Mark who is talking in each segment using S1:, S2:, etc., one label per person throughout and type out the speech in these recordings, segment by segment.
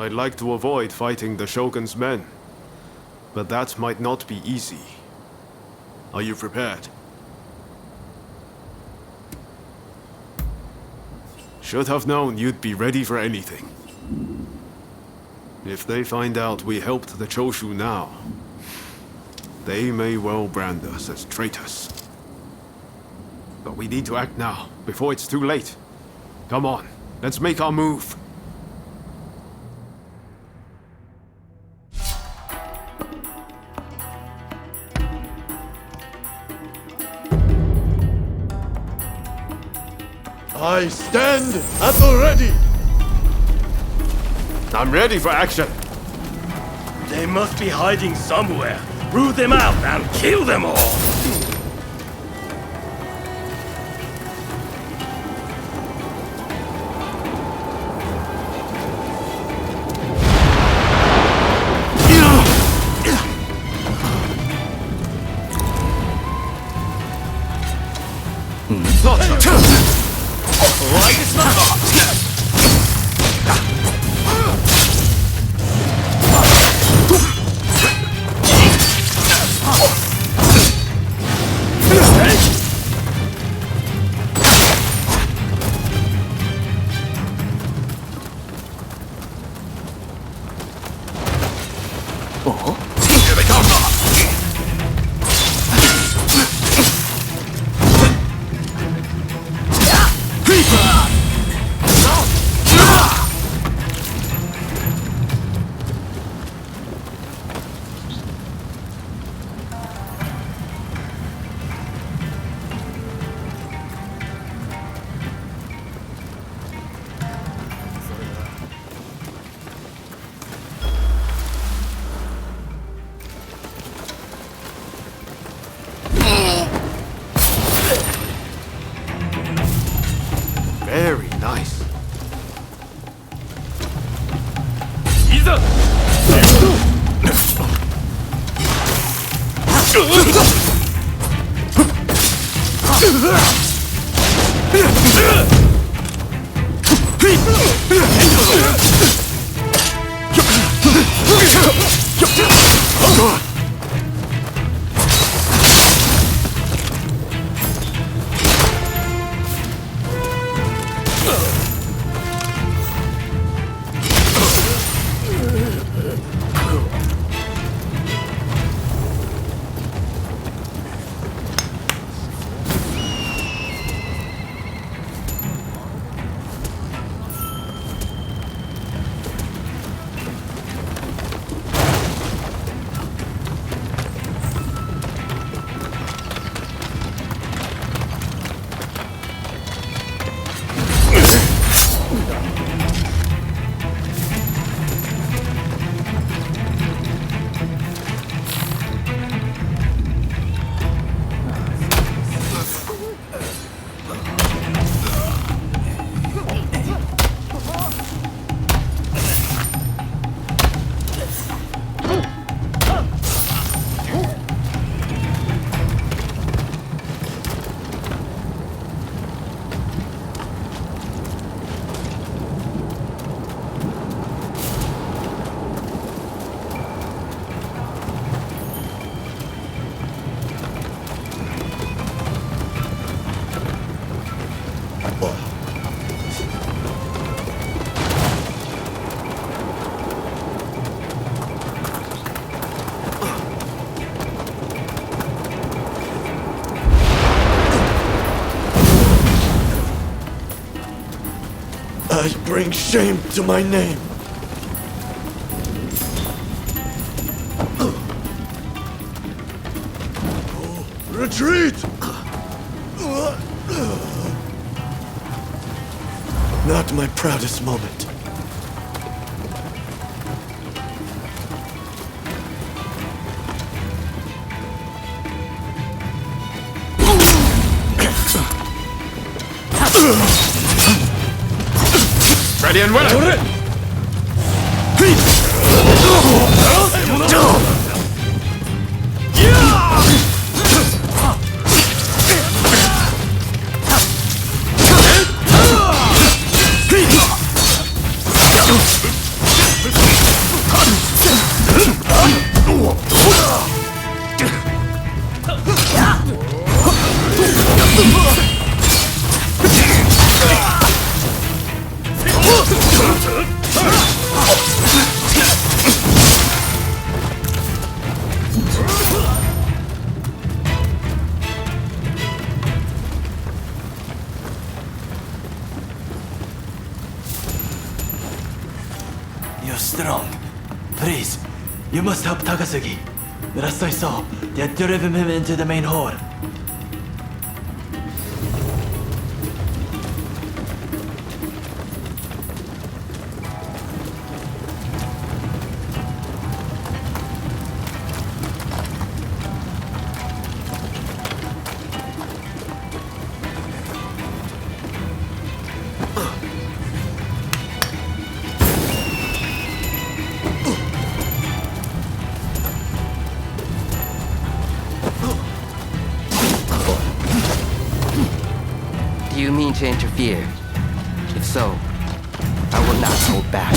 S1: I'd like to avoid fighting the Shogun's men, but that might not be easy. Are you prepared? Should have known you'd be ready for anything. If they find out we helped the Choshu now, they may well brand us as traitors. But we need to act now, before it's too late. Come on, let's make our move.
S2: I stand at the ready!
S1: I'm ready for action!
S3: They must be hiding somewhere. Root them out and kill them all!
S1: Very nice.
S2: I bring shame to my name. Retreat! Not my proudest moment.
S1: Ready and willing!
S4: You must help Takasugi. Last I saw, they had driven him into the main hall.
S5: Do you mean to interfere? If so, I will not hold back.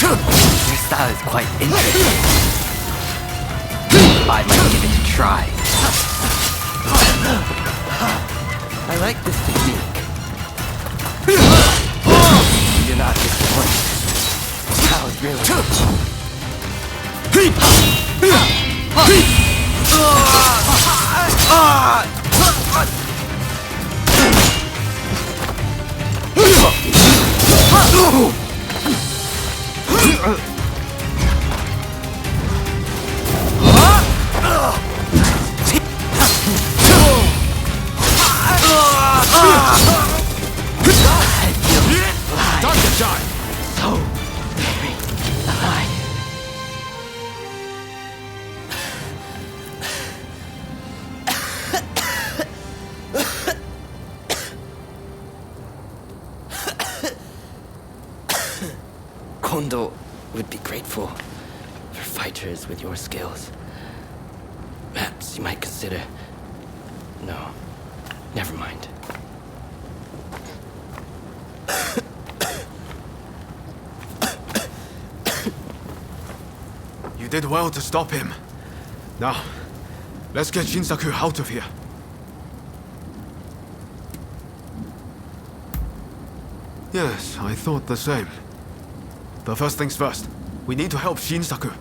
S5: Your style is quite interesting. I might give it a try. I like this technique. You do not disappoint. That was really
S1: Time to shine!
S5: so very alive. Kondo would be grateful for fighters with your skills. Perhaps you might consider... No, never mind.
S1: You did well to stop him. Now, let's get Shinsaku out of here. Yes, I thought the same. But first things first, we need to help Shinsaku.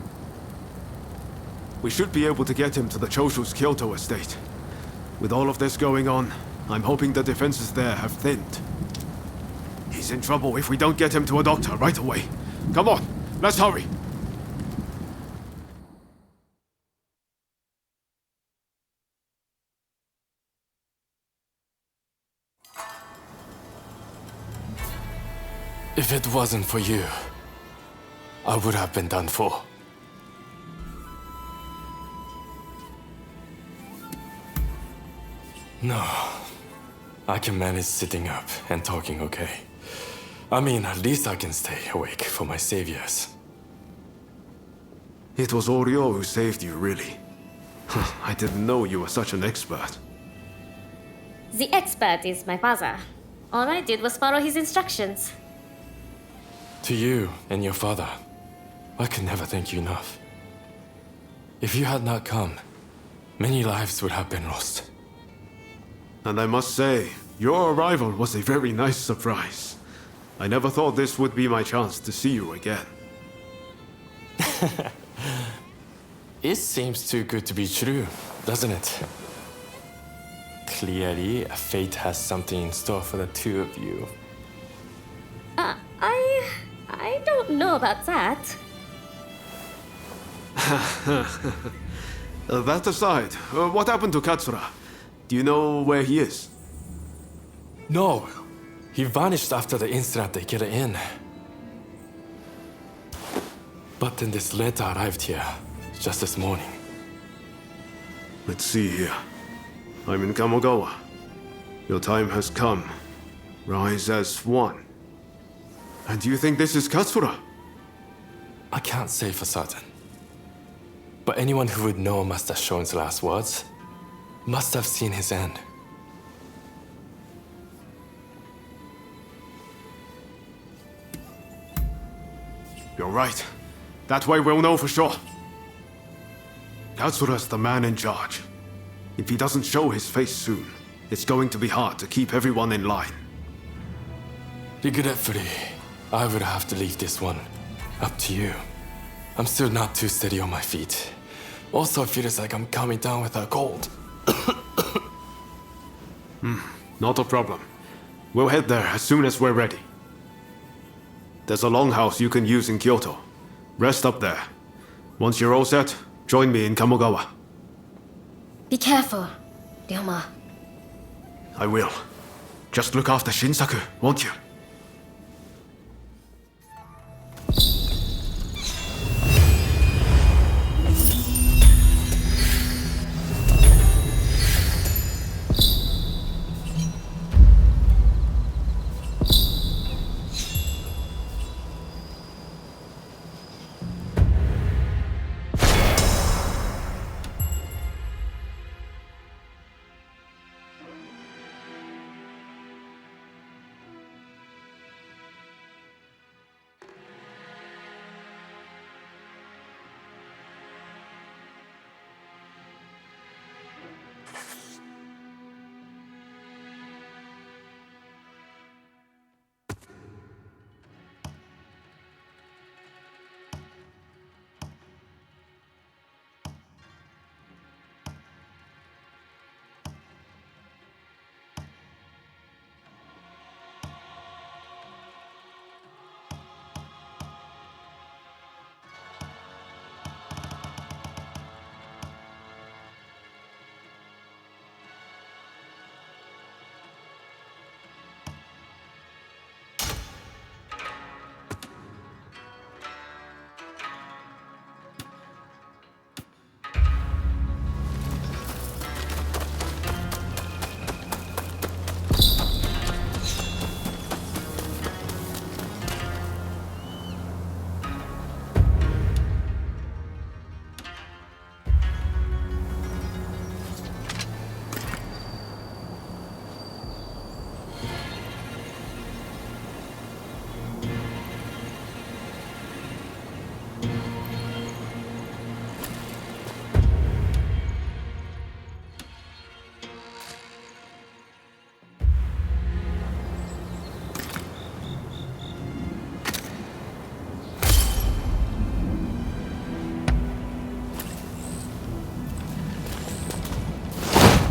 S1: We should be able to get him to the Choshu's Kyoto estate. With all of this going on, I'm hoping the defenses there have thinned. He's in trouble if we don't get him to a doctor right away. Come on, let's hurry.
S6: If it wasn't for you, I would have been done for. No, I can manage sitting up and talking okay. I mean, at least I can stay awake for my saviors.
S1: It was Oryo who saved you, really. I didn't know you were such an expert.
S7: The expert is my father. All I did was follow his instructions.
S6: To you and your father, I could never thank you enough. If you had not come, many lives would have been lost.
S1: And I must say, your arrival was a very nice surprise. I never thought this would be my chance to see you again.
S6: It seems too good to be true, doesn't it? Clearly, fate has something in store for the two of you.
S7: I don't know about that.
S1: That aside, what happened to Katsura? Do you know where he is?
S6: No, he vanished after the incident they get in. But then this letter arrived here, just this morning.
S1: Let's see here. I'm in Kamogawa. Your time has come. Rise as one. And do you think this is Katsura?
S6: I can't say for certain. But anyone who would know Master Shon's last words must have seen his end.
S1: You're right. That way we'll know for sure. Katsura's the man in charge. If he doesn't show his face soon, it's going to be hard to keep everyone in line.
S6: Regretfully, I would have to leave this one up to you. I'm still not too steady on my feet. Also, it feels like I'm coming down with a cold.
S1: Not a problem. We'll head there as soon as we're ready. There's a longhouse you can use in Kyoto. Rest up there. Once you're all set, join me in Kamogawa.
S7: Be careful, Ryoma.
S1: I will. Just look after Shinsaku, won't you?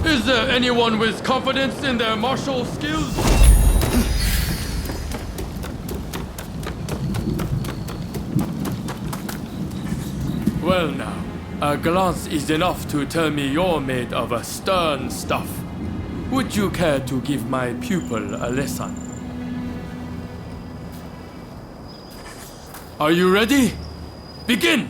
S8: Is there anyone with confidence in their martial skills? Well now, a glance is enough to tell me you're made of a stern stuff. Would you care to give my pupil a lesson? Are you ready? Begin!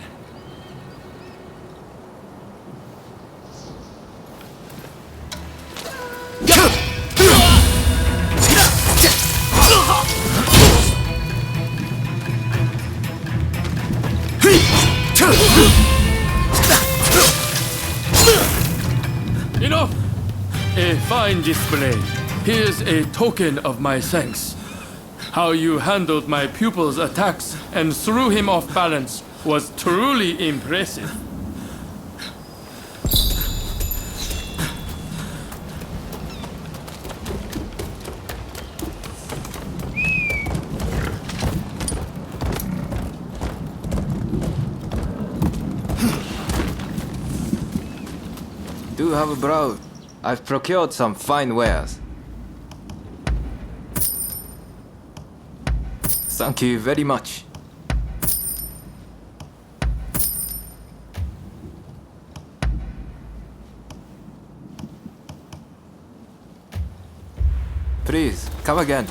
S8: Enough! A fine display. Here's a token of my thanks. How you handled my pupil's attacks and threw him off balance was truly impressive.
S5: Do have a brow. I've procured some fine wares. Thank you very much. Please, come again.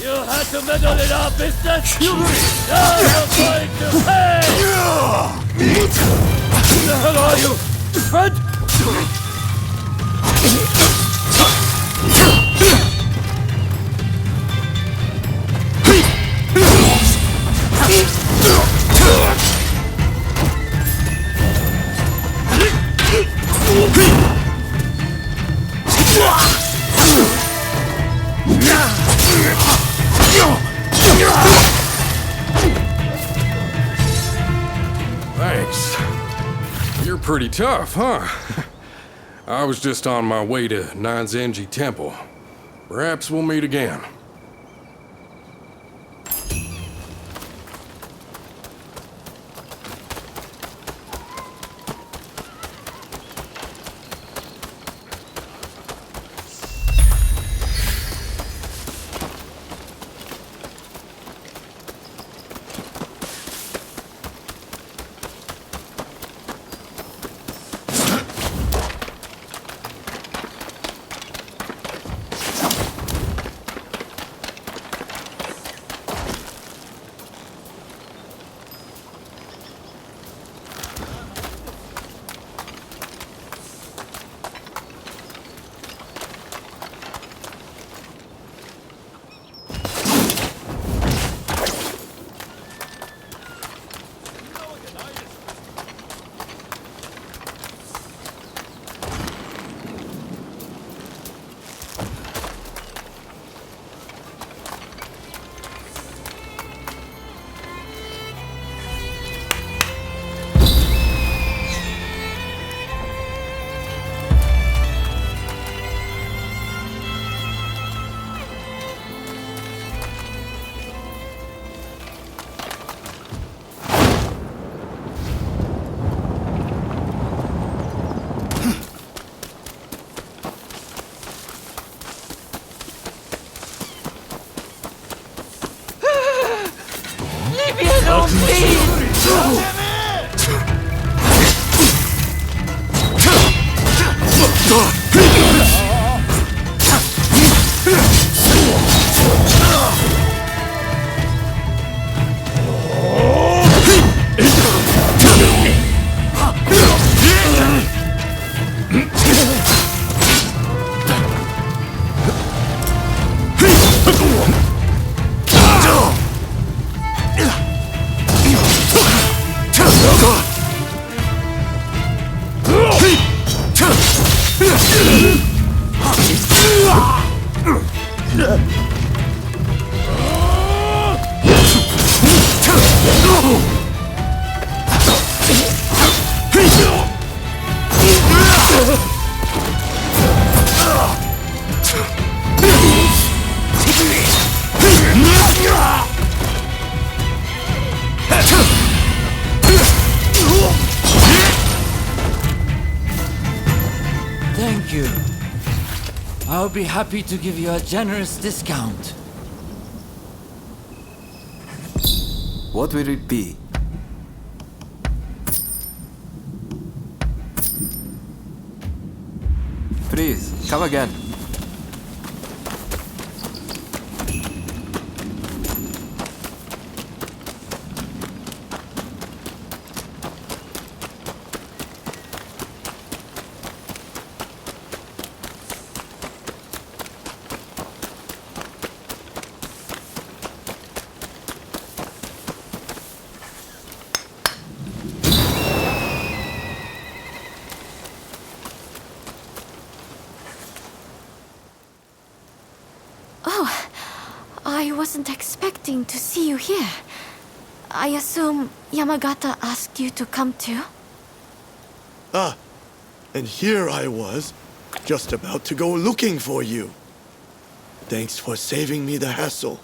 S3: You had to meddle in our business? Now you're going to pay! Who the hell are you? Friend?
S9: Thanks. You're pretty tough, huh? I was just on my way to Nanzenji Temple. Perhaps we'll meet again.
S4: I'll be happy to give you a generous discount.
S5: What will it be? Please, come again.
S10: I wasn't expecting to see you here. I assume Yamagata asked you to come too?
S2: Ah, and here I was, just about to go looking for you. Thanks for saving me the hassle.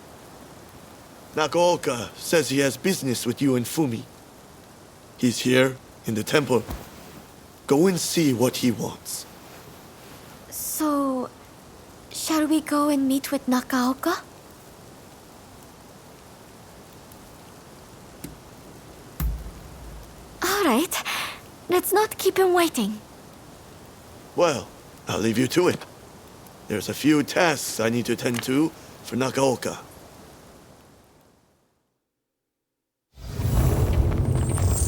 S2: Nakaoka says he has business with you and Fumi. He's here, in the temple. Go and see what he wants.
S10: So, shall we go and meet with Nakaoka? Alright, let's not keep him waiting.
S2: Well, I'll leave you to it. There's a few tasks I need to tend to for Nakaoka.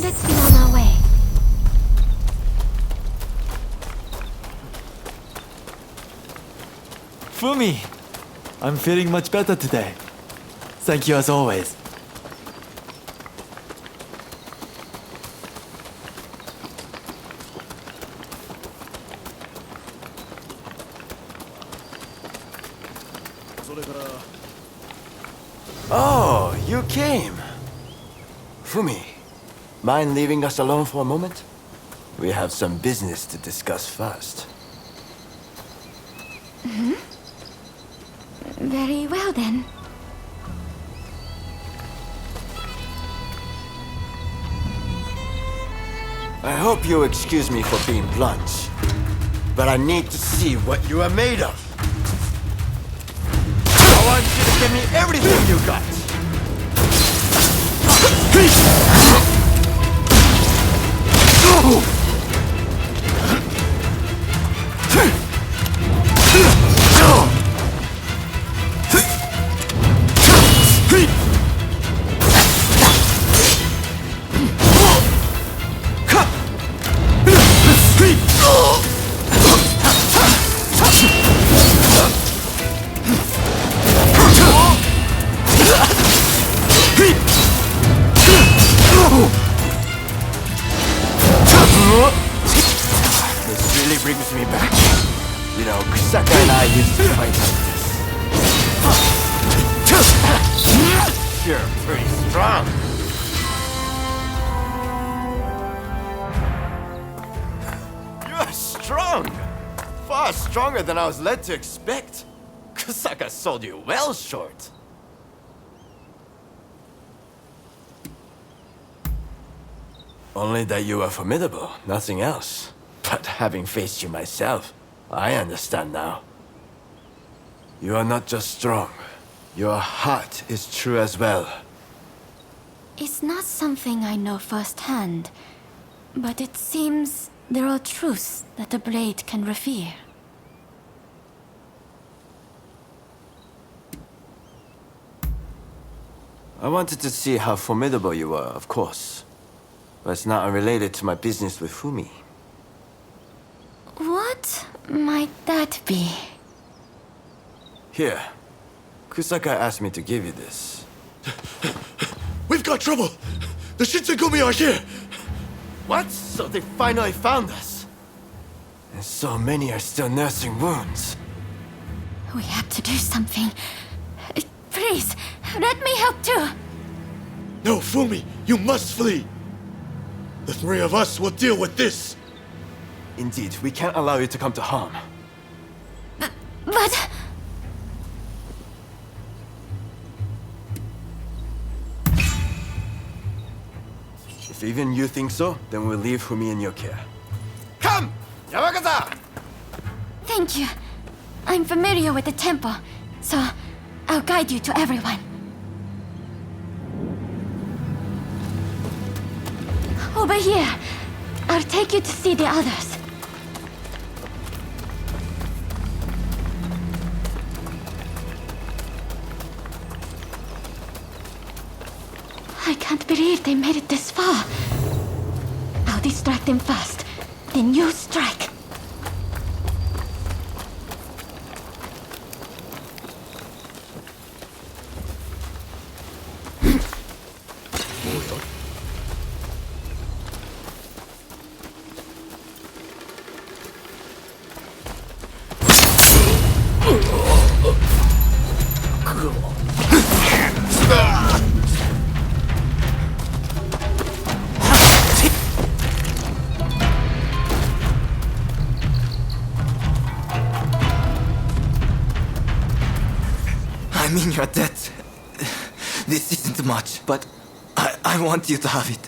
S10: Let's be on our way.
S4: Fumi! I'm feeling much better today. Thank you as always.
S11: Oh, you came. Fumi, mind leaving us alone for a moment? We have some business to discuss first.
S10: Very well then.
S11: I hope you'll excuse me for being blunt, but I need to see what you are made of. I want you to give me everything you got. This really brings me back. You know, Kusaka and I used to fight like this. You're pretty strong. You're strong! Far stronger than I was led to expect. Kusaka sold you well short. Only that you are formidable, nothing else. But having faced you myself, I understand now. You are not just strong. Your heart is true as well.
S10: It's not something I know firsthand, but it seems there are truths that the blade can reveal.
S11: I wanted to see how formidable you were, of course. But it's not unrelated to my business with Fumi.
S10: What might that be?
S11: Here. Kusaka asked me to give you this.
S2: We've got trouble! The Shitsugumi are here!
S11: What? So they finally found us? And so many are still nursing wounds.
S10: We have to do something. Please, let me help too.
S2: No, Fumi, you must flee! The three of us will deal with this!
S11: Indeed, we can't allow you to come to harm.
S10: But...
S11: If even you think so, then we'll leave Fumi in your care. Come! Yamagata!
S10: Thank you. I'm familiar with the temple, so I'll guide you to everyone. Over here. I'll take you to see the others. I can't believe they made it this far. I'll distract them first, then you strike.
S4: I mean, your debt. This isn't much, but I want you to have it.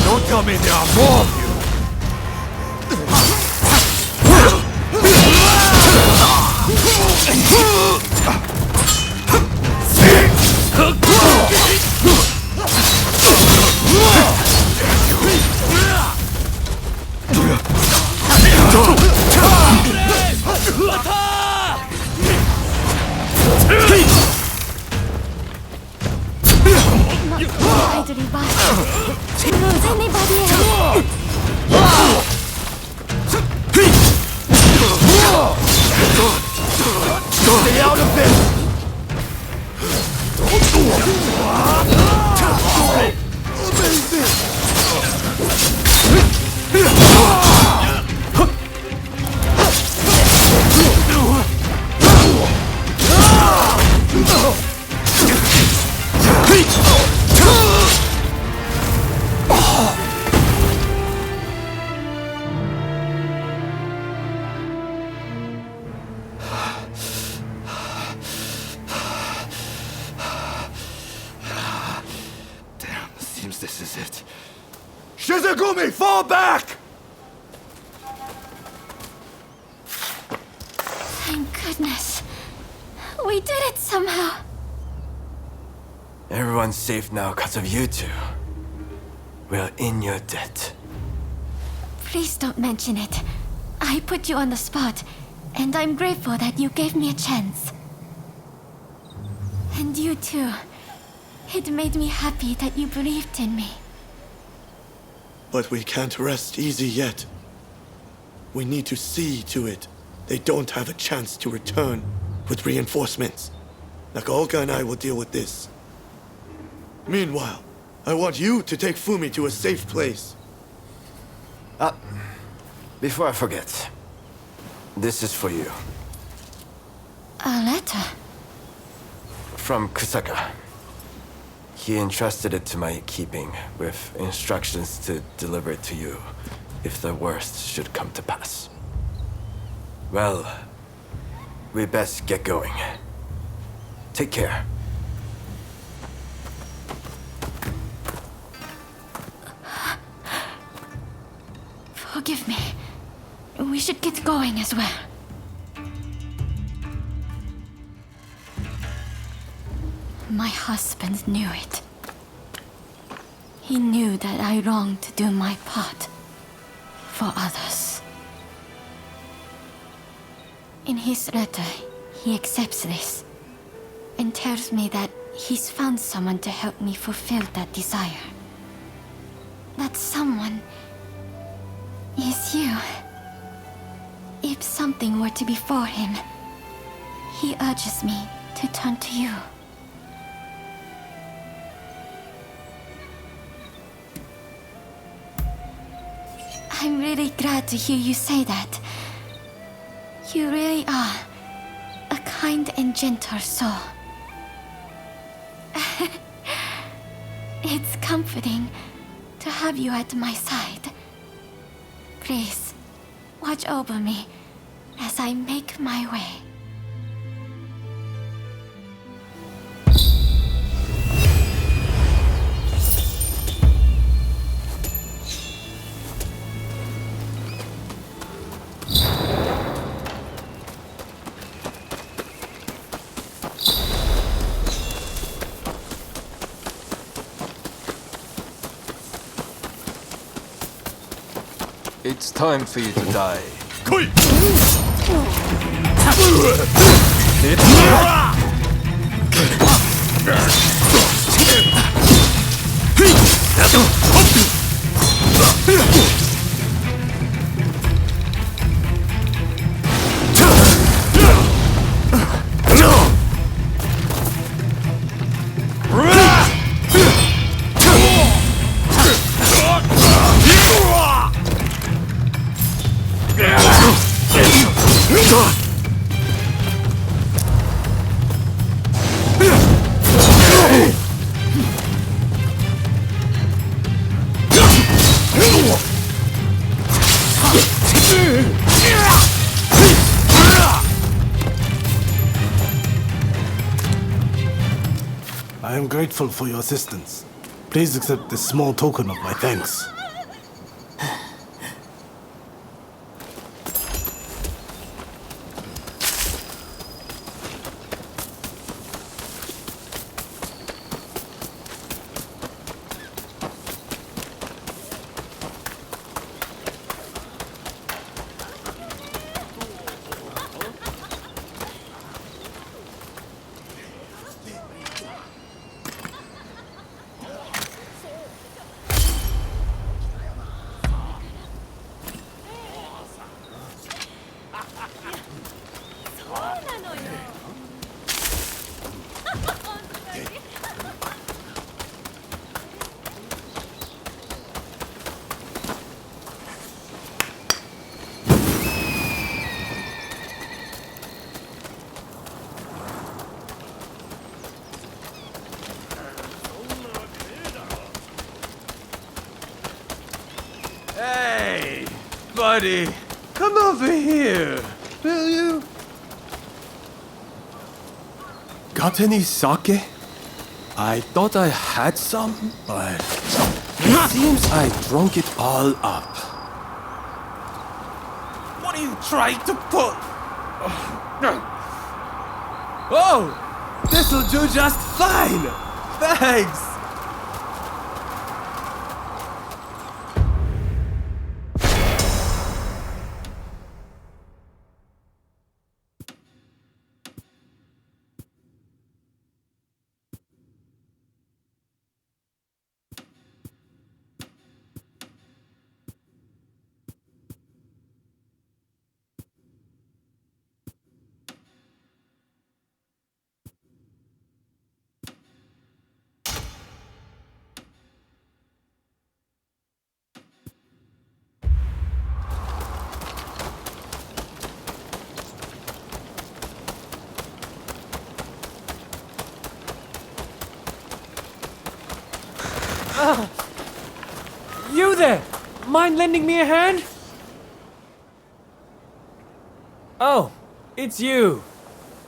S2: Don't tell me there are more of you!
S10: Lose anybody else.
S2: Stay out of this!
S4: Seems this is it.
S2: Shizagumi, fall back!
S10: Thank goodness. We did it somehow.
S11: Everyone's safe now because of you two. We're in your debt.
S10: Please don't mention it. I put you on the spot, and I'm grateful that you gave me a chance. And you too. It made me happy that you believed in me.
S2: But we can't rest easy yet. We need to see to it they don't have a chance to return with reinforcements. Nakaoka and I will deal with this. Meanwhile, I want you to take Fumi to a safe place.
S11: Before I forget, This is for you.
S10: A letter?
S11: From Kusaka. He entrusted it to my keeping, with instructions to deliver it to you, if the worst should come to pass. Well, we best get going. Take care.
S10: Forgive me. We should get going as well. My husband knew it. He knew that I longed to do my part for others. In his letter, he accepts this and tells me that he's found someone to help me fulfill that desire. That someone is you. If something were to befall him, he urges me to turn to you. I'm really glad to hear you say that. You really are a kind and gentle soul. It's comforting to have you at my side. Please, watch over me as I make my way.
S11: It's time for you to die.
S12: I am grateful for your assistance. Please accept this small token of my thanks.
S3: Hey, buddy, come over here, will you?
S13: Got any sake? I thought I had some, but it seems I drunk it all up.
S3: What are you trying to pull? Oh, this'll do just fine. Thanks.
S14: there! Mind lending me a hand? Oh, it's you.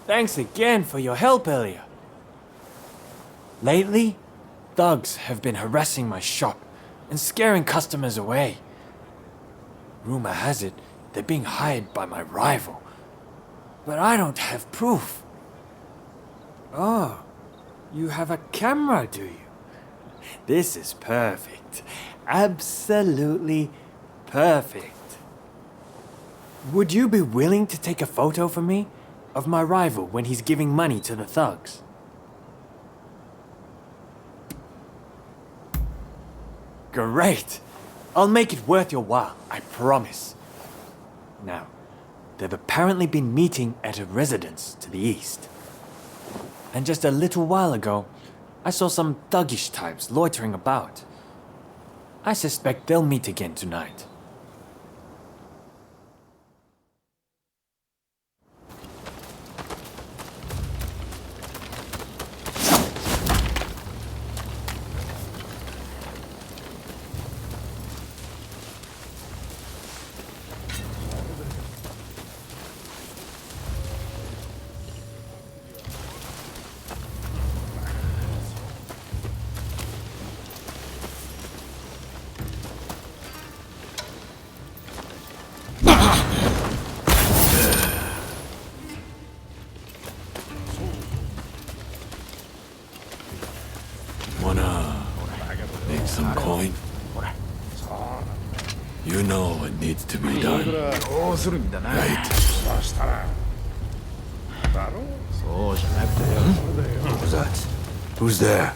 S14: Thanks again for your help earlier. Lately, thugs have been harassing my shop and scaring customers away. Rumor has it they're being hired by my rival, but I don't have proof. Oh, you have a camera, do you? This is perfect. Absolutely perfect. Would you be willing to take a photo for me of my rival when he's giving money to the thugs? Great! I'll make it worth your while, I promise. Now, they've apparently been meeting at a residence to the east. And just a little while ago, I saw some thuggish types loitering about. I suspect they'll meet again tonight.
S15: Wanna make some coin? You know what needs to be done. Right? Who's that? Who's there?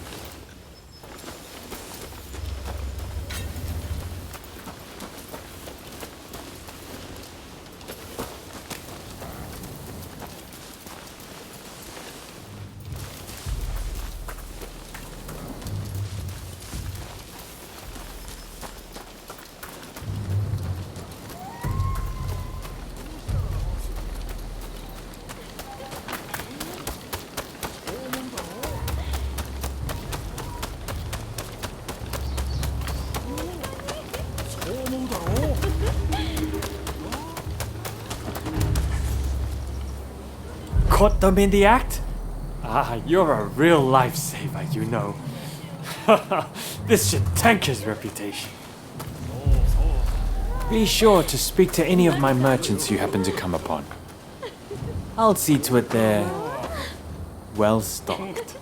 S14: Caught them in the act? Ah, you're a real lifesaver, you know. This should tank his reputation. Be sure to speak to any of my merchants you happen to come upon. I'll see to it they're well stocked.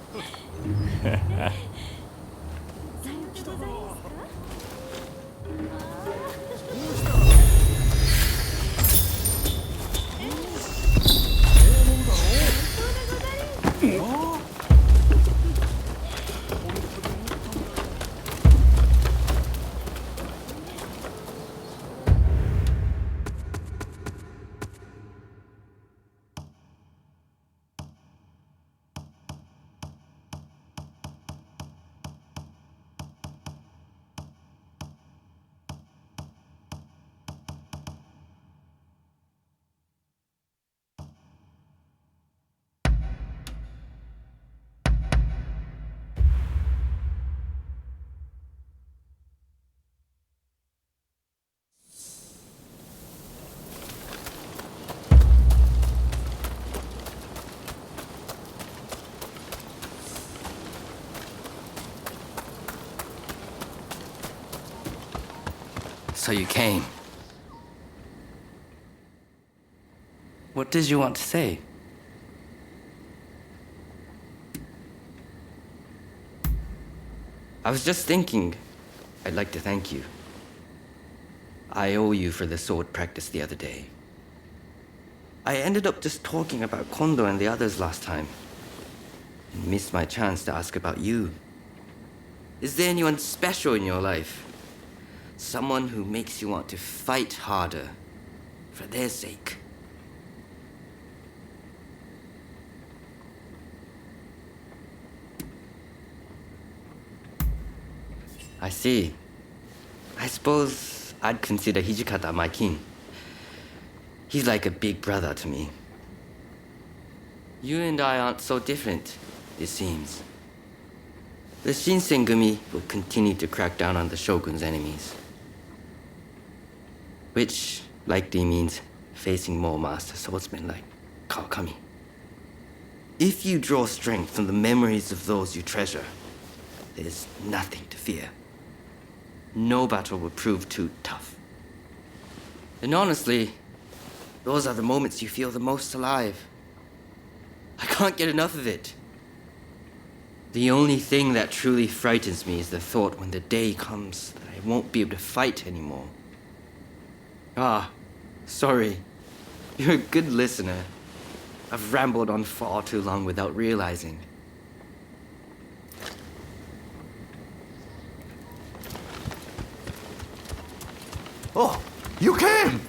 S5: So you came. What did you want to say? I was just thinking, I'd like to thank you. I owe you for the sword practice the other day. I ended up just talking about Kondo and the others last time. And missed my chance to ask about you. Is there anyone special in your life? Someone who makes you want to fight harder for their sake. I see. I suppose I'd consider Hijikata my kin. He's like a big brother to me. You and I aren't so different, it seems. The Shinsengumi will continue to crack down on the Shogun's enemies. which likely means facing more master swordsmen like Kawakami. If you draw strength from the memories of those you treasure, there's nothing to fear. No battle will prove too tough. And honestly, those are the moments you feel the most alive. I can't get enough of it. The only thing that truly frightens me is the thought when the day comes that I won't be able to fight anymore. Ah, sorry. You're a good listener. I've rambled on far too long without realizing.
S4: Oh, you came!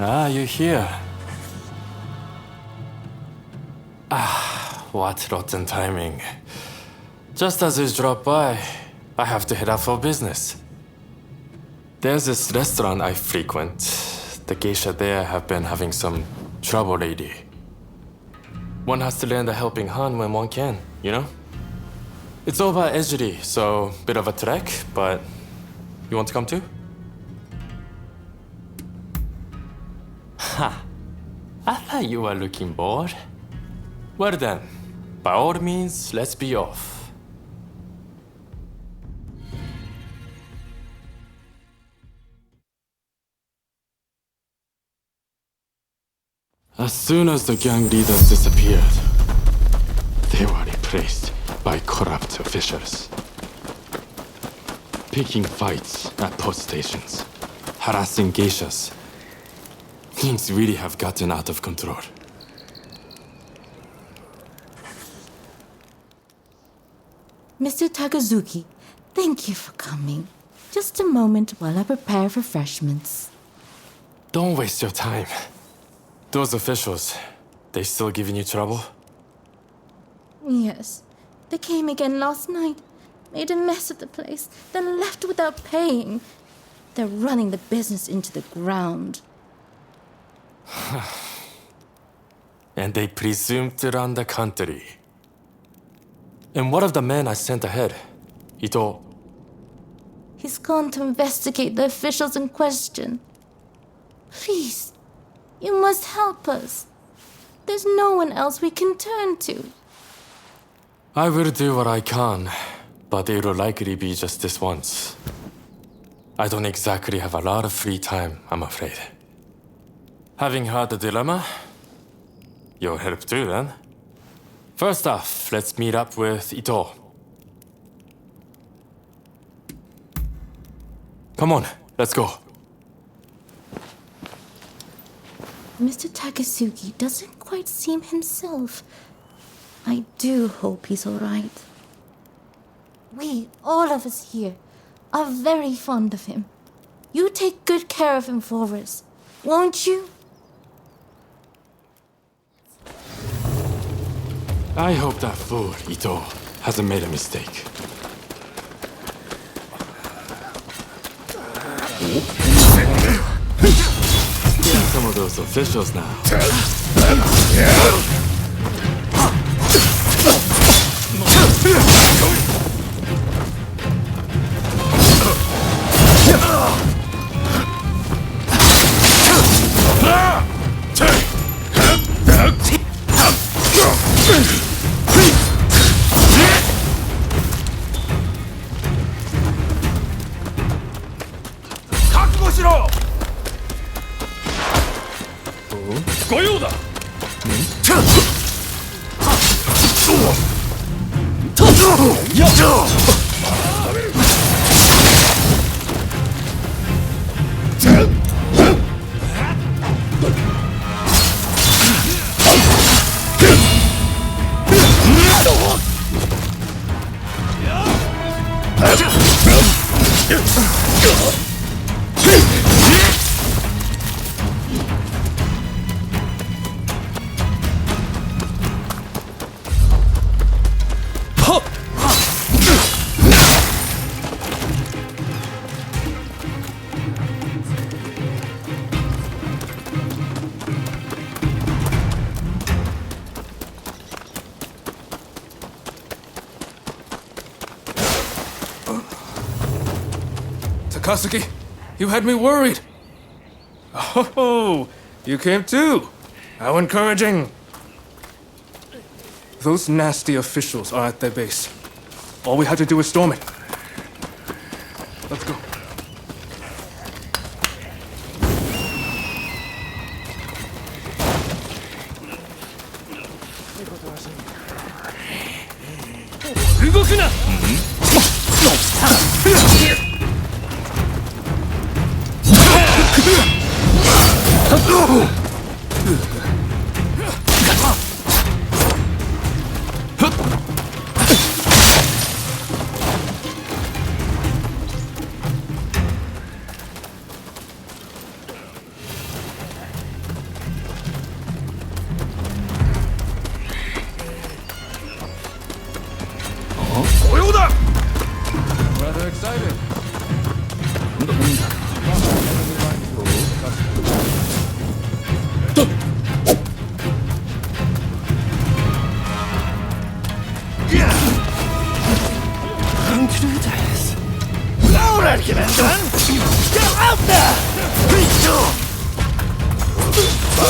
S6: Ah, you're here. Ah, what rotten timing. Just as you drop by, I have to head out for business. There's this restaurant I frequent. The geisha there have been having some trouble lately. One has to lend a helping hand when one can, you know? It's over at Ejiri, so bit of a trek, but you want to come too? Ha! I thought you were looking bored. Well then, by all means, let's be off. As soon as the gang leaders disappeared, they were replaced by corrupt officials. Picking fights at post stations, harassing geishas. Things really have gotten out of control.
S16: Mr. Takazuki, thank you for coming. Just a moment while I prepare refreshments.
S6: Don't waste your time. Those officials, they still giving you trouble?
S16: Yes. They came again last night, made a mess of the place, then left without paying. They're running the business into the ground.
S6: And they presume to run the country. And what of the man I sent ahead? Ito.
S16: He's gone to investigate the officials in question. Please, you must help us. There's no one else we can turn to.
S6: I will do what I can, but it will likely be just this once. I don't exactly have a lot of free time, I'm afraid. Having heard the dilemma, you'll help too then. First off, let's meet up with Ito. Come on, let's go.
S16: Mr. Takasugi doesn't quite seem himself. I do hope he's all right. We, all of us here, are very fond of him. You take good care of him for us, won't you?
S6: I hope that fool, Ito, hasn't made a mistake. Stealing some of those officials now.
S8: Takasugi, you had me worried. Oh, you came too. How encouraging. Those nasty officials are at their base. All we had to do is storm it. Let's go.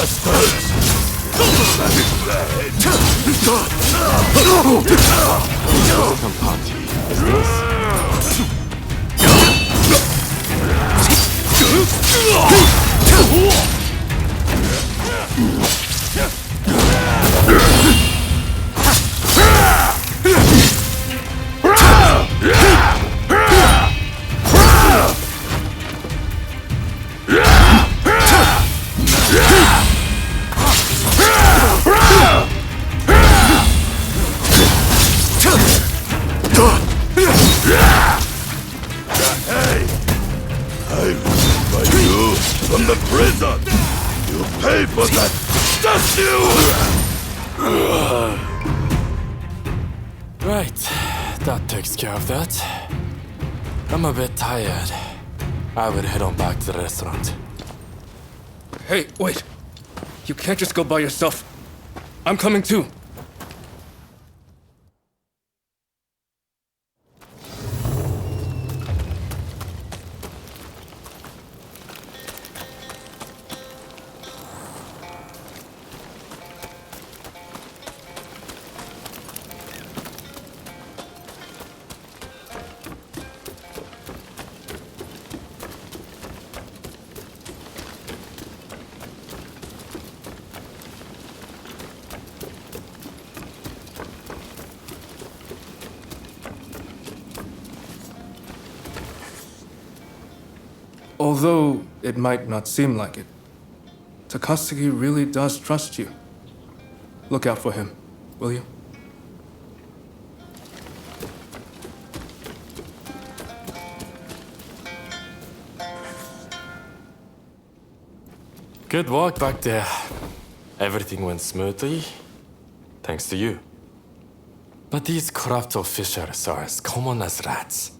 S15: bastards!
S6: Welcome party. Is this?
S15: Hey! I rescued you from the prison! You pay for that, don't you?
S6: Right, that takes care of that. I'm a bit tired. I would head on back to the restaurant.
S8: Hey, wait. You can't just go by yourself. I'm coming too. Although it might not seem like it, Takasugi really does trust you. Look out for him, will you?
S6: Good work back there. Everything went smoothly, thanks to you. But these corrupt officials are as common as rats.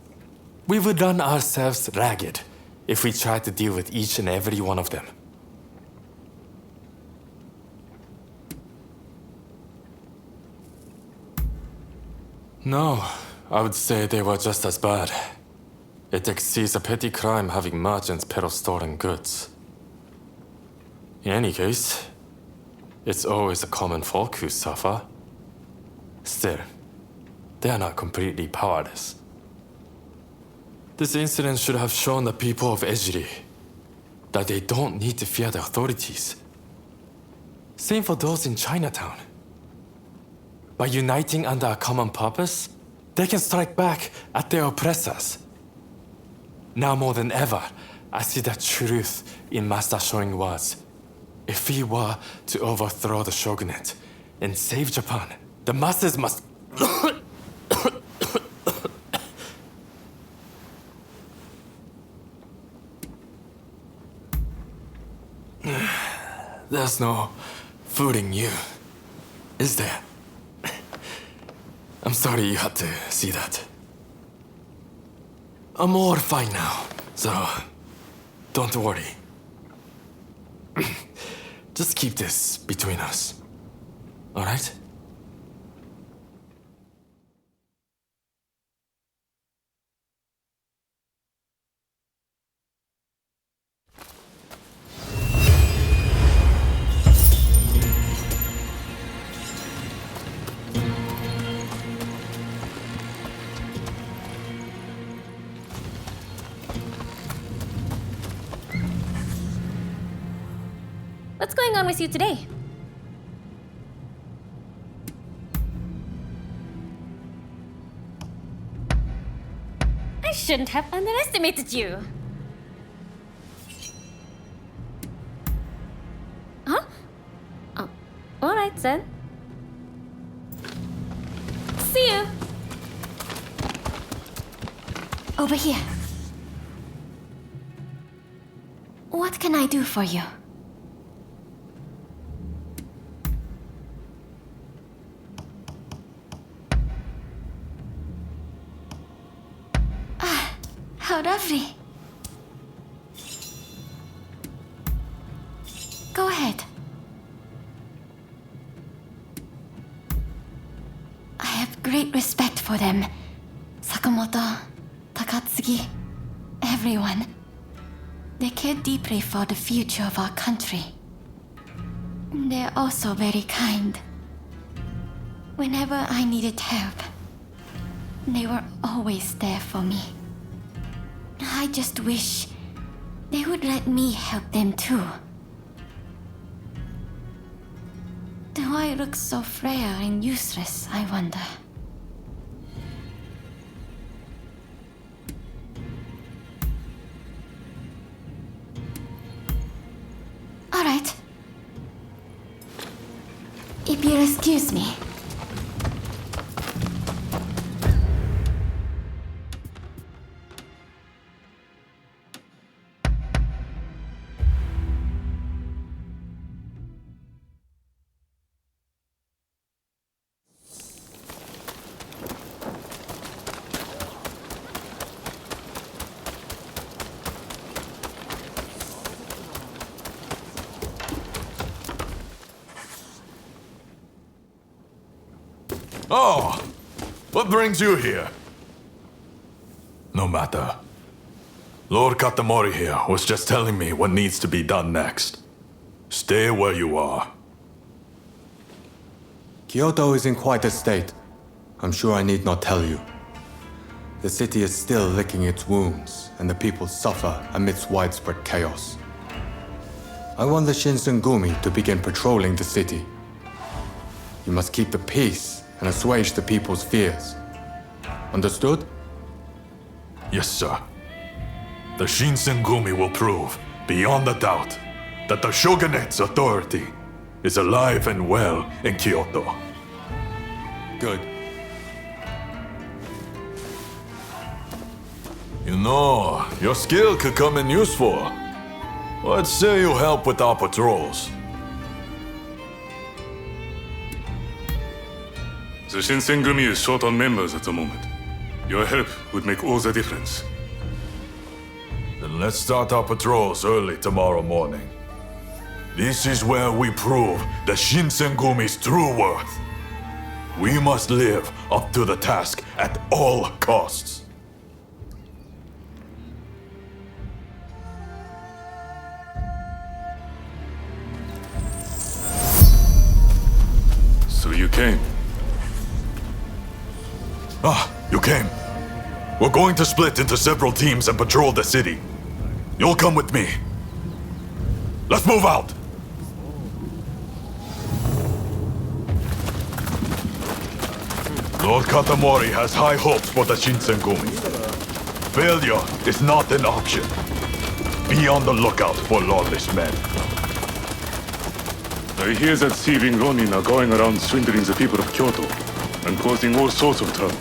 S6: We would run ourselves ragged if we tried to deal with each and every one of them. No, I would say they were just as bad. It exceeds a petty crime having merchants peddle stolen goods. In any case, it's always the common folk who suffer. Still, they are not completely powerless. This incident should have shown the people of Ejiri that they don't need to fear the authorities. Same for those in Chinatown. By uniting under a common purpose, they can strike back at their oppressors. Now more than ever, I see the truth in Master showing words. If we were to overthrow the shogunate and save Japan, the masses must... There's no fooling you, is there? I'm sorry you had to see that. I'm all fine now, so don't worry. Just keep this between us, all right?
S7: What's going on with you today? I shouldn't have underestimated you. Huh? Oh, all right then. See you.
S10: Over here. What can I do for you? How lovely. Go ahead. I have great respect for them. Sakamoto, Takatsugi, everyone. They care deeply for the future of our country. They're also very kind. Whenever I needed help, they were always there for me. I just wish they would let me help them too. Do I look so frail and useless, I wonder? All right. If you'll excuse me.
S15: Oh, what brings you here? No matter. Lord Katamori here was just telling me what needs to be done next. Stay where you are.
S6: Kyoto is in quite a state. I'm sure I need not tell you. The city is still licking its wounds, and the people suffer amidst widespread chaos. I want the Shinsengumi to begin patrolling the city. You must keep the peace and assuage the people's fears. Understood?
S15: Yes, sir. The Shinsengumi will prove, beyond a doubt, that the Shogunate's authority is alive and well in Kyoto.
S6: Good.
S15: You know, your skill could come in useful. Let's say you help with our patrols.
S17: The Shinsengumi is short on members at the moment. Your help would make all the difference.
S15: Then let's start our patrols early tomorrow morning. This is where we prove the Shinsengumi's true worth. We must live up to the task at all costs.
S17: So you came?
S15: Ah, you came. We're going to split into several teams and patrol the city. You'll come with me. Let's move out! Lord Katamori has high hopes for the Shinsengumi. Failure is not an option. Be on the lookout for lawless men.
S17: I hear that thieving Ronin are going around swindling the people of Kyoto and causing all sorts of trouble.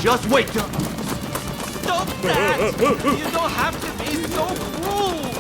S18: Just wait till... Stop that! You don't have to be so cruel!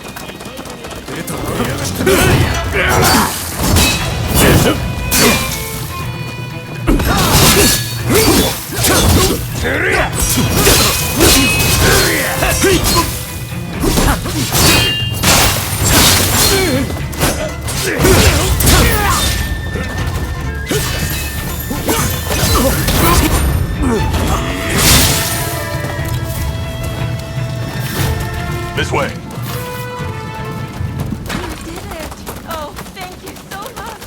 S15: This way.
S18: Oh, thank you so much!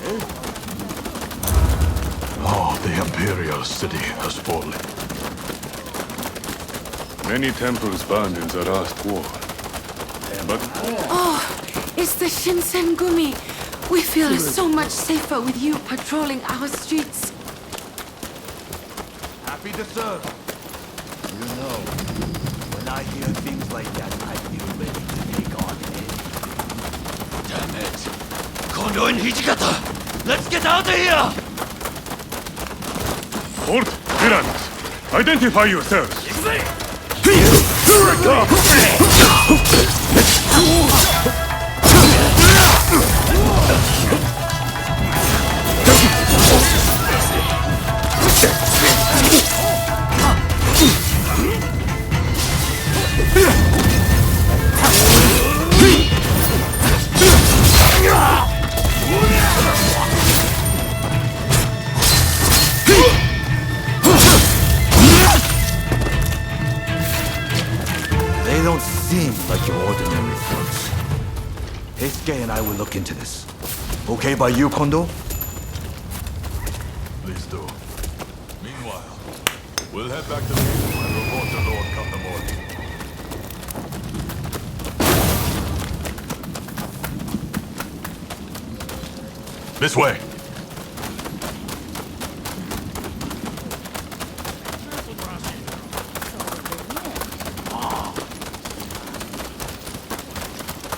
S15: Oh, the Imperial city has fallen.
S17: Many temples burned in the last war. But
S19: Oh, it's the Shinsengumi. We feel so much safer with you patrolling our streets.
S18: Happy to serve. You know, when I hear things like that, I feel ready to take on anything. Damn it. Kondo and Hijikata! Let's get out of here!
S17: Halt! Villains! Identify yourselves!
S18: They don't seem like your ordinary thugs. Heisuke and I will look into this. Okay by you, Kondo?
S15: Please do. Meanwhile, we'll head back to the inn and report to Lord Katamori. This way.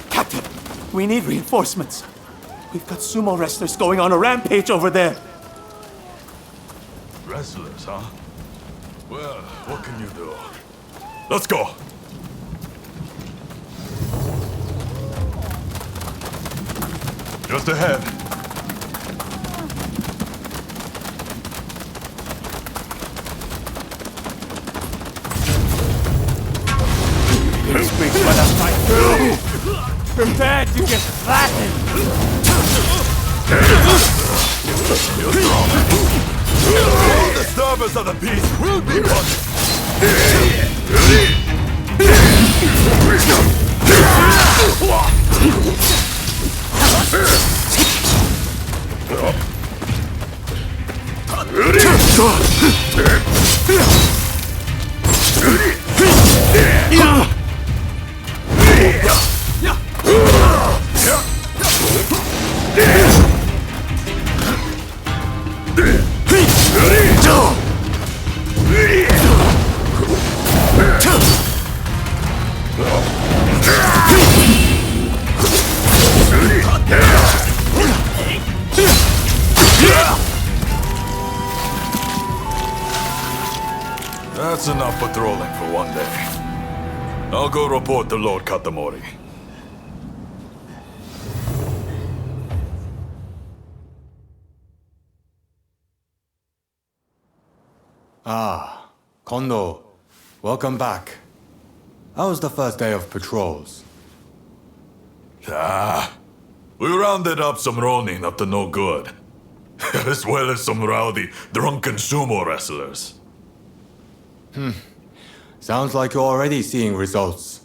S13: Captain, we need reinforcements. We've got sumo wrestlers going on a rampage over there.
S15: Wrestlers, huh? Well, what can you do? Let's go! Just ahead.
S13: This week's gonna fight through. Prepare to get flattened.
S15: You're strong. All the disturbers of the peace will be That's enough patrolling for one day. I'll go report to Lord Katamori.
S20: Ah, Kondo. Welcome back. How was the first day of patrols?
S15: We rounded up some Ronin up to no good. As well as some rowdy, drunken sumo wrestlers.
S20: Sounds like you're already seeing results.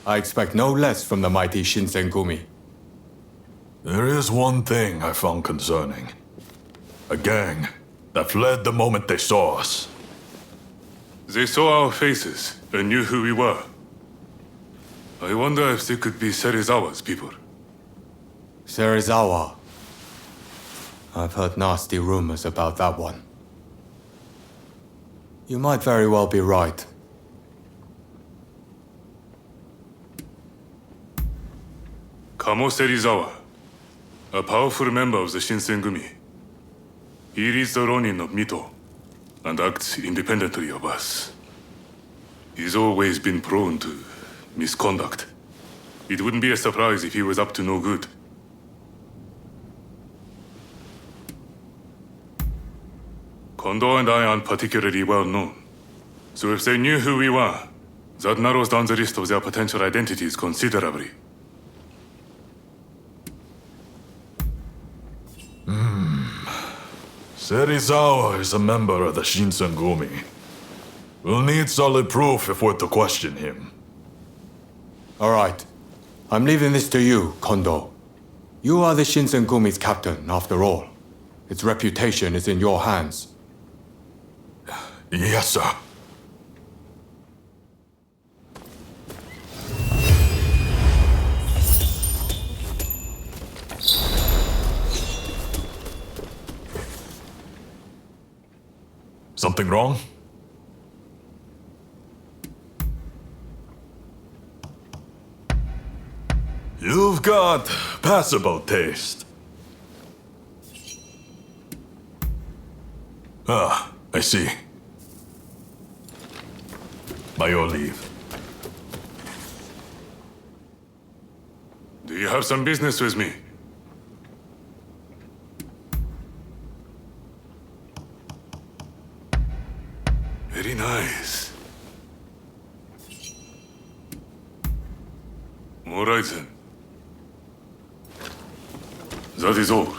S20: I expect no less from the mighty Shinsengumi.
S15: There is one thing I found concerning. A gang that fled the moment they saw us.
S17: They saw our faces and knew who we were. I wonder if they could be Serizawa's people.
S20: Serizawa. I've heard nasty rumors about that one. You might very well be right.
S17: Kamo Serizawa, a powerful member of the Shinsengumi. He leads the Ronin of Mito and acts independently of us. He's always been prone to misconduct. It wouldn't be a surprise if he was up to no good. Kondo and I aren't particularly well known. So if they knew who we were, that narrows down the list of their potential identities considerably.
S15: Serizawa is a member of the Shinsengumi. We'll need solid proof if we're to question him.
S20: All right. I'm leaving this to you, Kondo. You are the Shinsengumi's captain, after all. Its reputation is in your hands.
S15: Yes, sir. Something wrong? You've got passable taste. Ah, I see. By your leave.
S17: Do you have some business with me? Very nice. All right then. That is all.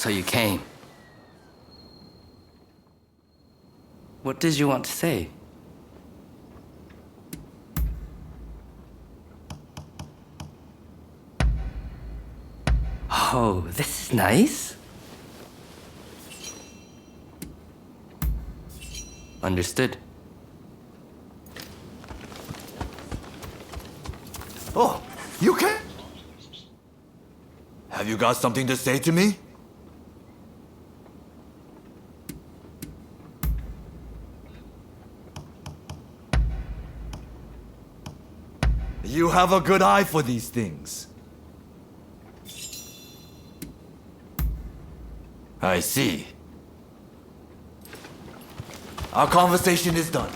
S5: So you came. What did you want to say? Oh, this is nice. Understood.
S18: Oh, you can? Have you got something to say to me? You have a good eye for these things. I see. Our conversation is done.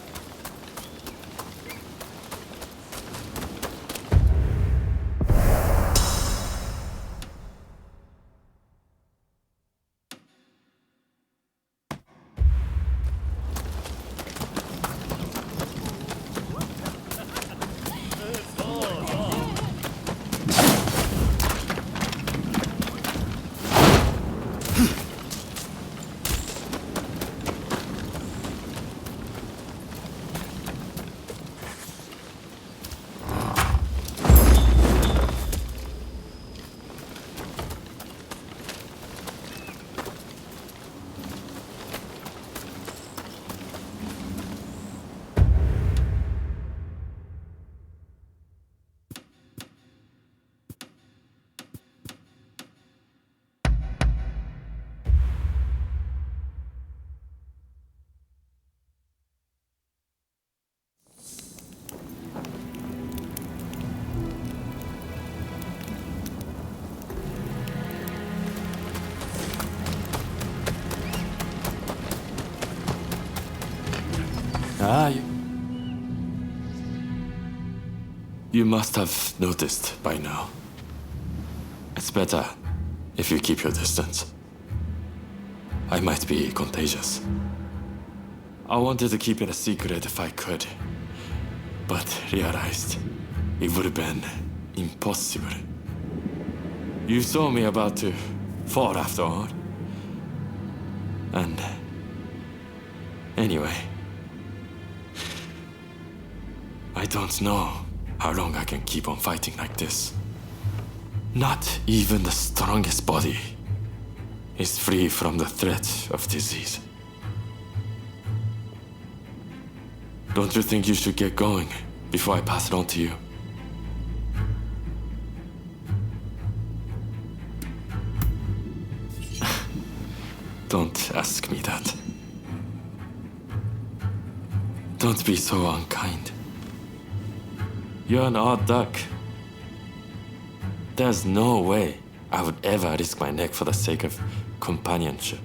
S6: You must have noticed by now. It's better if you keep your distance. I might be contagious. I wanted to keep it a secret if I could, but realized it would have been impossible. You saw me about to fall after all. And anyway, I don't know how long I can keep on fighting like this. Not even the strongest body is free from the threat of disease. Don't you think you should get going before I pass it on to you? Don't ask me that. Don't be so unkind. You're an odd duck. There's no way I would ever risk my neck for the sake of companionship.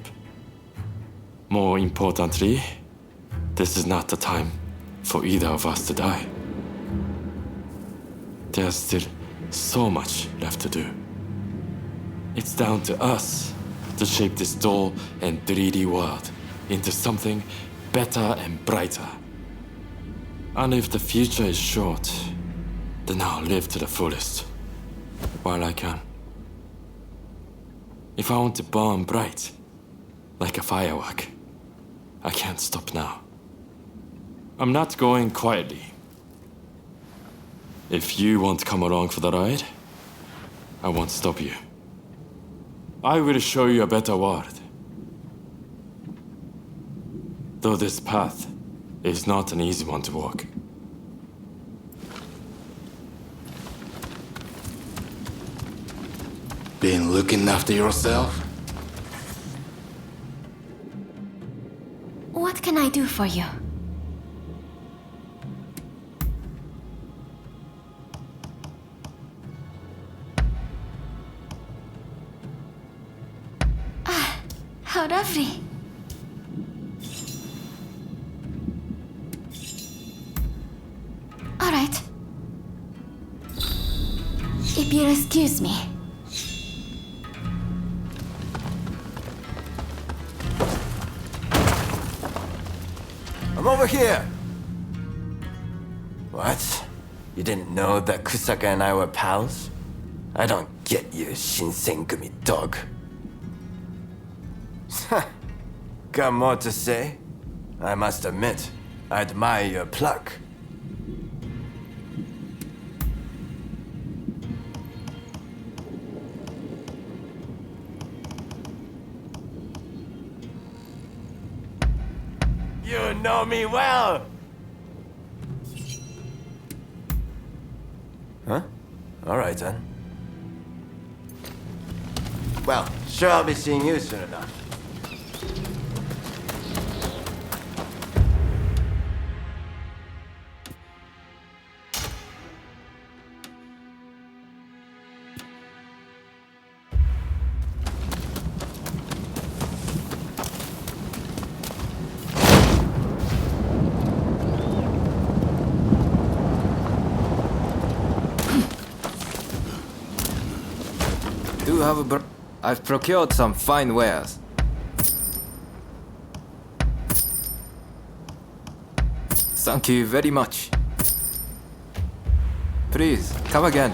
S6: More importantly, this is not the time for either of us to die. There's still so much left to do. It's down to us to shape this dull and 3D world into something better and brighter. And if the future is short, then I'll live to the fullest while I can. If I want to burn bright, like a firework, I can't stop now. I'm not going quietly. If you want to come along for the ride, I won't stop you. I will show you a better world. Though this path is not an easy one to walk.
S20: Been looking after yourself?
S10: What can I do for you? Ah, how lovely. All right. If you'll excuse me.
S11: I'm over here! What? You didn't know that Kusaka and I were pals? I don't get you, Shinsengumi dog. Got more to say? I must admit, I admire your pluck. You know me well! Huh? Alright then. Well, sure I'll be seeing you soon enough.
S4: I've procured some fine wares. Thank you very much. Please, come again.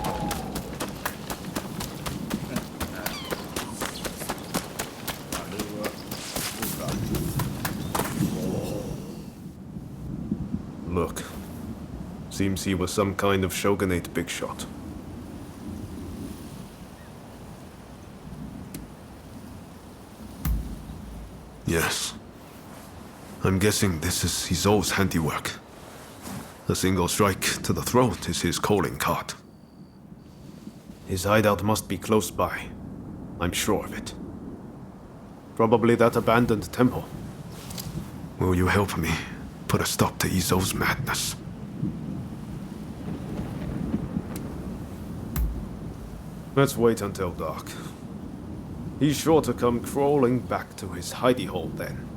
S1: Look. Seems he was some kind of shogunate big shot. Yes. I'm guessing this is Izo's handiwork. A single strike to the throat is his calling card. His hideout must be close by. I'm sure of it. Probably that abandoned temple. Will you help me put a stop to Izo's madness? Let's wait until dark. He's sure to come crawling back to his hidey hole then.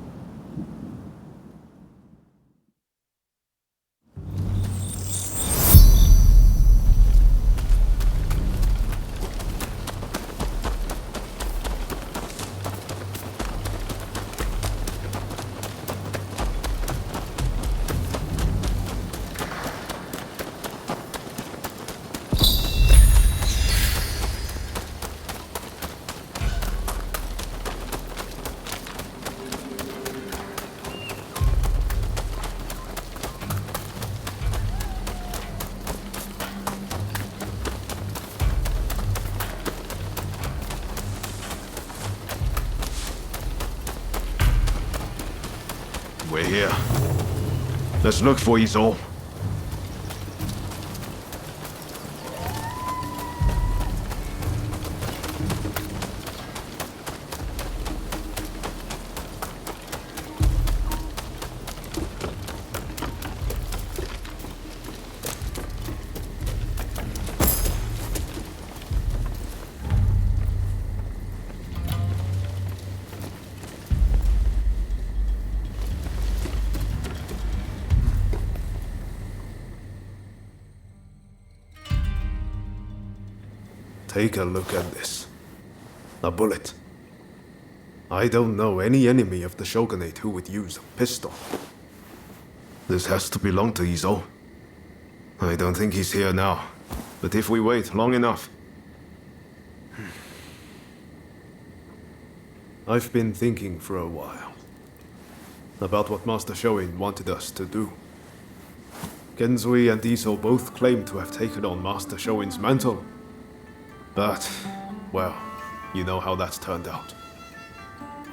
S1: We're here. Let's look for Izo. Take a look at this. A bullet. I don't know any enemy of the Shogunate who would use a pistol. This has to belong to Izo. I don't think he's here now, but if we wait long enough... I've been thinking for a while about what Master Shoin wanted us to do. Genzui and Izo both claim to have taken on Master Shoin's mantle. But, well, you know how that's turned out.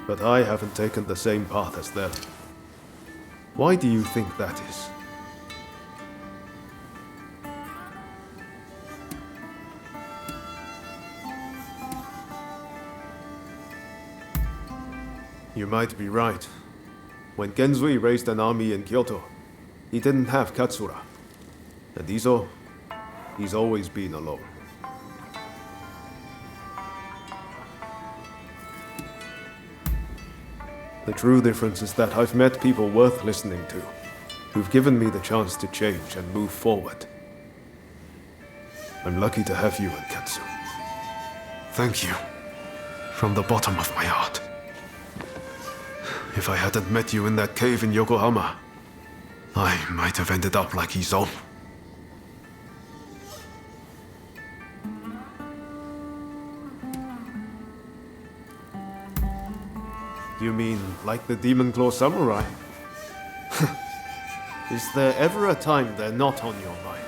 S1: But I haven't taken the same path as them. Why do you think that is? You might be right. When Genzui raised an army in Kyoto, he didn't have Katsura. And Izo, he's always been alone. The true difference is that I've met people worth listening to, who've given me the chance to change and move forward. I'm lucky to have you, Ankatsu. Thank you, from the bottom of my heart. If I hadn't met you in that cave in Yokohama, I might have ended up like Izo. You mean like the Demon Claw Samurai? Is there ever a time they're not on your mind?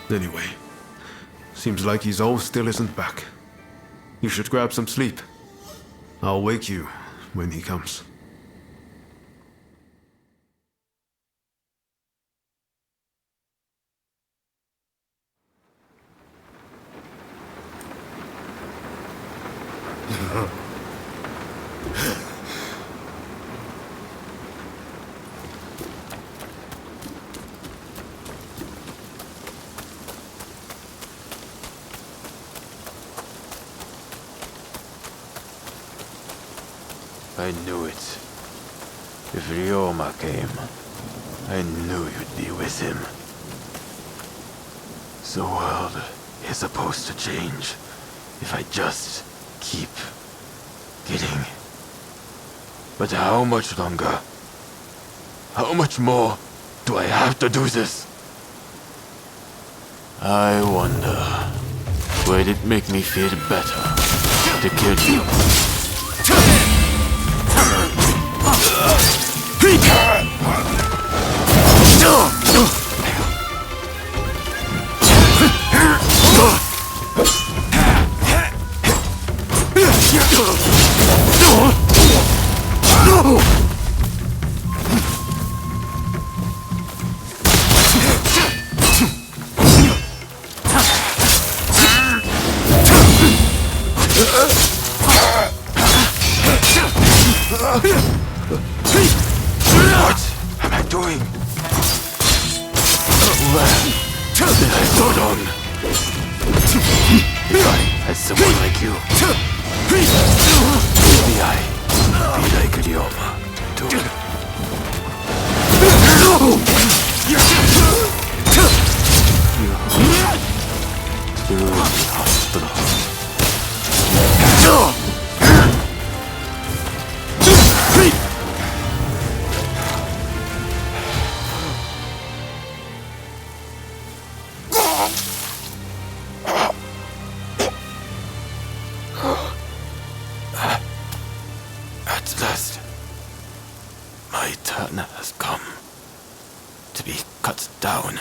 S1: Anyway, seems like Izo still isn't back. You should grab some sleep. I'll wake you when he comes.
S18: I knew it. If Ryoma came, I knew you'd be with him. The world is supposed to change if I just keep getting. But how much longer? How much more do I have to do this? I wonder, would it make me feel better to kill you? What am I doing? Where did I go wrong? If I had someone like you, maybe I'd be like Ryoma, too. You to the hospital. At last, my turn has come to be cut down.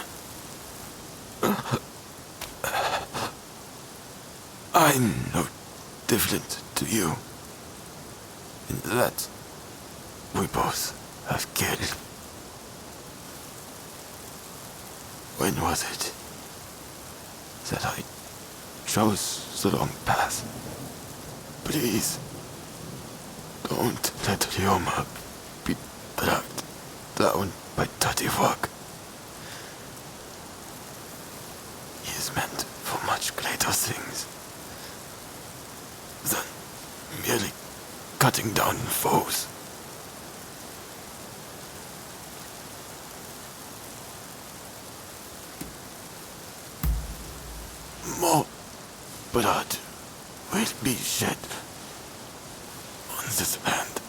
S18: I'm no different to you in that we both have killed. When was it that I chose the wrong path? Please, don't let Ryoma be dragged down by dirty work. He is meant for much greater things than merely cutting down foes. More blood will be shed on this land.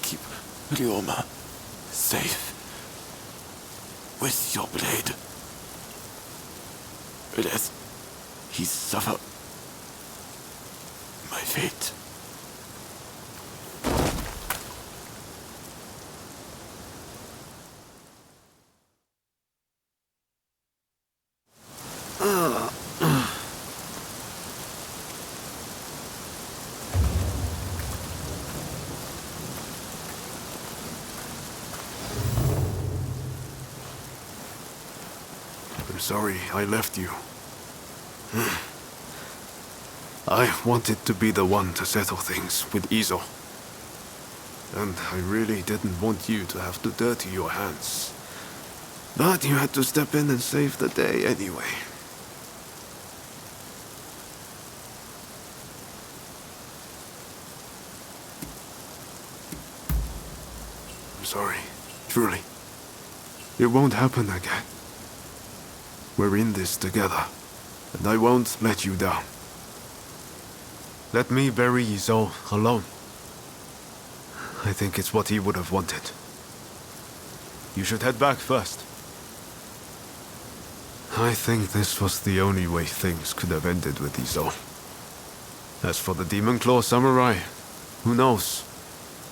S18: Keep Ryoma safe with your blade. Lest he suffer my fate.
S1: I'm sorry I left you. I wanted to be the one to settle things with Izo. And I really didn't want you to have to dirty your hands. But you had to step in and save the day anyway. I'm sorry, truly. It won't happen again. We're in this together, and I won't let you down. Let me bury Izo alone. I think it's what he would have wanted. You should head back first. I think this was the only way things could have ended with Izo. As for the Demon Claw Samurai, who knows?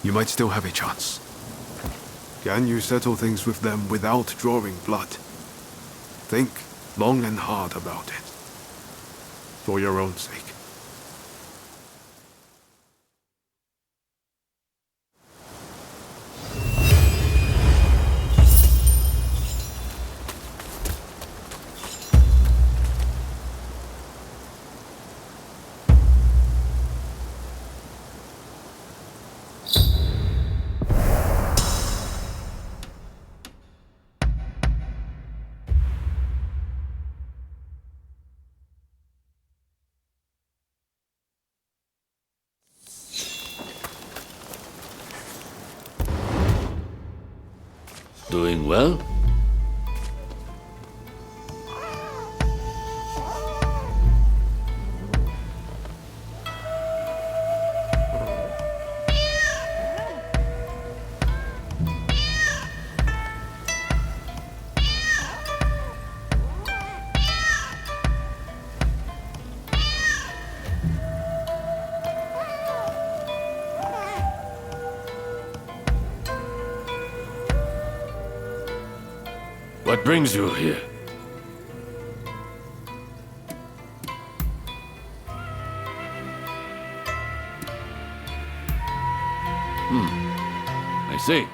S1: You might still have a chance. Can you settle things with them without drawing blood? Think long and hard about it. For your own sake.
S21: Doing well? What brings you here? I see.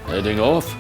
S21: Heading off?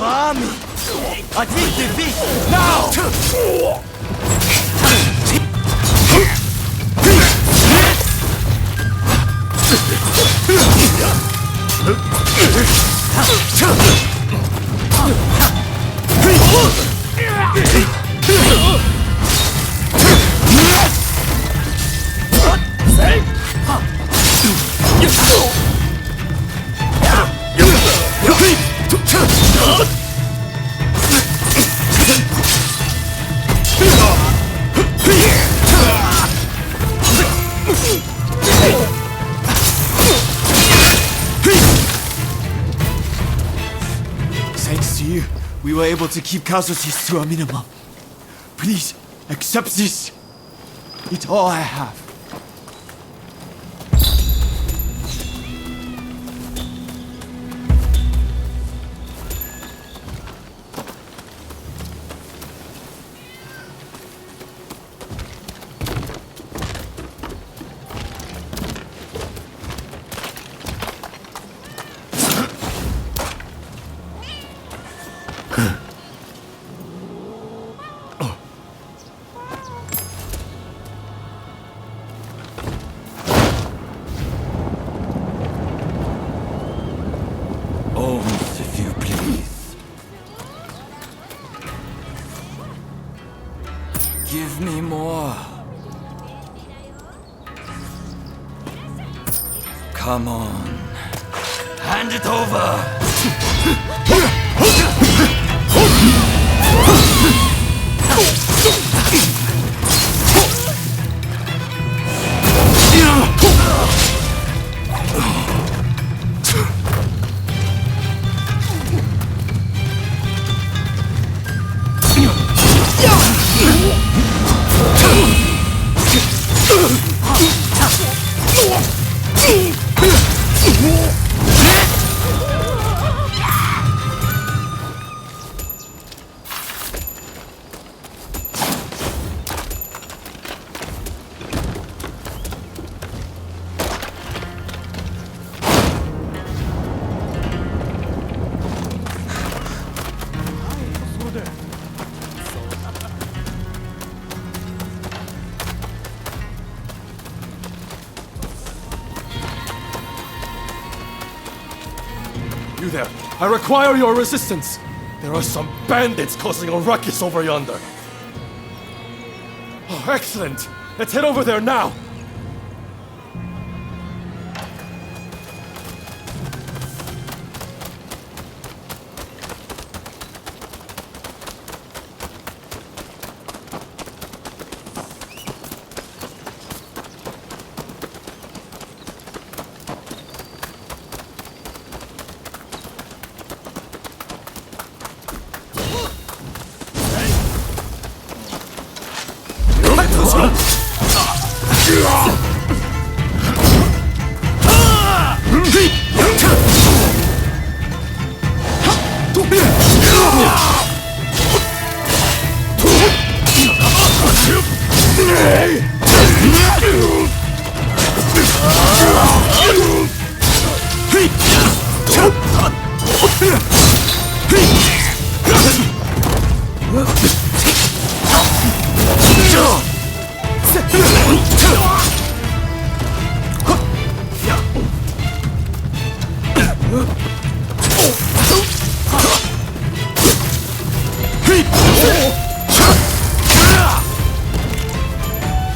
S4: Army! Admit defeat! Now!
S14: Thanks to you, we were able to keep casualties to a minimum. Please, accept this. It's all I have.
S4: Almost, if you please. Give me more. Come on. Hand it over!
S13: You there! I require your resistance! There are some bandits causing a ruckus over yonder. Oh, excellent! Let's head over there now!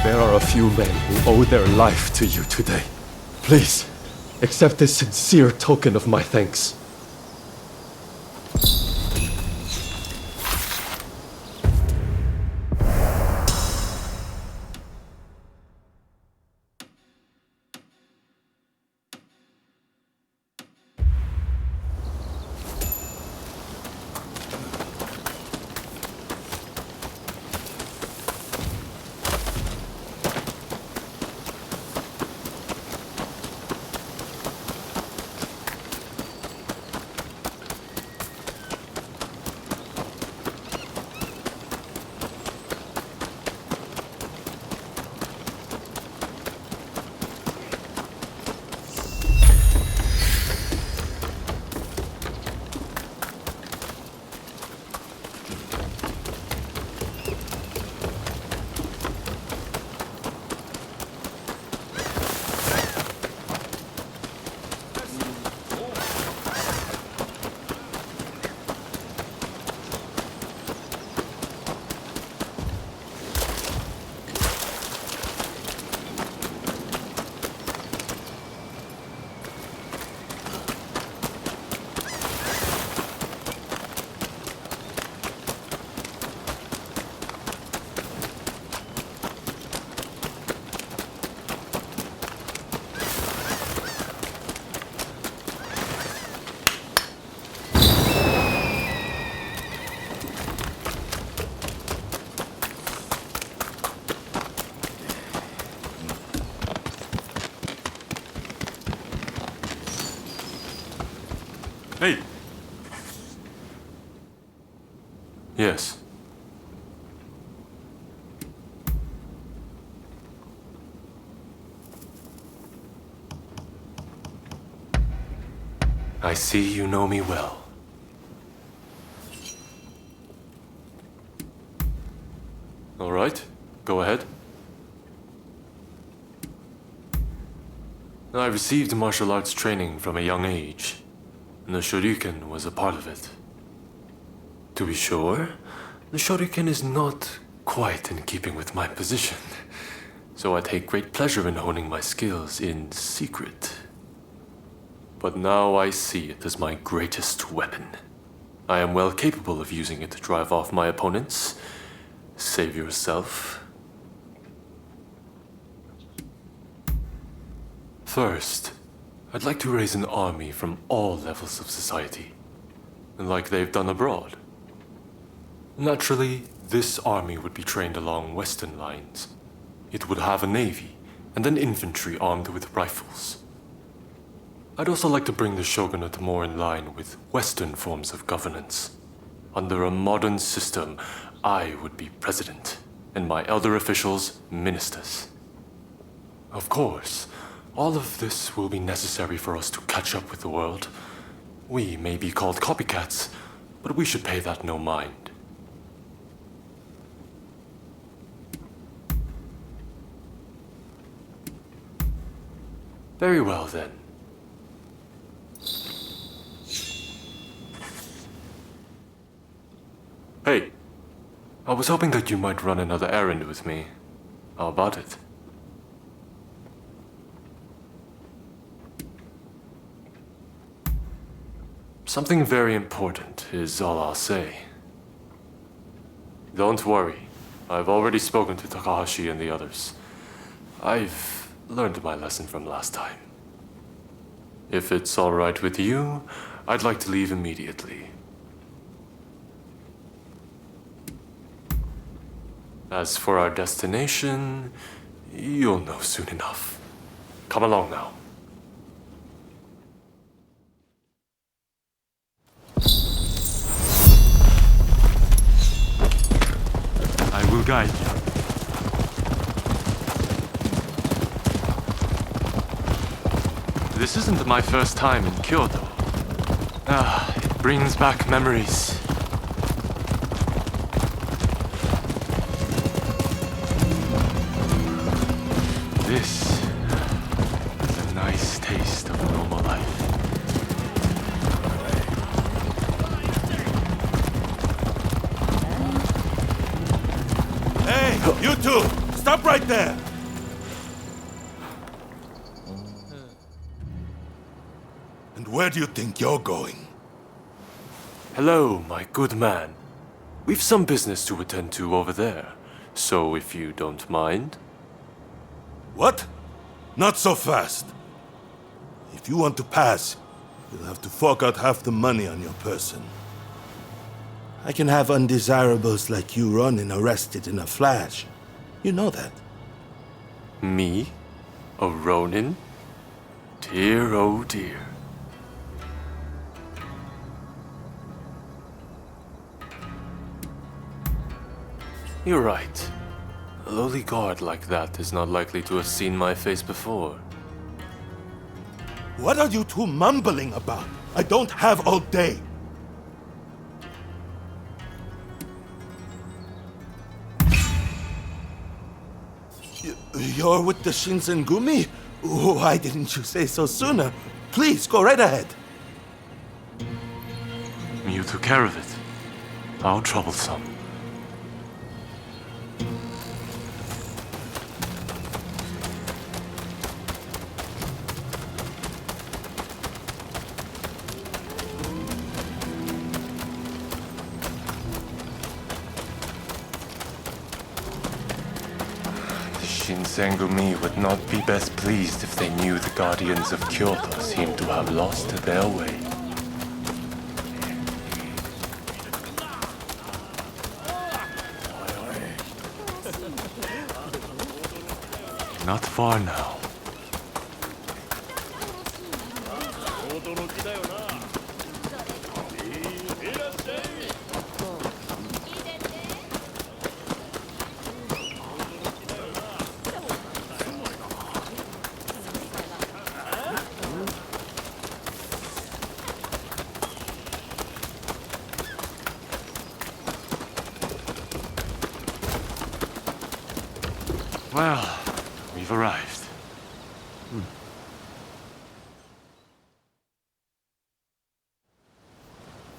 S13: There are a few men who owe their life to you today. Please, accept this sincere token of my thanks.
S6: Hey! Yes. I see you know me well. All right, go ahead. I received martial arts training from a young age, and the Shuriken was a part of it. To be sure, the Shuriken is not quite in keeping with my position, so I take great pleasure in honing my skills in secret. But now I see it as my greatest weapon. I am well capable of using it to drive off my opponents. Save yourself. First, I'd like to raise an army from all levels of society, like they've done abroad. Naturally, this army would be trained along Western lines. It would have a navy and an infantry armed with rifles. I'd also like to bring the shogunate more in line with Western forms of governance. Under a modern system, I would be president, and my elder officials, ministers. Of course, all of this will be necessary for us to catch up with the world. We may be called copycats, but we should pay that no mind. Very well, then. Hey, I was hoping that you might run another errand with me. How about it? Something very important is all I'll say. Don't worry. I've already spoken to Takahashi and the others. I've learned my lesson from last time. If it's all right with you, I'd like to leave immediately. As for our destination, you'll know soon enough. Come along now. I will guide you. This isn't my first time in Kyoto. It brings back memories. This is a nice taste of normal life.
S9: Hey, you two! Stop right there! And where do you think you're going?
S6: Hello, my good man. We've some business to attend to over there, so if you don't mind.
S9: What? Not so fast. If you want to pass, you'll have to fork out half the money on your person. I can have undesirables like you Ronin arrested in a flash. You know that.
S6: Me? A Ronin? Dear, oh dear. You're right. A lowly guard like that is not likely to have seen my face before.
S9: What are you two mumbling about? I don't have all day. You're with the Shinsengumi? Why didn't you say so sooner? Please, go right ahead.
S6: You took care of it. How troublesome. Shinsengumi would not be best pleased if they knew the Guardians of Kyoto seemed to have lost their way. Not far now. Well, we've arrived.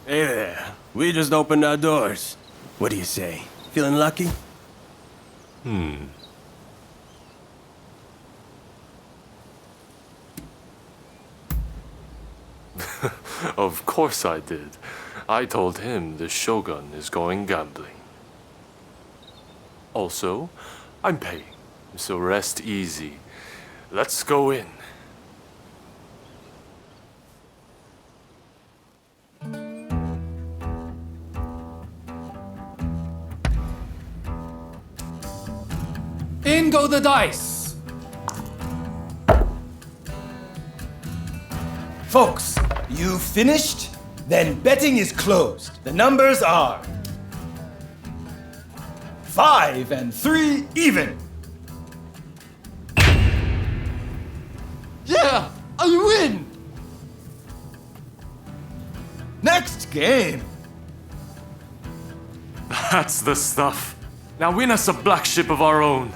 S13: Hey there. We just opened our doors. What do you say? Feeling lucky?
S6: Of course I did. I told him the Shogun is going gambling. Also, I'm paying, so rest easy. Let's go in.
S14: In go the dice!
S2: Folks, you finished? Then betting is closed. The numbers are 5 and 3 even.
S14: Yeah! I win!
S2: Next game.
S6: That's the stuff. Now win us a black ship of our own.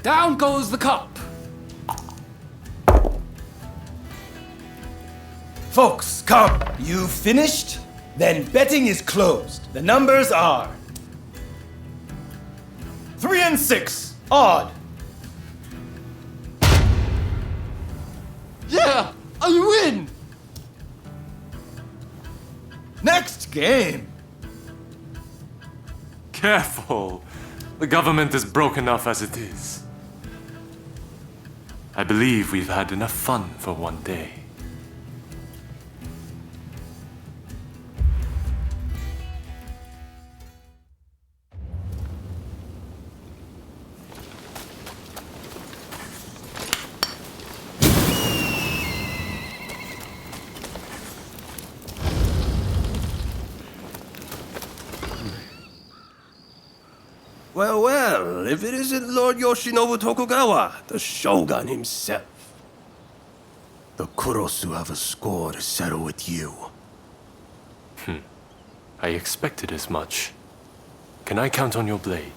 S14: Down goes the cup!
S2: Folks, come. You finished? Then betting is closed. The numbers are 3 and 6. Odd.
S14: Yeah! I win!
S2: Next game.
S6: Careful. The government is broke enough as it is. I believe we've had enough fun for one day.
S13: Well, well, if it isn't Lord Yoshinobu Tokugawa, the Shogun himself. The Kurosu have a score to settle with you.
S6: I expected as much. Can I count on your blade?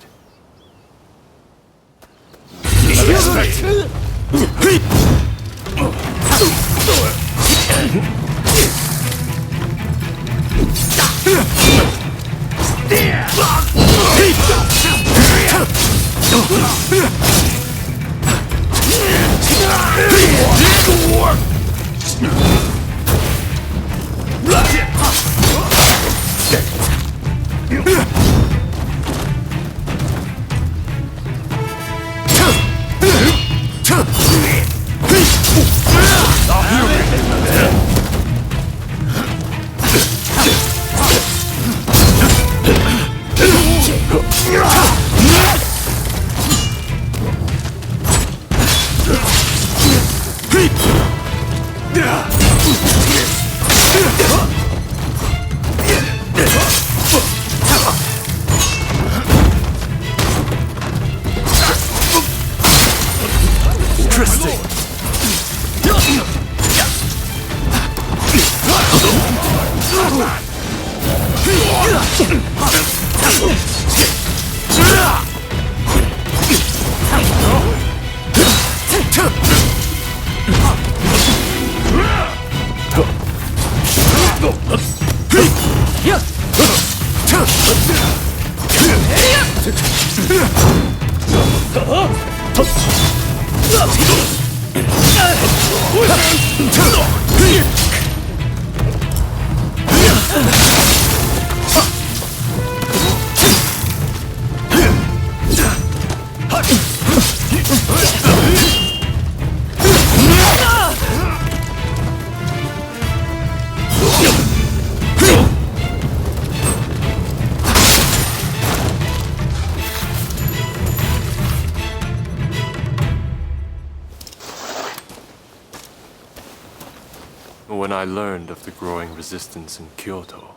S6: When I learned of the growing resistance in Kyoto,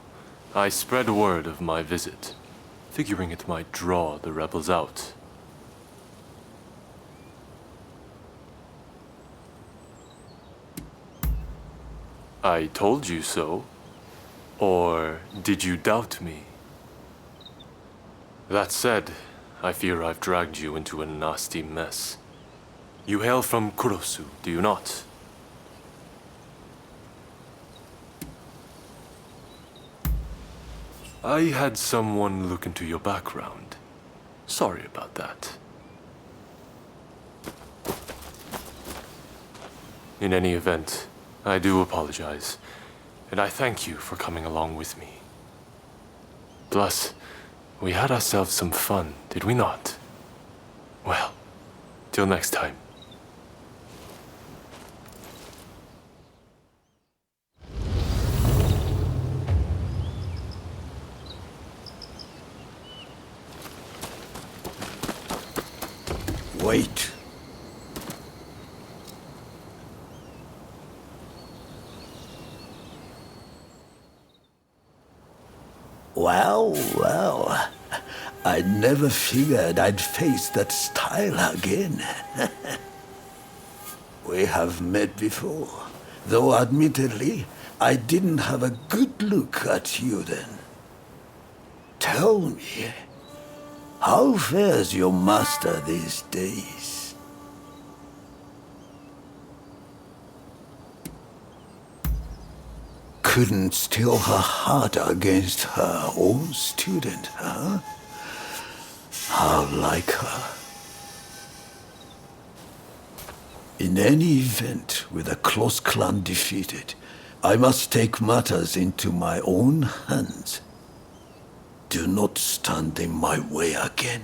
S6: I spread word of my visit, figuring it might draw the rebels out. I told you so? Or did you doubt me? That said, I fear I've dragged you into a nasty mess. You hail from Kurosu, do you not? I had someone look into your background. Sorry about that. In any event, I do apologize, and I thank you for coming along with me. Plus, we had ourselves some fun, did we not? Well, till next time.
S18: Wait. Well, I never figured I'd face that style again. We have met before, though admittedly, I didn't have a good look at you then. Tell me, how fares your master these days? Couldn't steel her heart against her own student, huh? How like her. In any event, with the close clan defeated, I must take matters into my own hands. Do not stand in my way again.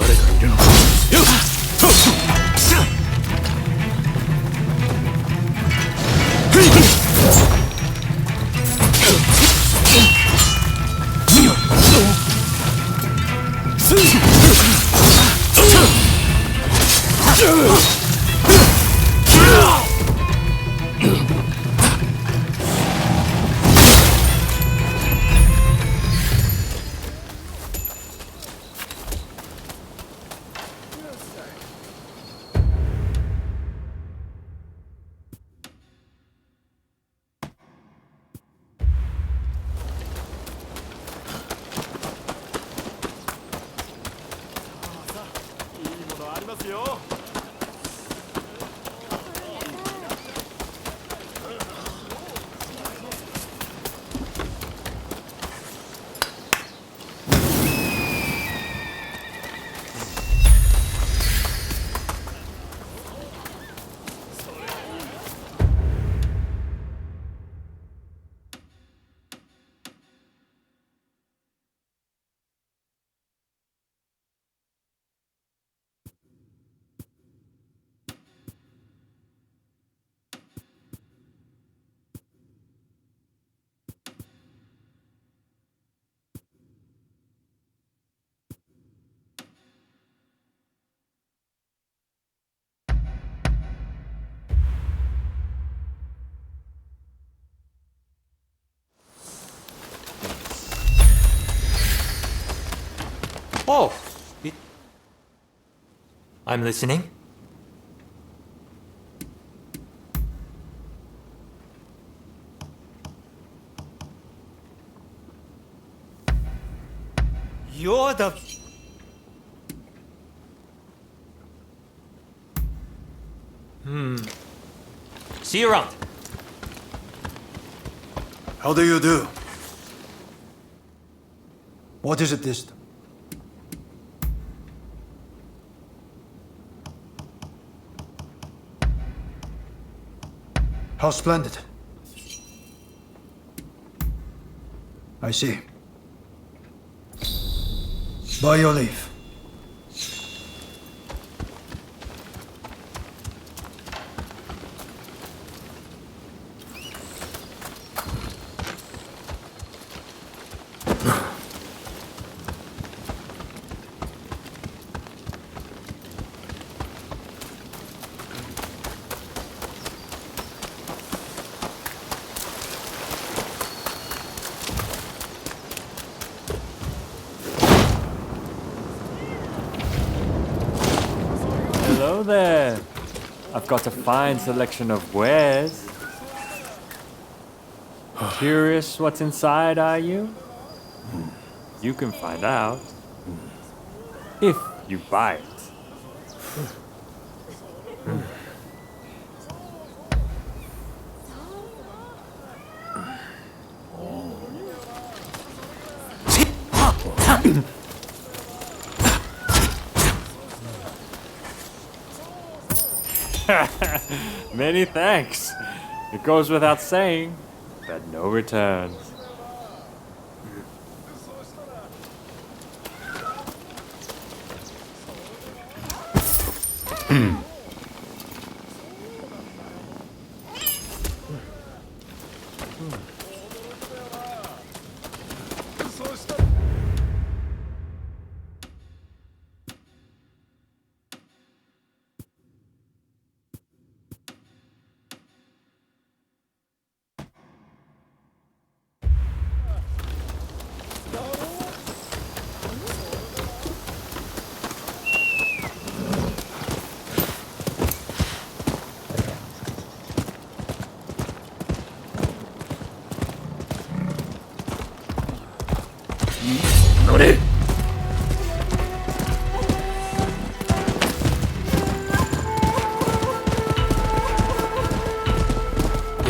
S3: 誰かいるのか。よっ
S14: Oh, I'm listening. You're the... See you around.
S12: How do you do? What is it this time? How splendid. I see. By your leave.
S14: Hello there. I've got a fine selection of wares. Curious what's inside, are you? You can find out. If you buy it. Many thanks. It goes without saying that no returns.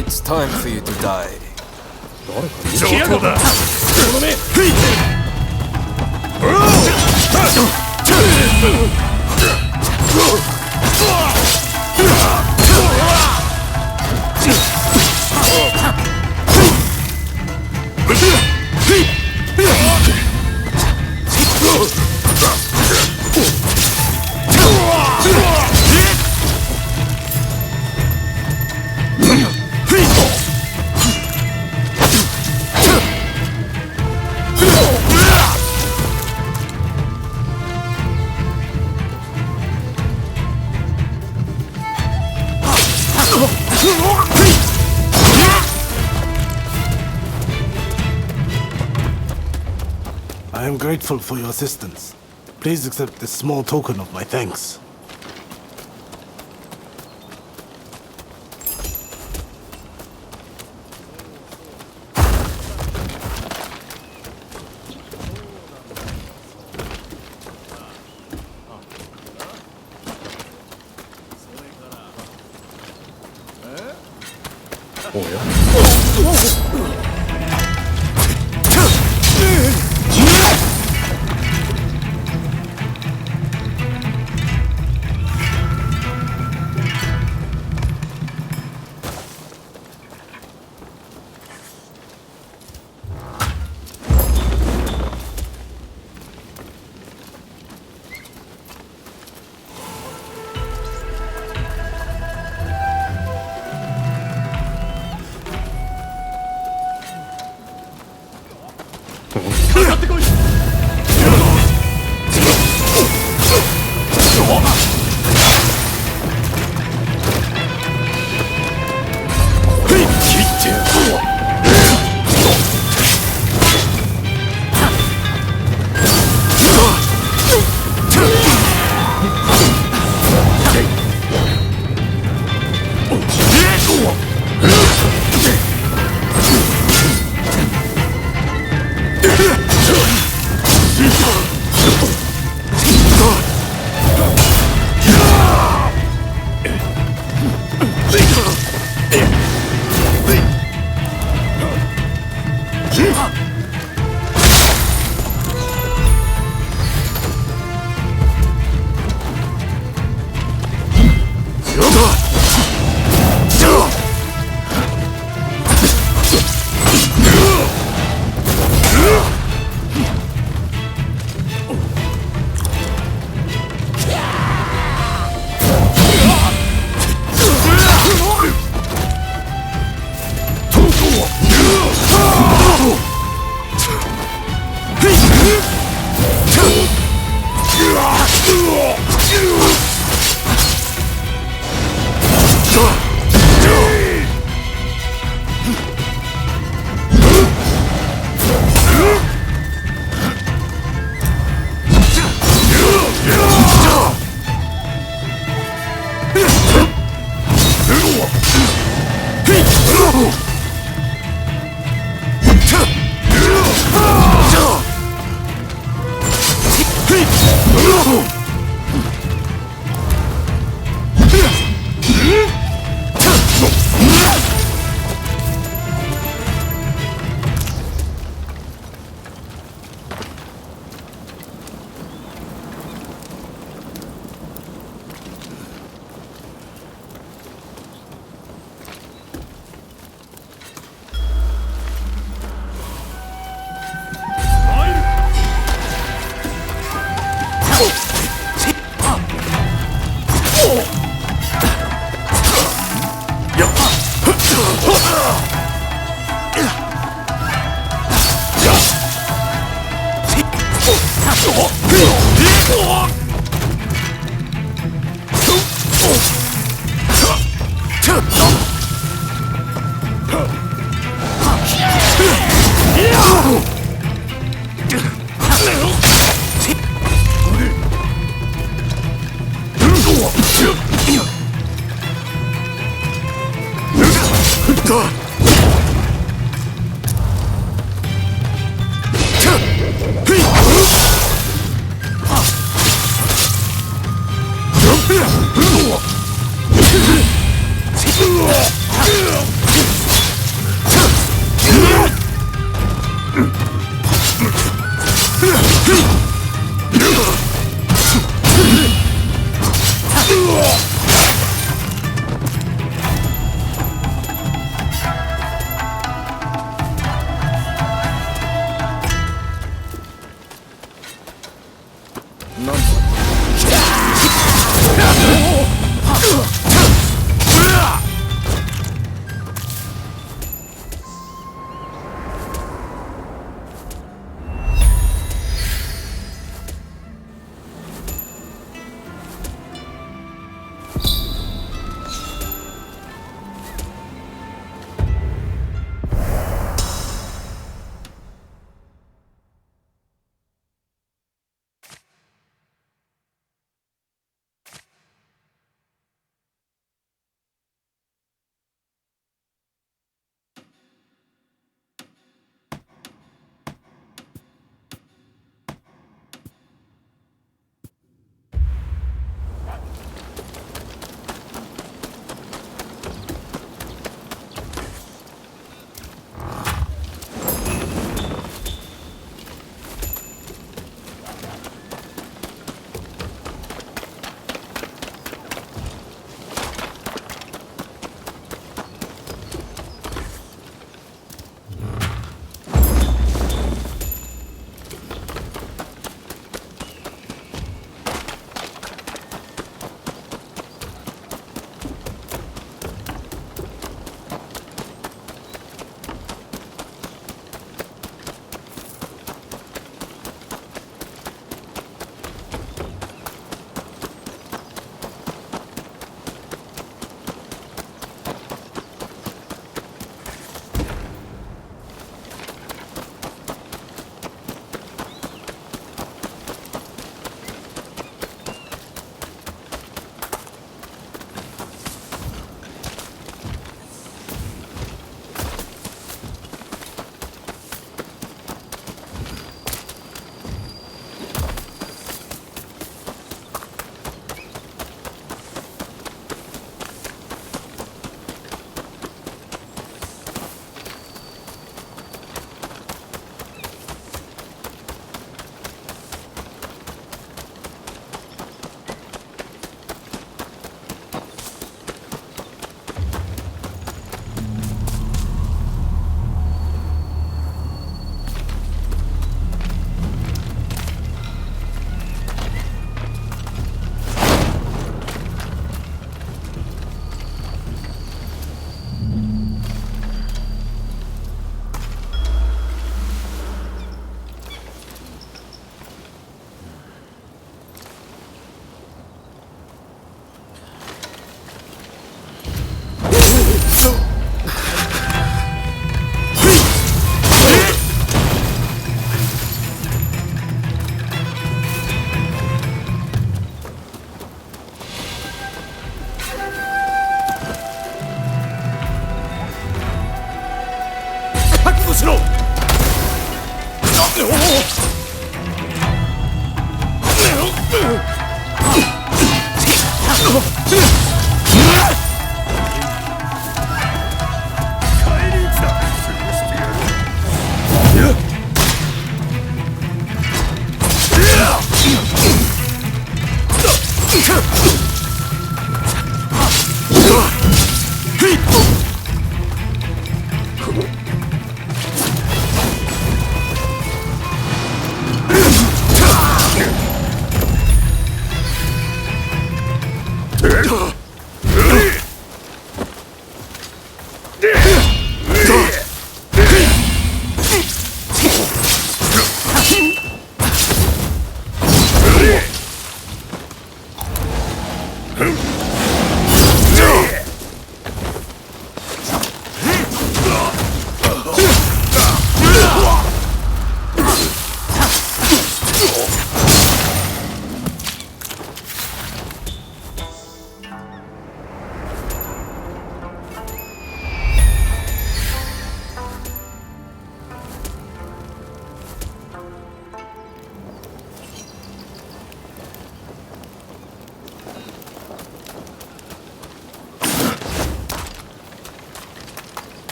S4: It's time for you to die.
S3: 生きやがったこの目
S16: am grateful for your assistance. Please accept this small token of my thanks.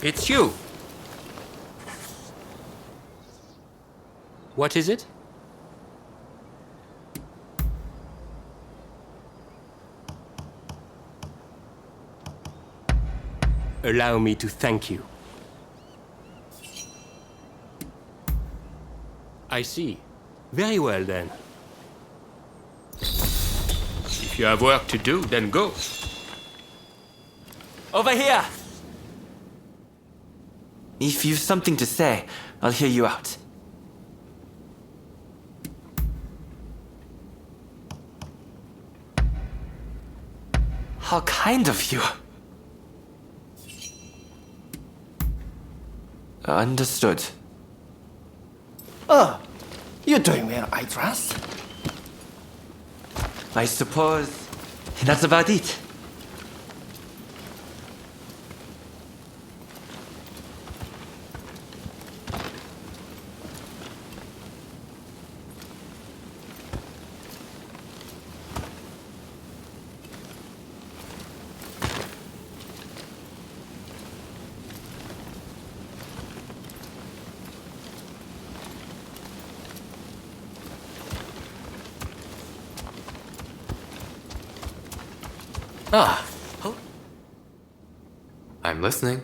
S8: It's you. What is it? Allow me to thank you. I see. Very well then. If you have work to do, then go.
S4: Over here! If you've something to say, I'll hear you out. How kind of you. Understood.
S2: Oh, you're doing well, I trust.
S4: I suppose that's about it.
S6: Ah. I'm listening.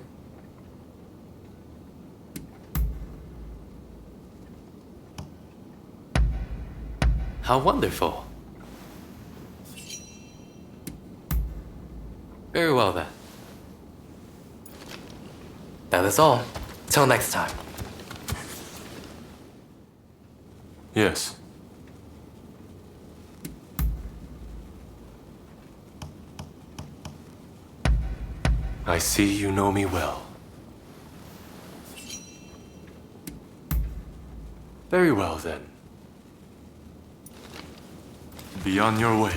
S6: How wonderful. Very well then. That is all. Till next time.
S15: Yes.
S6: I see you know me well. Very well then. Be on your way.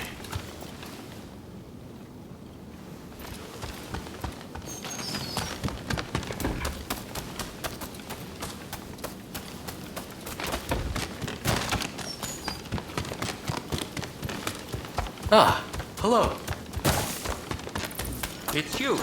S6: Ah, hello.
S8: It's you.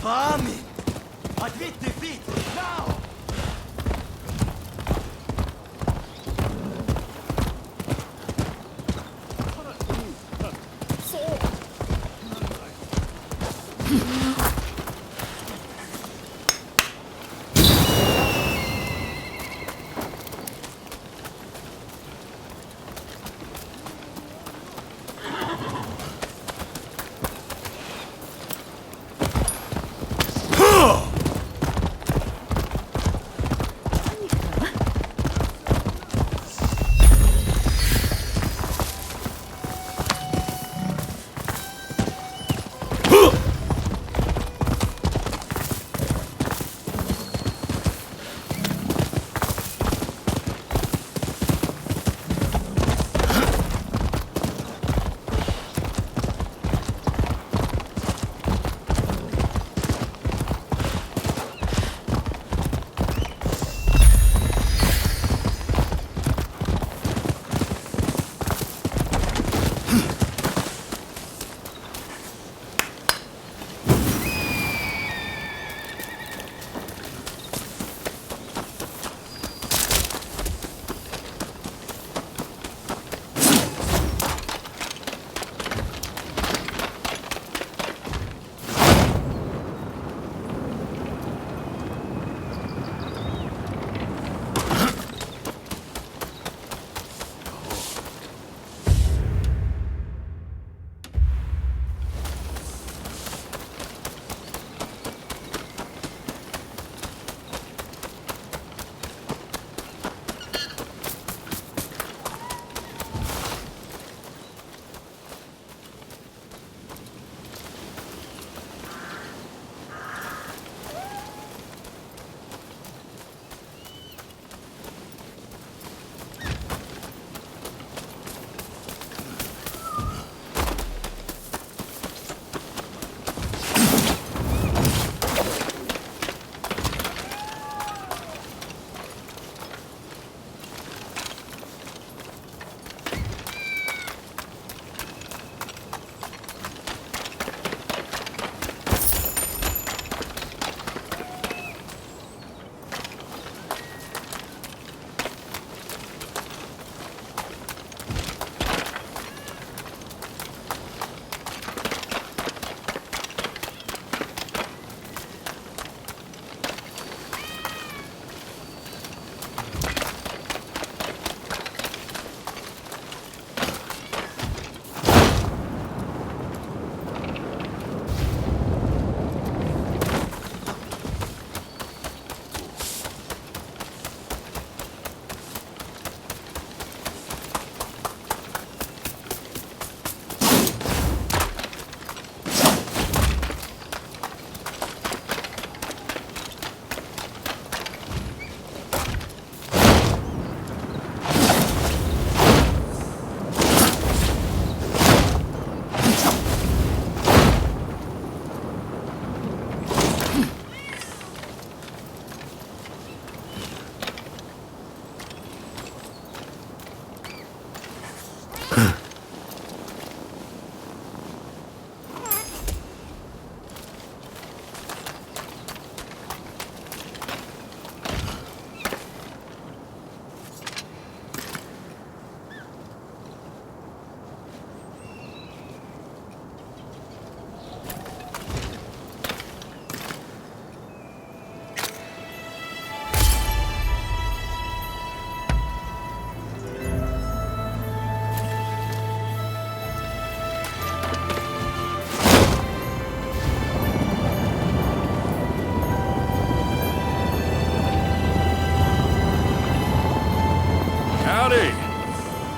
S18: Vami! Admit defeat, now!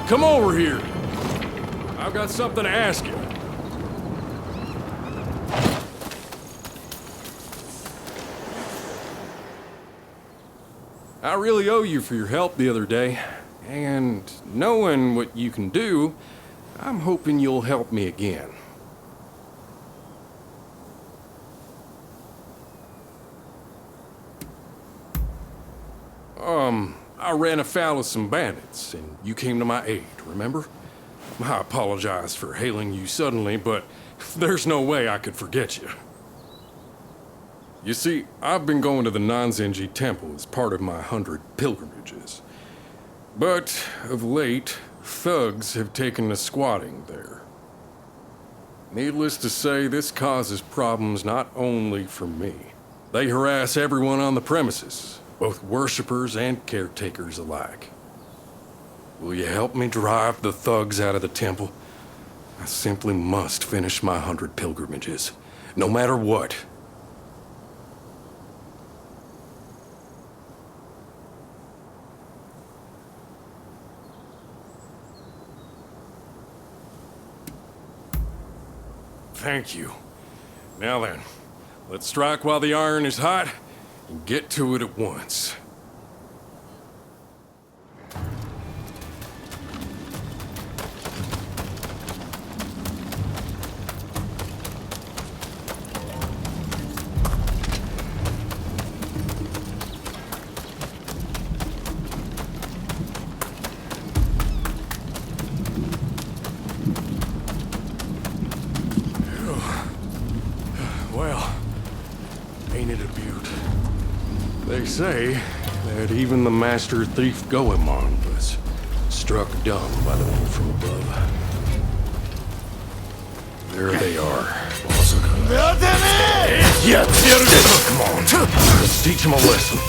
S7: Come over here. I've got something to ask you. I really owe you for your help the other day. And knowing what you can do, I'm hoping you'll help me again. I ran afoul of some bandits, and you came to my aid, remember? I apologize for hailing you suddenly, but there's no way I could forget you. You see, I've been going to the Nanzenji Temple as part of my 100 pilgrimages. But of late, thugs have taken to squatting there. Needless to say, this causes problems not only for me. They harass everyone on the premises, both worshippers and caretakers alike. Will you help me drive the thugs out of the temple? I simply must finish my 100 pilgrimages, no matter what. Thank you. Now then, let's strike while the iron is hot and get to it at once. Well, ain't it a beaut? They say that even the master thief Goemon was struck dumb by the one from above. There they are. Yeah, come on. Let's teach him a lesson.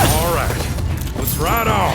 S7: All right, let's ride on.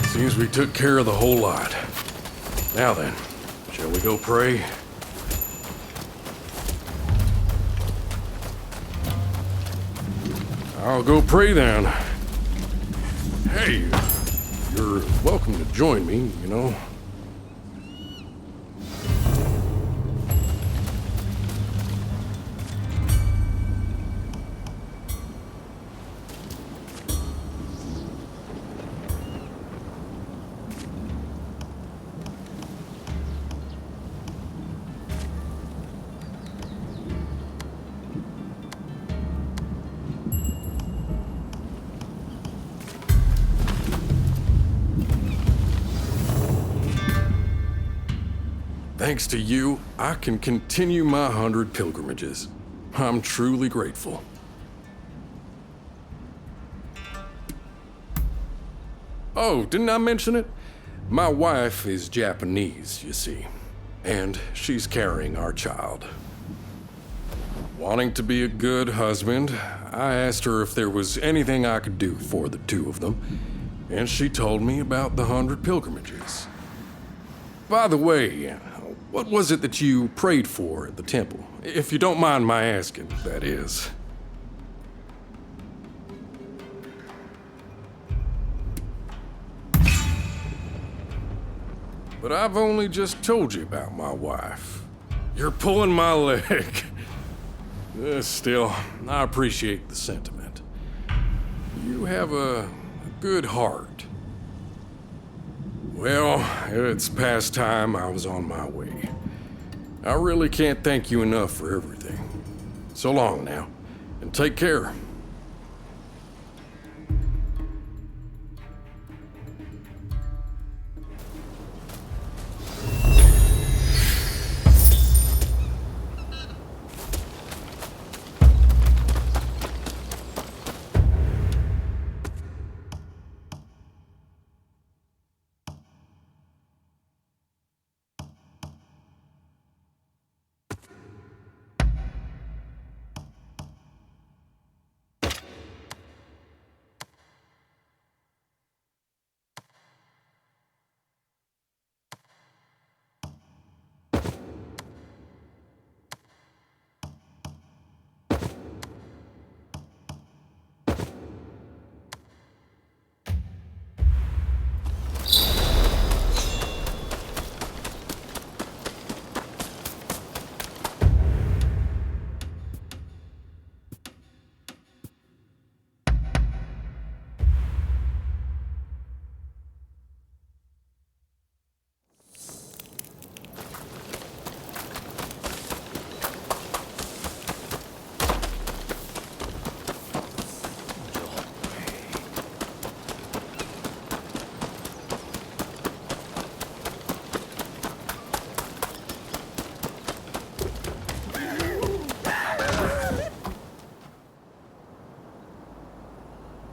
S7: Seems we took care of the whole lot. Now then, shall we go pray? I'll go pray then. Hey, you're welcome to join me, you know. Thanks to you, I can continue my 100 pilgrimages. I'm truly grateful. Oh, didn't I mention it? My wife is Japanese, you see, and she's carrying our child. Wanting to be a good husband, I asked her if there was anything I could do for the two of them, and she told me about the 100 pilgrimages. By the way, what was it that you prayed for at the temple? If you don't mind my asking, that is. But I've only just told you about my wife. You're pulling my leg. Still, I appreciate the sentiment. You have a good heart. Well, it's past time I was on my way. I really can't thank you enough for everything. So long now, and take care.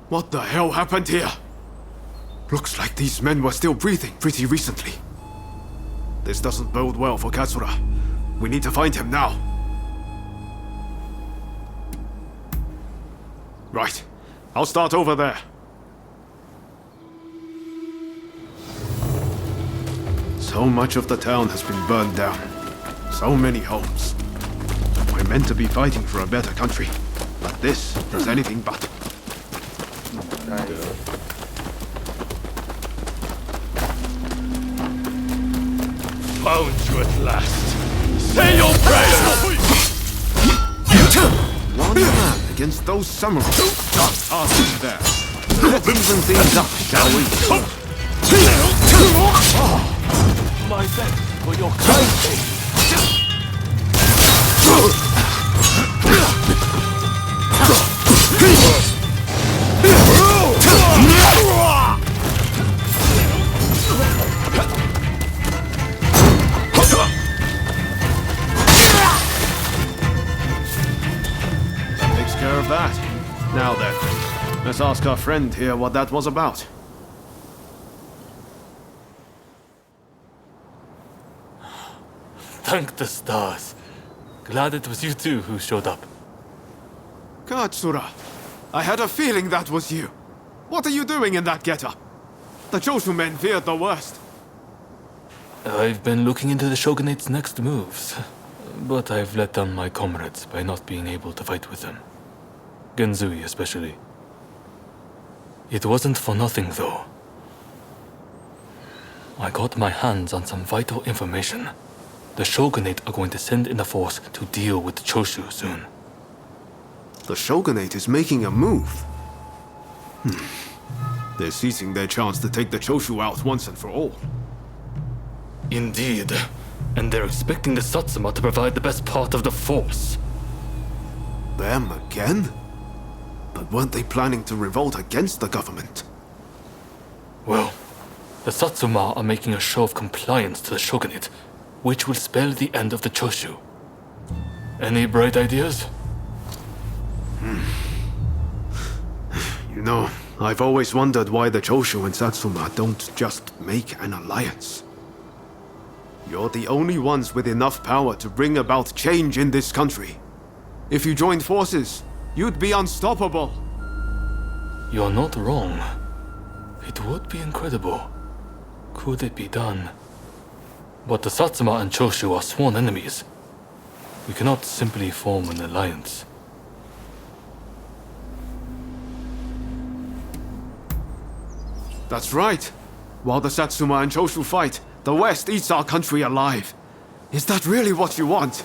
S1: What the hell happened here? Looks like these men were still breathing pretty recently. This doesn't bode well for Katsura. We need to find him now. Right. I'll start over there. So much of the town has been burned down. So many homes. We're meant to be fighting for a better country. But this is anything but.
S3: Found you at last. Say your prayers!
S1: One man against those samurais. Not us there. Let's even things up, shall we?
S3: My thanks for your kindness.
S1: That takes care of that. Now then, let's ask our friend here what that was about.
S6: Thank the stars. Glad it was you two who showed up.
S1: Katsura, I had a feeling that was you. What are you doing in that getup? The Choshu men feared the worst.
S6: I've been looking into the Shogunate's next moves, but I've let down my comrades by not being able to fight with them. Genzui especially. It wasn't for nothing, though. I got my hands on some vital information. The Shogunate are going to send in a force to deal with the Choshu soon.
S1: The Shogunate is making a move. They're seizing their chance to take the Choshu out once and for all.
S6: Indeed. And they're expecting the Satsuma to provide the best part of the force.
S1: Them again? But weren't they planning to revolt against the government?
S6: Well, the Satsuma are making a show of compliance to the Shogunate, which will spell the end of the Choshu. Any bright ideas?
S1: You know, I've always wondered why the Choshu and Satsuma don't just make an alliance. You're the only ones with enough power to bring about change in this country. If you joined forces, you'd be unstoppable.
S6: You're not wrong. It would be incredible. Could it be done? But the Satsuma and Choshu are sworn enemies. We cannot simply form an alliance.
S1: That's right. While the Satsuma and Choshu fight, the West eats our country alive. Is that really what you want?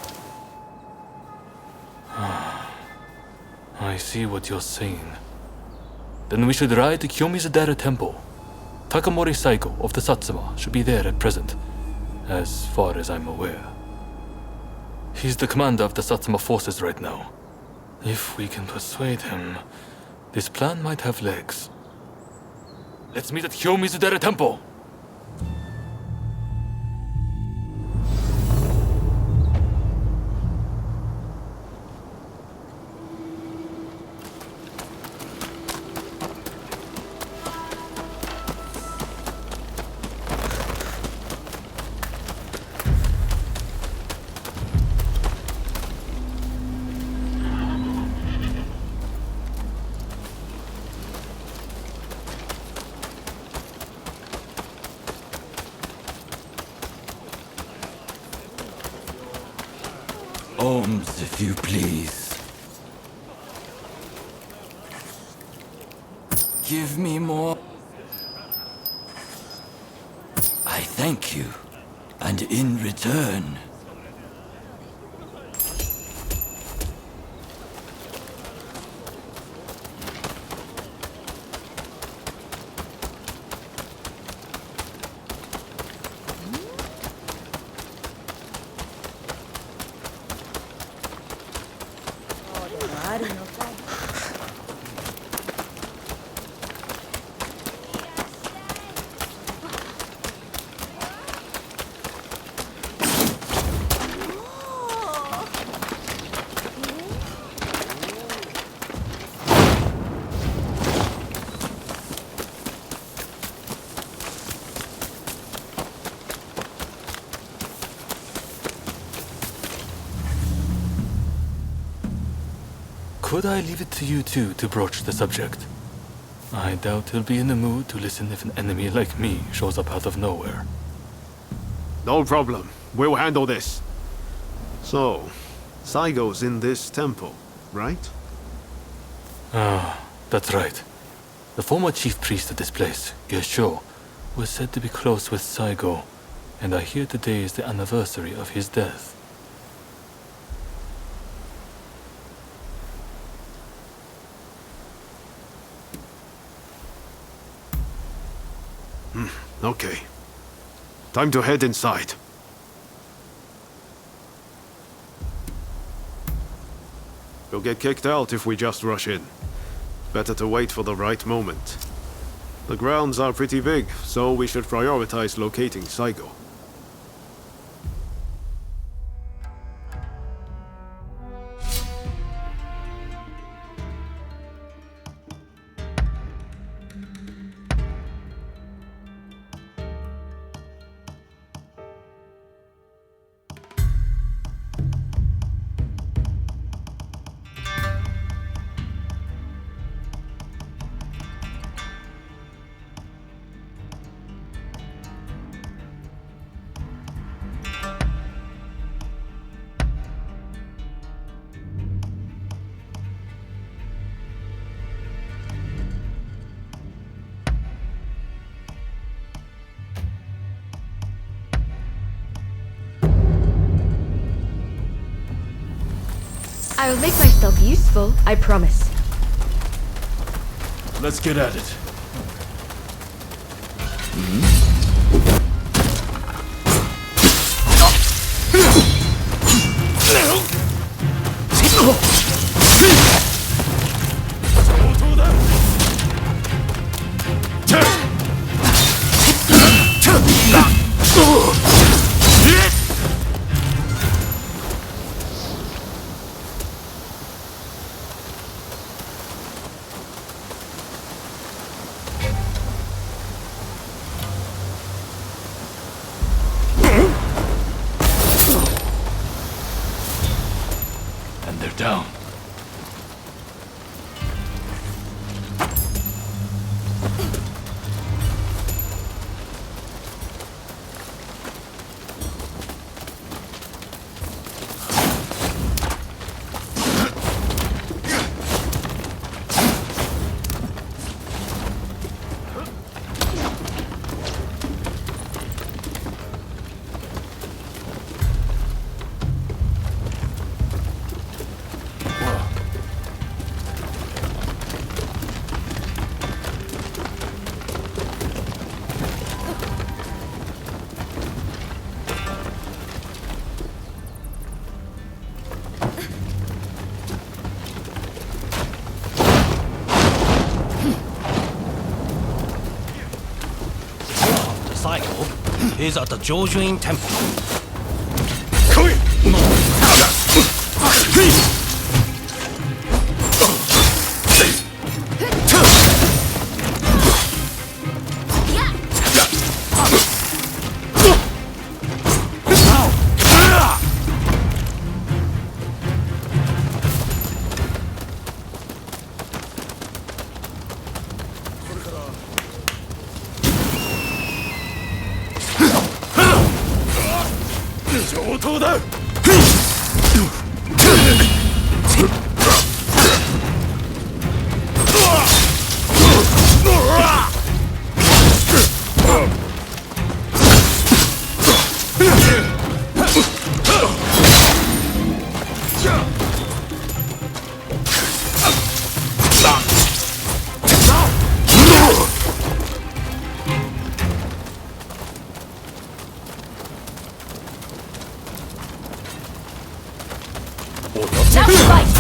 S6: I see what you're saying. Then we should ride to Kyomizudera Temple. Takamori Saigo of the Satsuma should be there at present, as far as I'm aware. He's the commander of the Satsuma forces right now. If we can persuade him, this plan might have legs. Let's meet at Kyomizudera Temple!
S18: Ohms, if you please. Give me more. I thank you. And in return...
S6: Could I leave it to you two to broach the subject? I doubt he'll be in the mood to listen if an enemy like me shows up out of nowhere.
S1: No problem. We'll handle this. So, Saigo's in this temple, right?
S6: Ah, that's right. The former chief priest of this place, Gesho, was said to be close with Saigo, and I hear today is the anniversary of his death.
S1: Okay. Time to head inside. We'll get kicked out if we just rush in. Better to wait for the right moment. The grounds are pretty big, so we should prioritize locating Saigo.
S19: I will make myself useful, I promise.
S3: Let's get at it. And they're down.
S22: Cycle is at the Jojuin Temple.
S19: Now fight!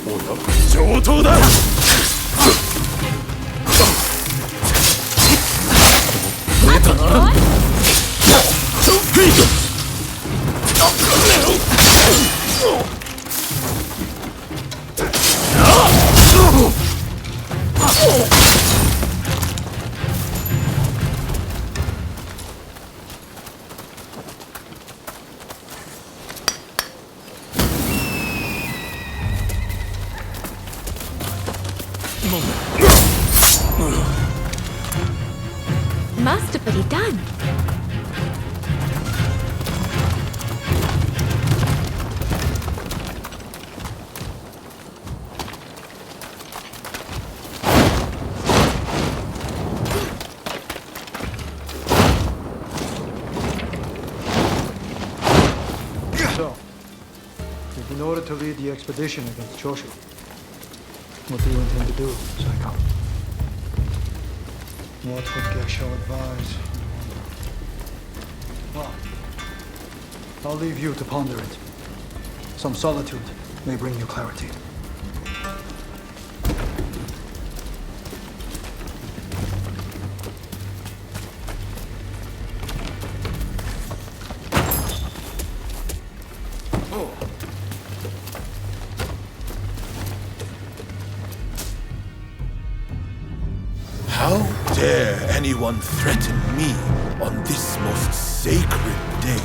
S3: 上等だ
S19: Masterfully done.
S12: So, you've been ordered to lead the expedition against Choshu. What do you intend to do, Psycho? What would Gesho advise? Well, I'll leave you to ponder it. Some solitude may bring you clarity.
S9: How dare anyone threaten me on this most sacred day?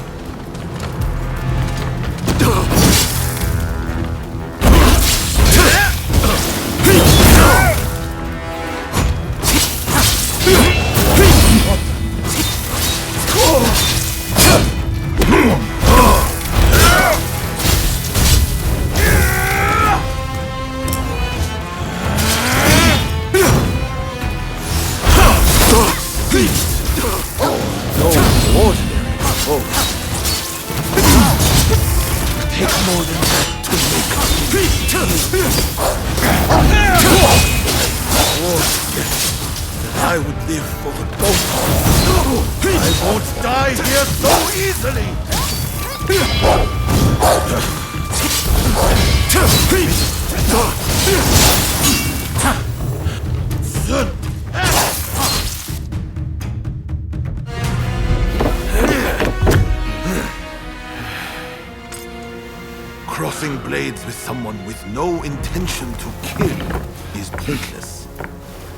S9: I would live for the both of us. I won't die here so easily! Crossing blades with someone with no intention to kill is pointless.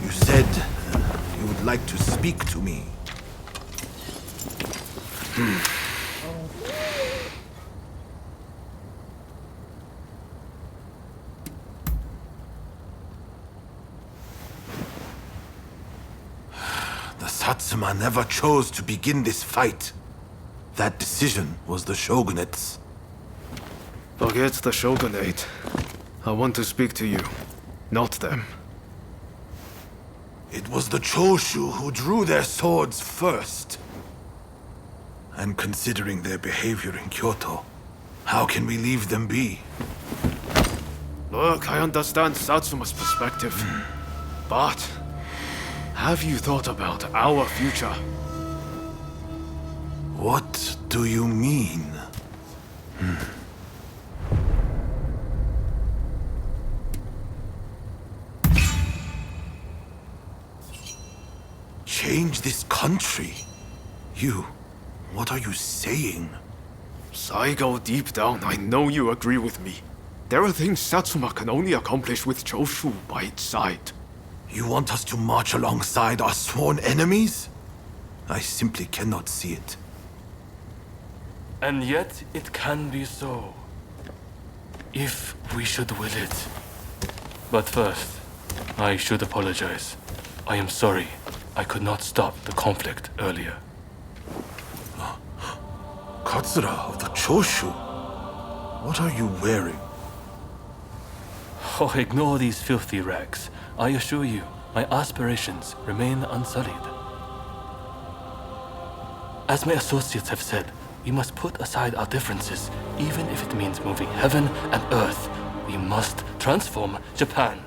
S9: You said you would like to speak to me. The Satsuma never chose to begin this fight. That decision was the shogunate's.
S1: Forget the shogunate. I want to speak to you, not them.
S9: It was the Choshu who drew their swords first. And considering their behavior in Kyoto, how can we leave them be?
S1: Look, I understand Satsuma's perspective. But have you thought about our future?
S9: What do you mean? Change this country? What are you saying?
S1: Saigo, deep down, I know you agree with me. There are things Satsuma can only accomplish with Choshu by its side.
S9: You want us to march alongside our sworn enemies? I simply cannot see it.
S6: And yet it can be so. If we should will it. But first, I should apologize. I am sorry I could not stop the conflict earlier.
S9: Katsura of the Choshu? What are you wearing?
S6: Oh, ignore these filthy rags. I assure you, my aspirations remain unsullied. As my associates have said, we must put aside our differences, even if it means moving heaven and earth. We must transform Japan.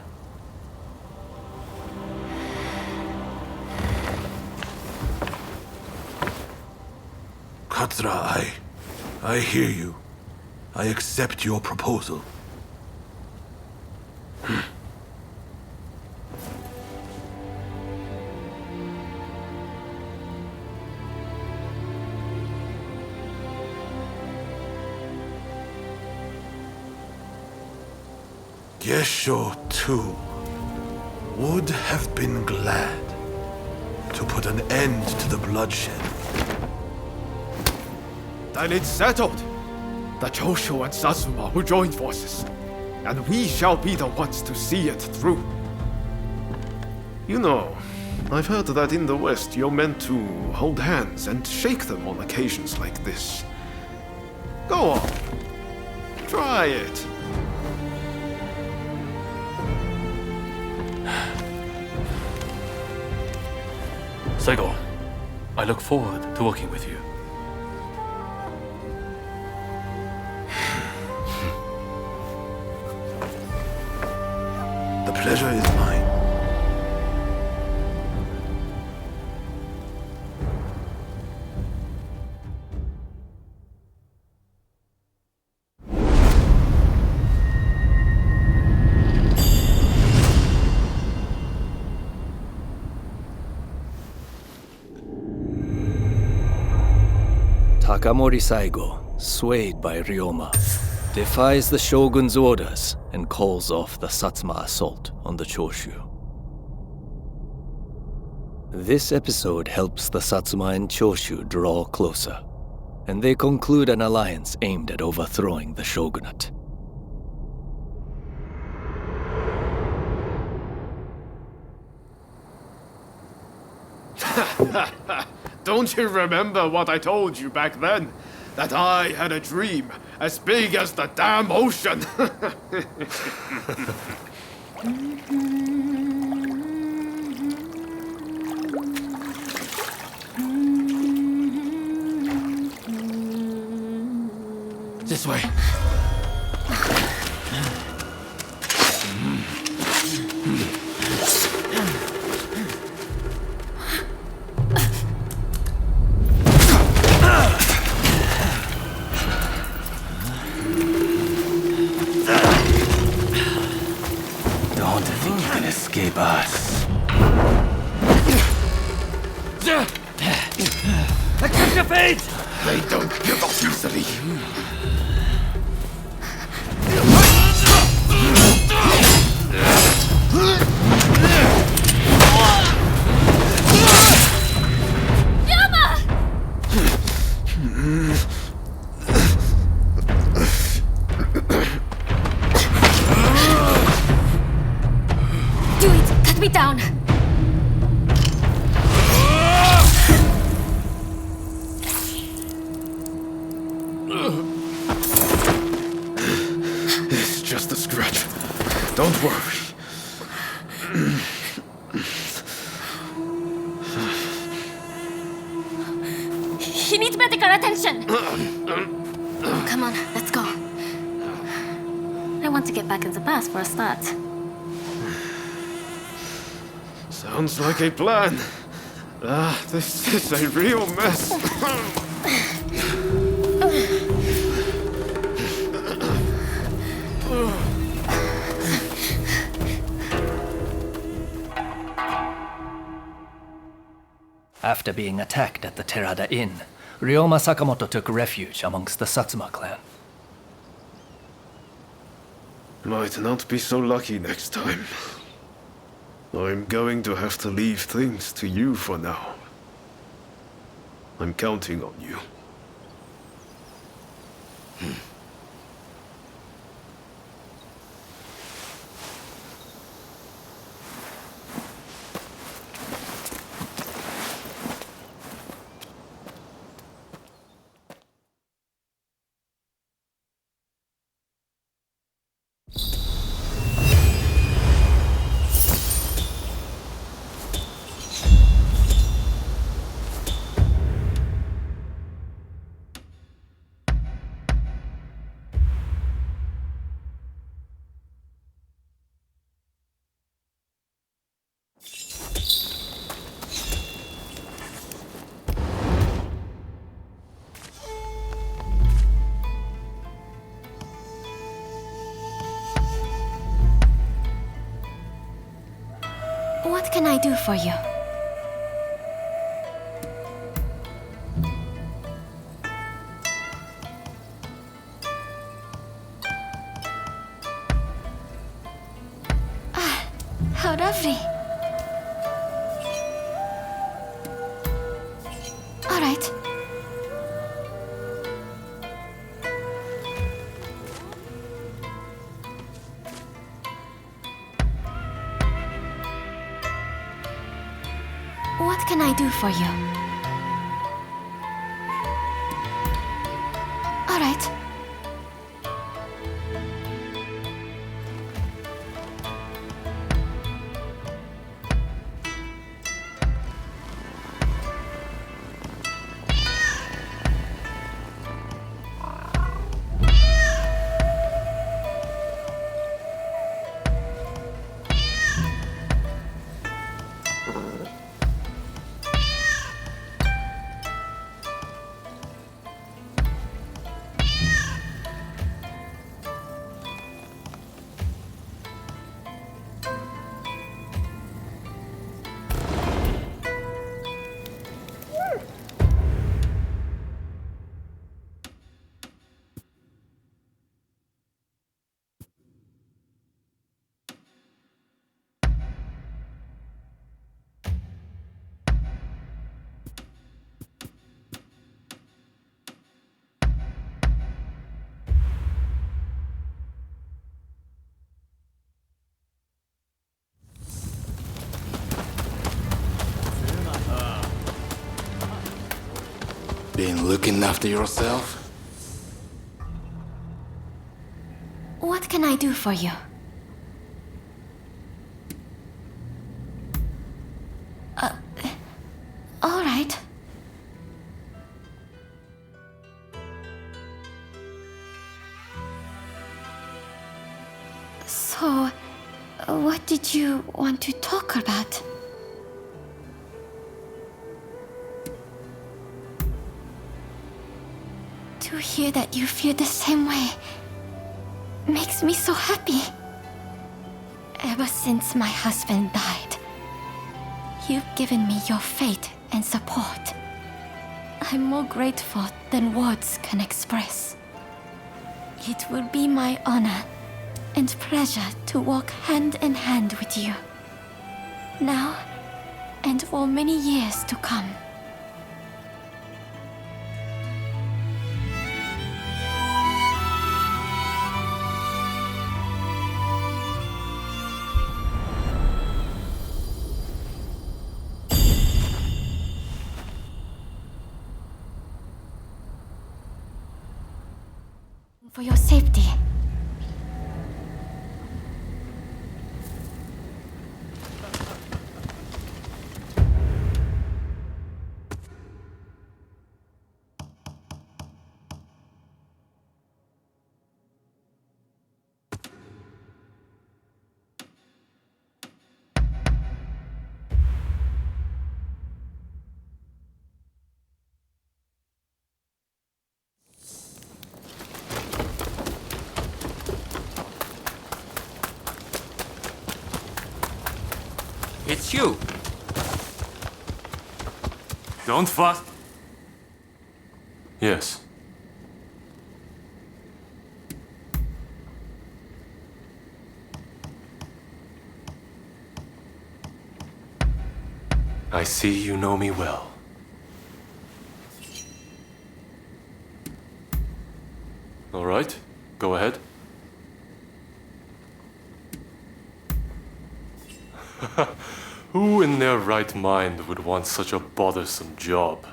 S9: Katsura, I hear you. I accept your proposal. Gesho, too, would have been glad to put an end to the bloodshed.
S1: Then it's settled. The Choshu and Satsuma will join forces, and we shall be the ones to see it through. You know, I've heard that in the West you're meant to hold hands and shake them on occasions like this. Go on. Try it.
S5: Saigo, I look forward to working with you.
S9: The pleasure is mine.
S22: Takamori Saigo, swayed by Ryoma, defies the Shogun's orders and calls off the Satsuma assault on the Choshu. This episode helps the Satsuma and Choshu draw closer, and they conclude an alliance aimed at overthrowing the shogunate.
S1: Don't you remember what I told you back then? That I had a dream as big as the damn ocean.
S4: This way.
S22: Don't think you can escape us.
S3: Catch your fate!
S1: They don't give up easily.
S10: Do it! Cut me down!
S1: It's just a scratch. Don't worry.
S10: He needs medical attention! Come on, let's go. I want to get back in the past for a start.
S1: Sounds like a plan. This is a real mess.
S22: After being attacked at the Terada Inn, Ryoma Sakamoto took refuge amongst the Satsuma clan.
S1: Might not be so lucky next time. I'm going to have to leave things to you for now. I'm counting on you.
S10: What can I do for you? How lovely. All right. What can I do for you? All right.
S6: Been looking after yourself?
S10: What can I do for you? All right. So, what did you want to talk about? To hear that you feel the same way makes me so happy. Ever since my husband died, you've given me your faith and support. I'm more grateful than words can express. It will be my honor and pleasure to walk hand in hand with you, now and for many years to come. For your safety.
S8: It's you.
S5: Don't fuss. Yes. I see you know me well. All right, go ahead. Who in their right mind would want such a bothersome job?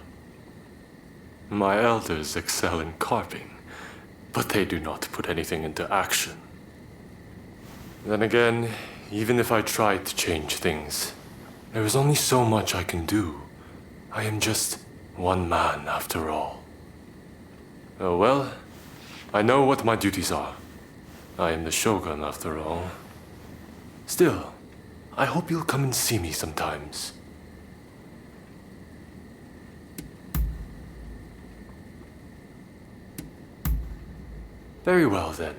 S5: My elders excel in carving, but they do not put anything into action. Then again, even if I tried to change things, there is only so much I can do. I am just one man after all. Oh well, I know what my duties are. I am the Shogun after all. Still, I hope you'll come and see me sometimes. Very well then.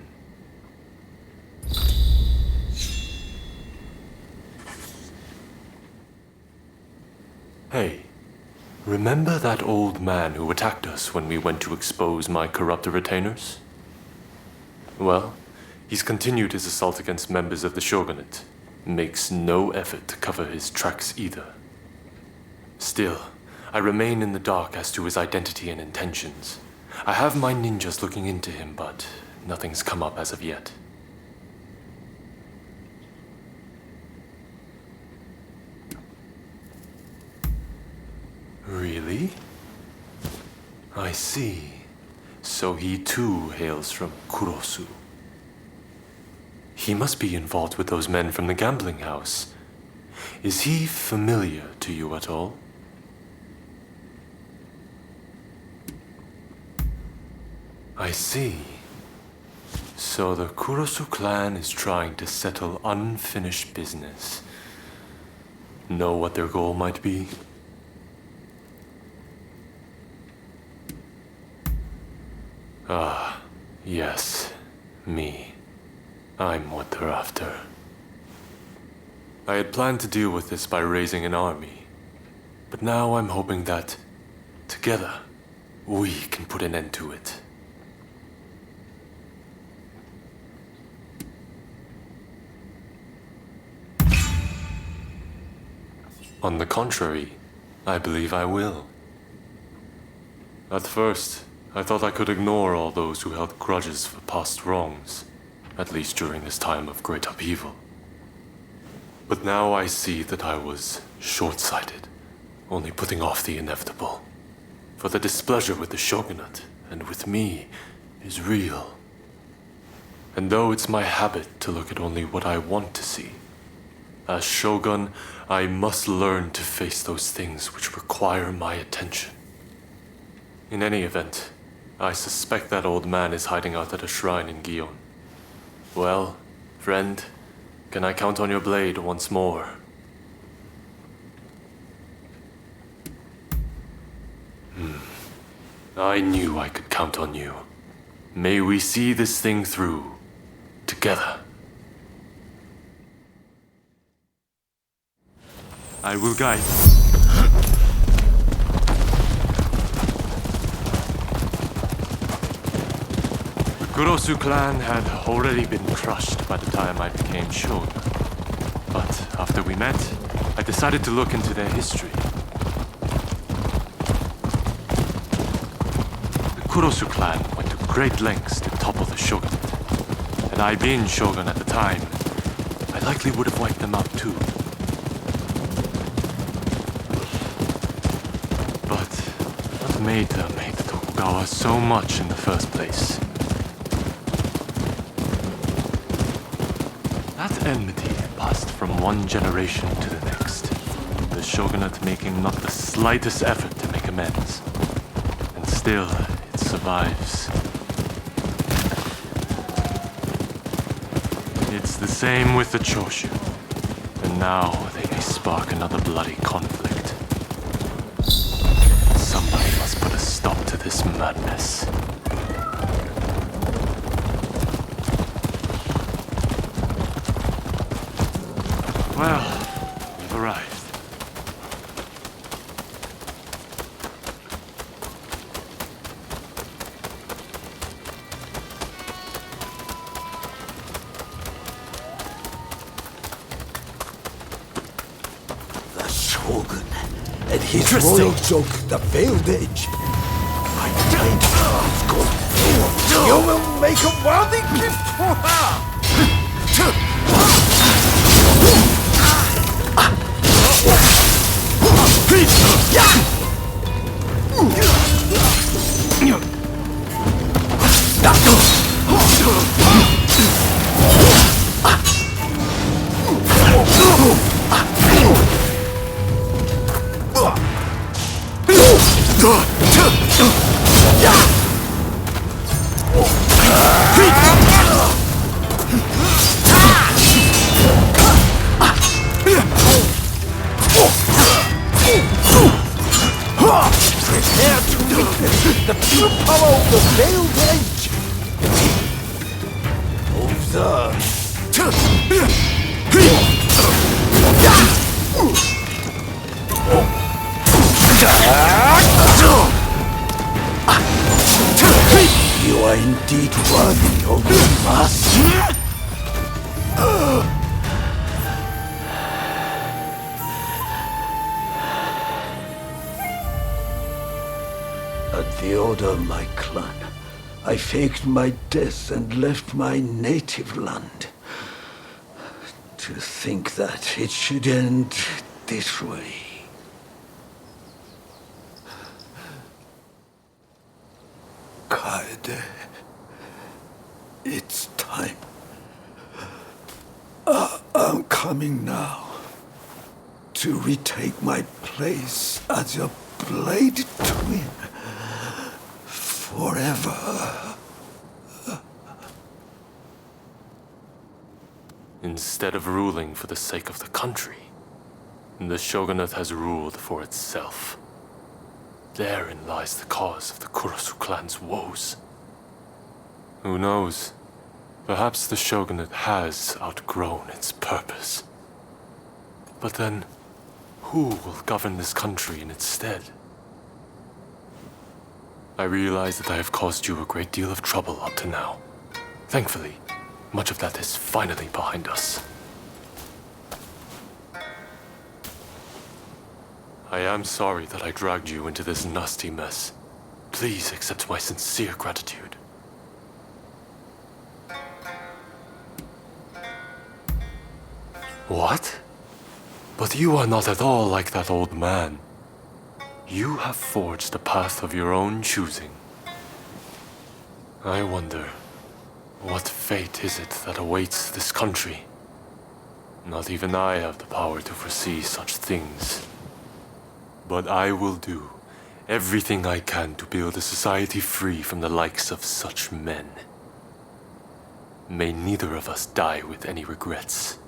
S5: Hey, remember that old man who attacked us when we went to expose my corrupt retainers? Well, he's continued his assault against members of the Shogunate. makes no effort to cover his tracks either. Still, I remain in the dark as to his identity and intentions. I have my ninjas looking into him, but nothing's come up as of yet. Really? I see. So he too hails from Kurosu. He must be involved with those men from the gambling house. Is he familiar to you at all? I see. So the Kurosu clan is trying to settle unfinished business. Know what their goal might be? Ah, yes, me. I'm what they're after. I had planned to deal with this by raising an army, but now I'm hoping that, together, we can put an end to it. On the contrary, I believe I will. At first, I thought I could ignore all those who held grudges for past wrongs, at least during this time of great upheaval. But now I see that I was short-sighted, only putting off the inevitable. For the displeasure with the shogunate, and with me, is real. And though it's my habit to look at only what I want to see, as shogun, I must learn to face those things which require my attention. In any event, I suspect that old man is hiding out at a shrine in Gion. Well, friend, can I count on your blade once more? I knew I could count on you. May we see this thing through, together. I will guide. The Kurosu clan had already been crushed by the time I became shogun. But after we met, I decided to look into their history. The Kurosu clan went to great lengths to topple the shogunate. Had I been shogun at the time, I likely would have wiped them out too. What made them hate the Tokugawa so much in the first place? That enmity passed from one generation to the next, the shogunate making not the slightest effort to make amends. And still, it survives. It's the same with the Choshu, and now they may spark another bloody conflict. Somebody must put a stop to this madness. Well, we've arrived.
S18: The Shogun and his royal joke, the Veiled Edge. My time is gone. You will make a worthy gift for her. Prepare to witness the pure power of the Veiled Edge. Observe. You are indeed worthy of the master. the order of my clan. I faked my death and left my native land. To think that it should end this way. Kaede. It's time. I'm coming now. To retake my place as your blade twin. Forever.
S5: Instead of ruling for the sake of the country, the shogunate has ruled for itself. Therein lies the cause of the Kurosu clan's woes. Who knows? Perhaps the shogunate has outgrown its purpose. But then, who will govern this country in its stead? I realize that I have caused you a great deal of trouble up to now. Thankfully, much of that is finally behind us. I am sorry that I dragged you into this nasty mess. Please accept my sincere gratitude. What? But you are not at all like that old man. You have forged a path of your own choosing. I wonder, what fate is it that awaits this country? Not even I have the power to foresee such things. But I will do everything I can to build a society free from the likes of such men. May neither of us die with any regrets.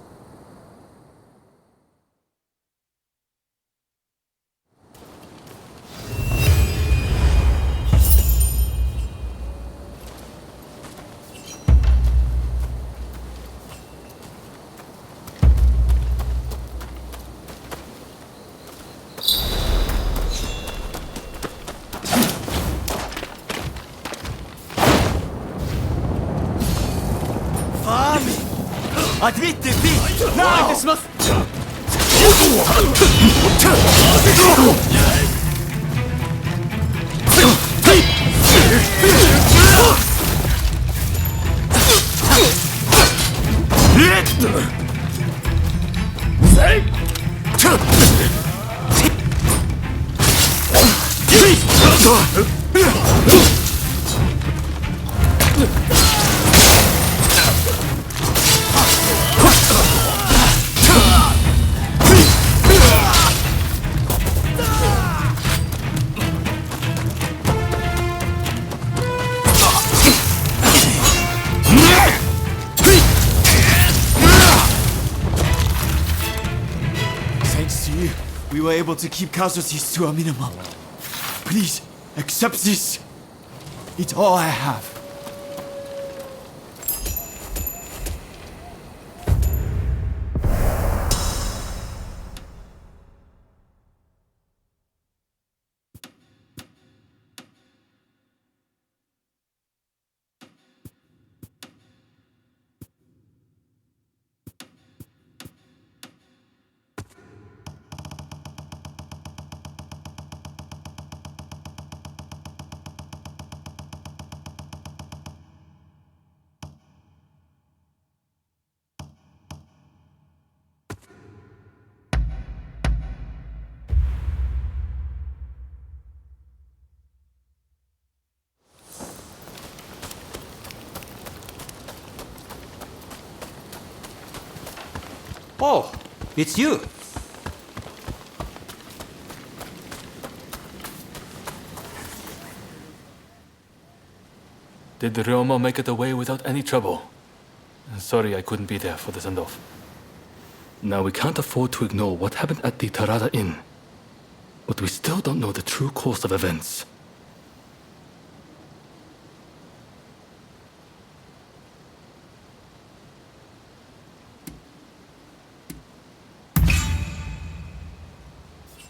S4: Admit defeat now!
S14: We were able to keep casualties to a minimum. Please, accept this. It's all I have.
S8: Oh, it's you.
S6: Did the Ryoma make it away without any trouble? Sorry I couldn't be there for the send-off. Now we can't afford to ignore what happened at the Tarada Inn. But we still don't know the true course of events.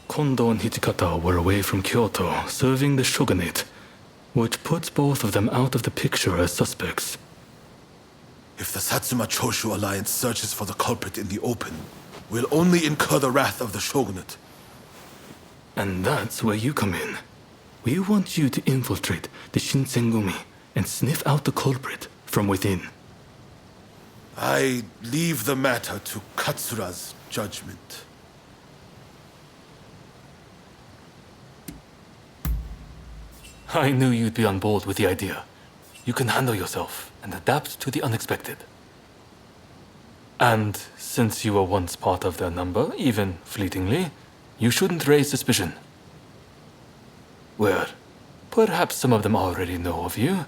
S6: Kondo and Hijikata were away from Kyoto, serving the shogunate, which puts both of them out of the picture as suspects.
S9: If the Satsuma Choshu alliance searches for the culprit in the open, we'll only incur the wrath of the shogunate.
S6: And that's where you come in.
S17: We want you to infiltrate the Shinsengumi and sniff out the culprit from within.
S9: I leave the matter to Katsura's judgment.
S17: I knew you'd be on board with the idea. You can handle yourself and adapt to the unexpected. And since you were once part of their number, even fleetingly, you shouldn't raise suspicion. Well, perhaps some of them already know of you,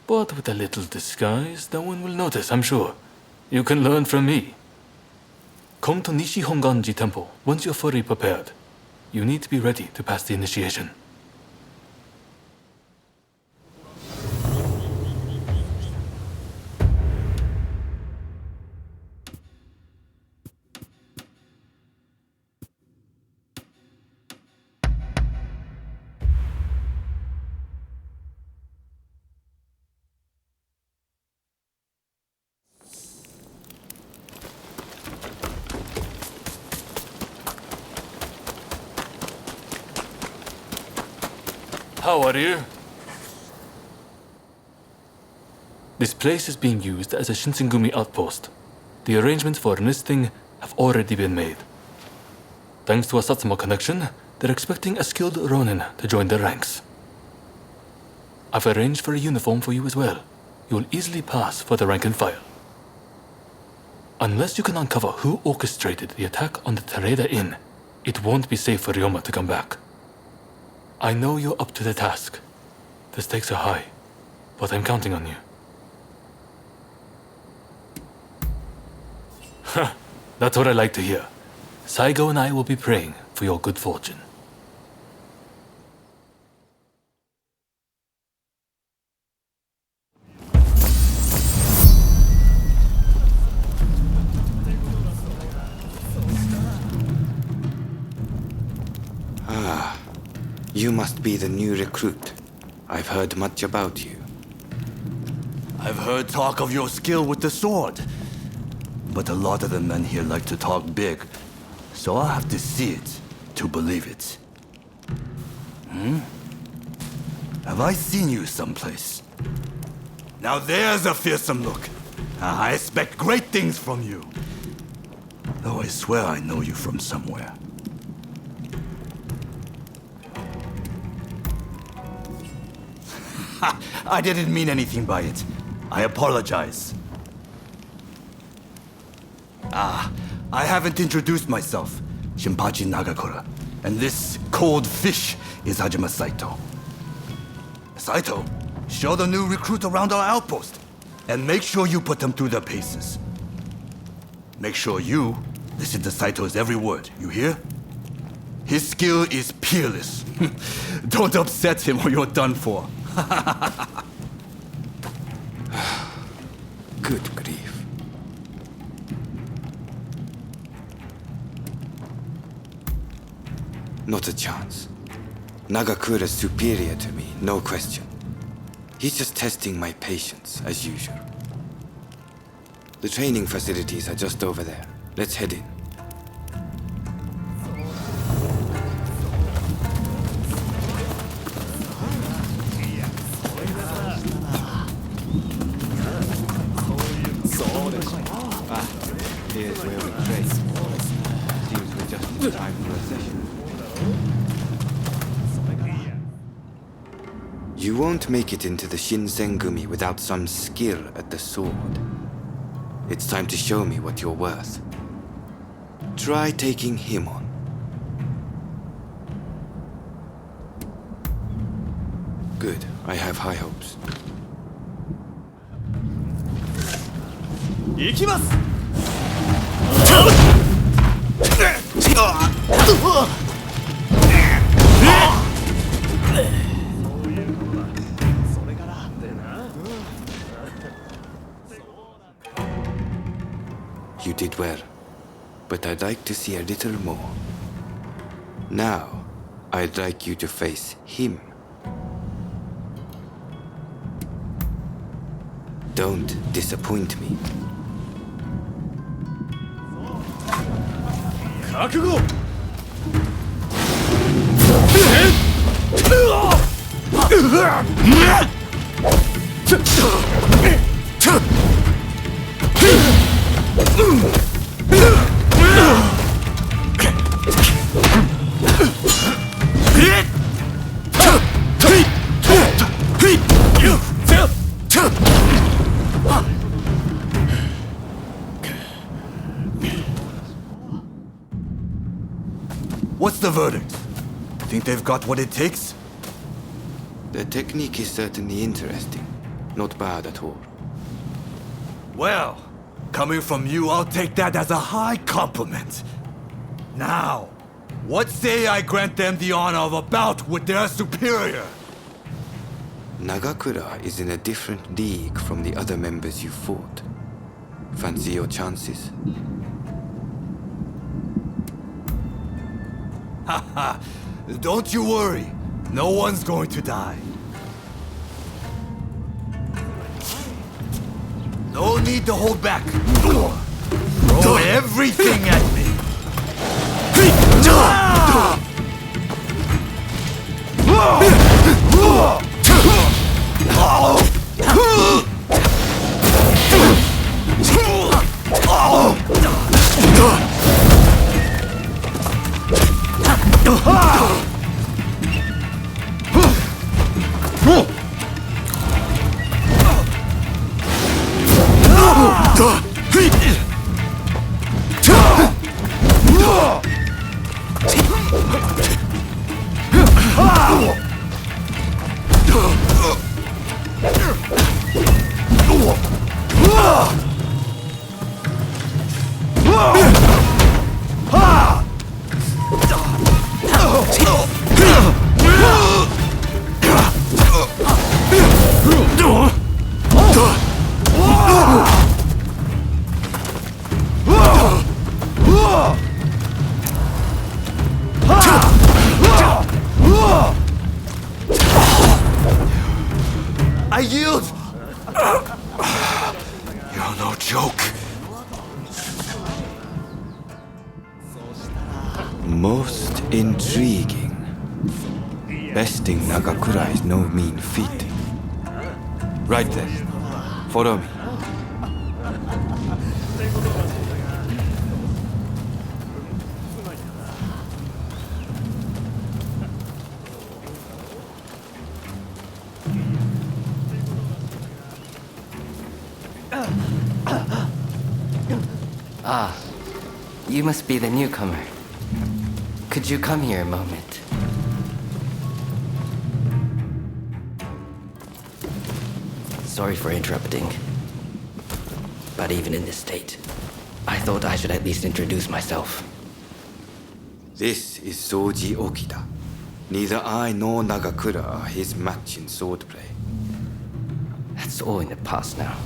S17: but with a little disguise, no one will notice, I'm sure. You can learn from me. Come to Nishi Honganji Temple once you're fully prepared. You need to be ready to pass the initiation. How are you? This place is being used as a Shinsengumi outpost. The arrangements for enlisting have already been made. Thanks to a Satsuma connection, they're expecting a skilled Ronin to join their ranks. I've arranged for a uniform for you as well. You will easily pass for the rank and file. Unless you can uncover who orchestrated the attack on the Tereda Inn, it won't be safe for Ryoma to come back. I know you're up to the task. The stakes are high, but I'm counting on you. Ha! That's what I like to hear. Saigo and I will be praying for your good fortune.
S4: You must be the new recruit. I've heard much about you.
S18: I've heard talk of your skill with the sword. But a lot of the men here like to talk big, so I'll have to see it to believe it. Have I seen you someplace? Now there's a fearsome look. I expect great things from you. Though I swear I know you from somewhere. I didn't mean anything by it. I apologize. I haven't introduced myself. Shinpachi Nagakura. And this cold fish is Hajime Saito. Saito, show the new recruit around our outpost. And make sure you put them through their paces. Make sure you listen to Saito's every word, you hear? His skill is peerless. Don't upset him or you're done for.
S4: Good grief. Not a chance. Nagakura's superior to me, no question. He's just testing my patience, as usual. The training facilities are just over there. Let's head in. Here's where we train. Seems we're just in time for a session. You won't make it into the Shinsengumi without some skill at the sword. It's time to show me what you're worth. Try taking him on. Good. I have high hopes.
S18: 行きます
S4: You did well, but I'd like to see a little more. Now, I'd like you to face him. Don't disappoint me.
S18: 覚悟 What's the verdict? Think they've got what it takes?
S4: The technique is certainly interesting. Not bad at all.
S18: Well, coming from you, I'll take that as a high compliment. Now, what say I grant them the honor of a bout with their superior?
S4: Nagakura is in a different league from the other members you fought. Fancy your chances?
S18: Haha, don't you worry. No one's going to die. No need to hold back. Throw everything at me. I yield! You're no joke.
S4: Most intriguing. Besting Nagakura is no mean feat. Right then. Follow me.
S11: Ah, you must be the newcomer. Could you come here a moment? Sorry for interrupting. But even in this state, I thought I should at least introduce myself.
S4: This is Soji Okita. Neither I nor Nagakura are his match in swordplay.
S11: That's all in the past now.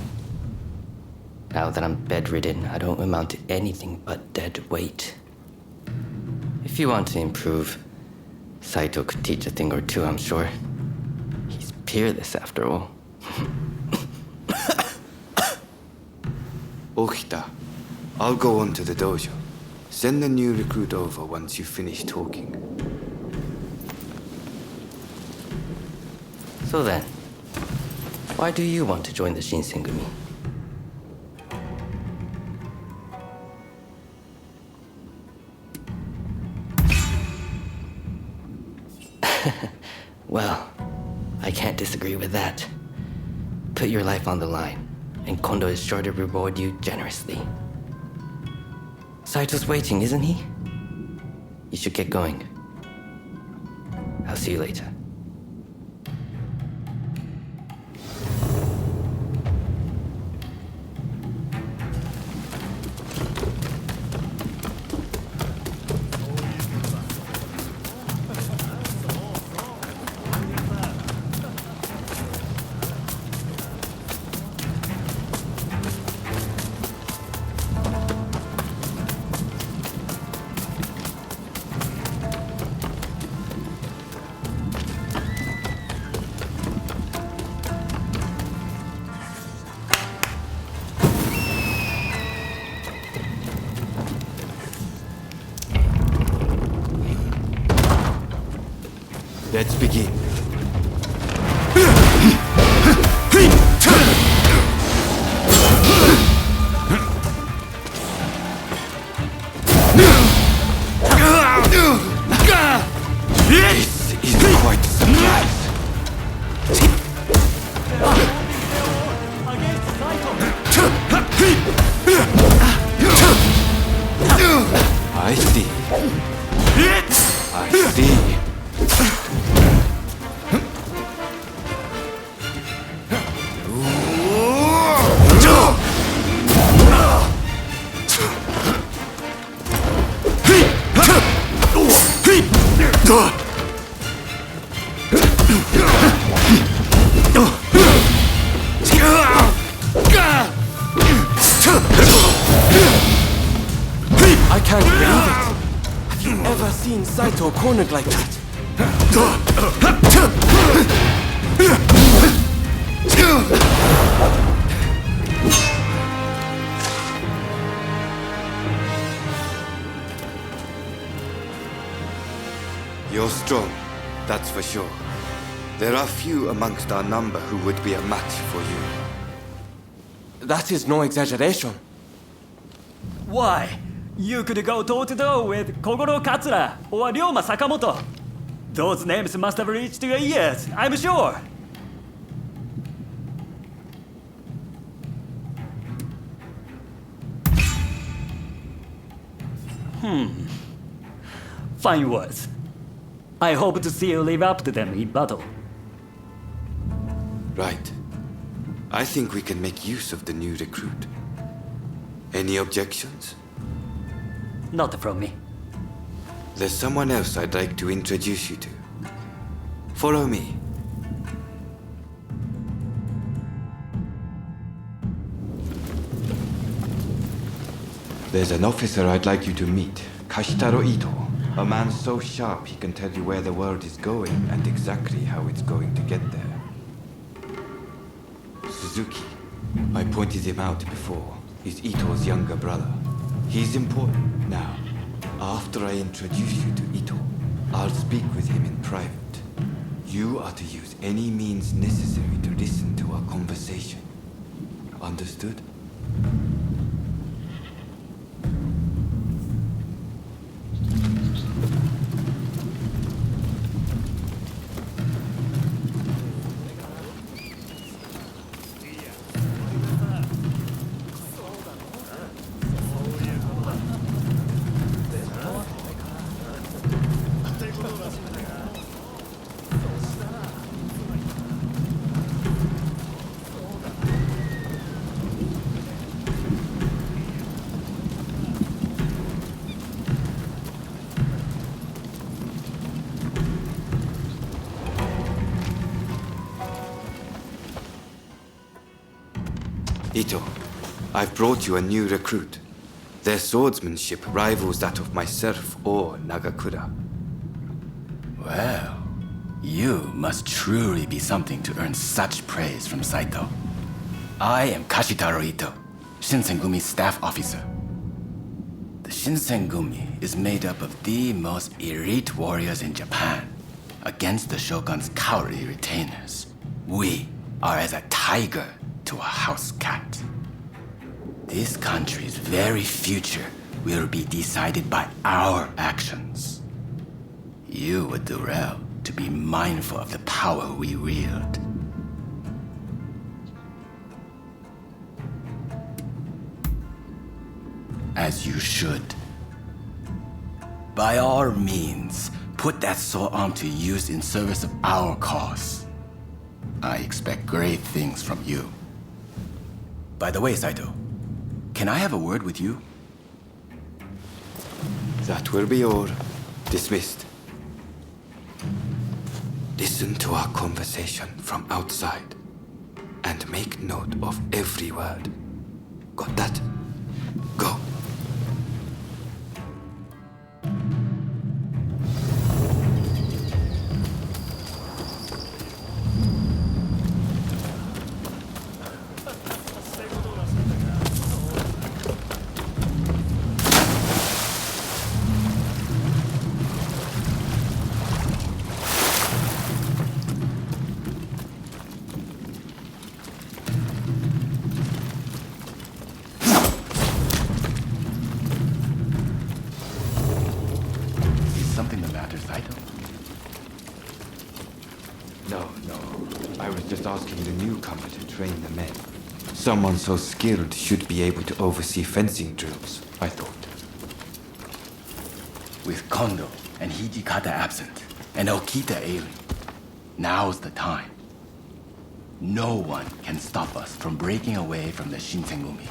S11: Now that I'm bedridden, I don't amount to anything but dead weight. If you want to improve, Saito could teach a thing or two, I'm sure. He's peerless after all.
S4: Okita, I'll go on to the dojo. Send the new recruit over once you finish talking.
S11: So then, why do you want to join the Shinsengumi? Well, I can't disagree with that. Put your life on the line, and Kondo is sure to reward you generously. Saito's waiting, isn't he? You should get going. I'll see you later.
S4: Let's begin. This is quite a surprise. I see. I see.
S20: I can't believe it. Have you ever seen Saito cornered like that?
S4: You're strong, that's for sure. There are few amongst our number who would be a match for you.
S20: That is no exaggeration.
S21: Why? You could go toe-to-toe with Kogoro Katsura or Ryoma Sakamoto. Those names must have reached your ears, I'm sure. Fine words. I hope to see you live up to them in battle.
S4: Right. I think we can make use of the new recruit. Any objections?
S21: Not from me.
S4: There's someone else I'd like to introduce you to. Follow me. There's an officer I'd like you to meet, Kashitaro Ito. A man so sharp he can tell you where the world is going and exactly how it's going to get there. Suzuki. I pointed him out before. He's Ito's younger brother. He's important. Now, after I introduce you to Ito, I'll speak with him in private. You are to use any means necessary to listen to our conversation. Understood? Ito, I've brought you a new recruit. Their swordsmanship rivals that of myself or Nagakura.
S2: Well, you must truly be something to earn such praise from Saito. I am Kashitaro Ito, Shinsengumi's staff officer. The Shinsengumi is made up of the most elite warriors in Japan. Against the Shogun's cowardly retainers, we are as a tiger to a house cat. This country's very future will be decided by our actions. You would do well to be mindful of the power we wield. As you should. By all means, put that sword arm to use in service of our cause. I expect great things from you. By the way, Saito, can I have a word with you?
S4: That will be all. Dismissed. Listen to our conversation from outside and make note of every word. Got that? Go.
S2: something the matter, Saito?
S4: No. I was just asking the newcomer to train the men. Someone so skilled should be able to oversee fencing drills, I thought.
S2: With Kondo and Hijikata absent, and Okita ailing, now's the time. No one can stop us from breaking away from the Shinsengumi.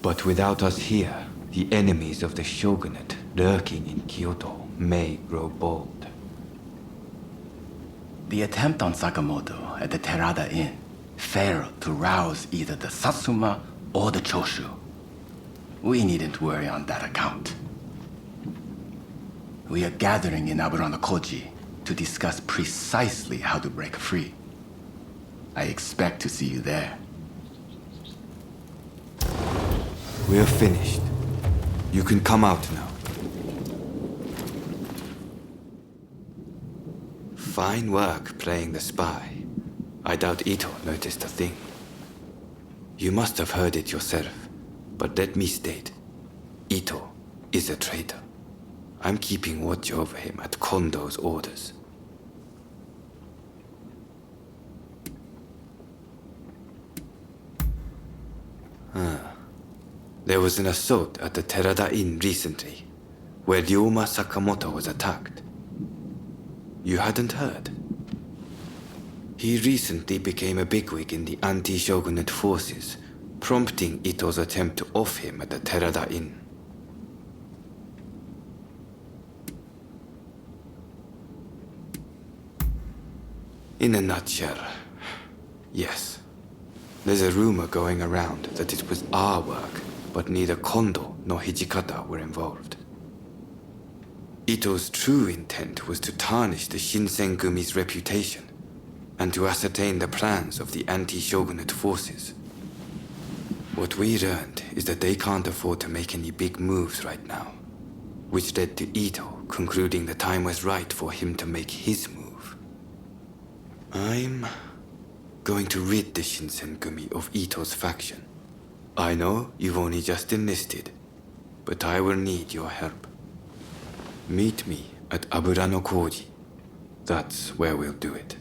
S4: But without us here, the enemies of the shogunate lurking in Kyoto may grow bold.
S2: The attempt on Sakamoto at the Terada Inn failed to rouse either the Satsuma or the Choshu. We needn't worry on that account. We are gathering in Aburanokoji to discuss precisely how to break free. I expect to see you there.
S4: We're finished. You can come out now. Fine work playing the spy. I doubt Ito noticed a thing. You must have heard it yourself, but let me state, Ito is a traitor. I'm keeping watch over him at Kondo's orders. There was an assault at the Terada Inn recently, where Ryoma Sakamoto was attacked. You hadn't heard? He recently became a bigwig in the anti-shogunate forces, prompting Ito's attempt to off him at the Terada Inn. In a nutshell, yes. There's a rumor going around that it was our work, but neither Kondo nor Hijikata were involved. Ito's true intent was to tarnish the Shinsengumi's reputation and to ascertain the plans of the anti-shogunate forces. What we learned is that they can't afford to make any big moves right now, which led to Ito concluding the time was right for him to make his move. I'm going to rid the Shinsengumi of Ito's faction. I know you've only just enlisted, but I will need your help. Meet me at Aburanokoji. That's where we'll do it.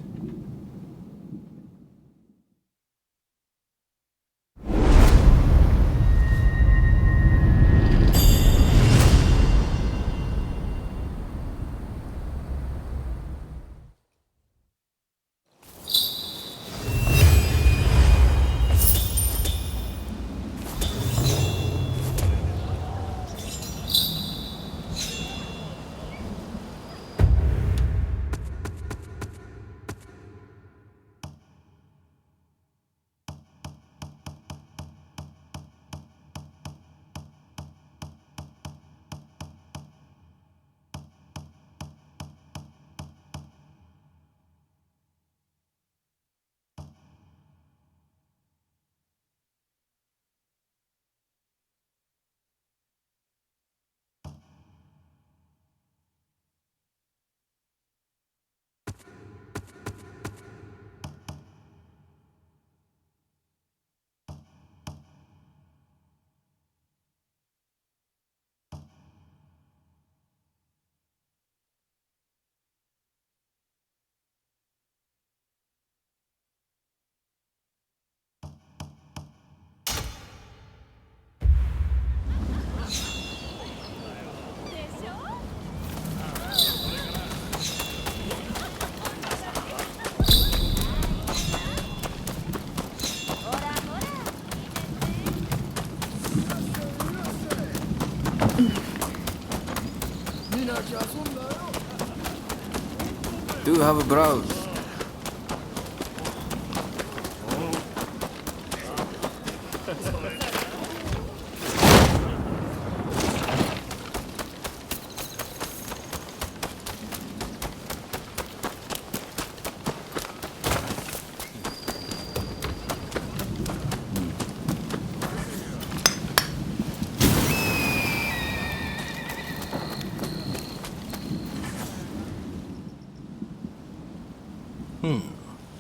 S13: Do have a browse.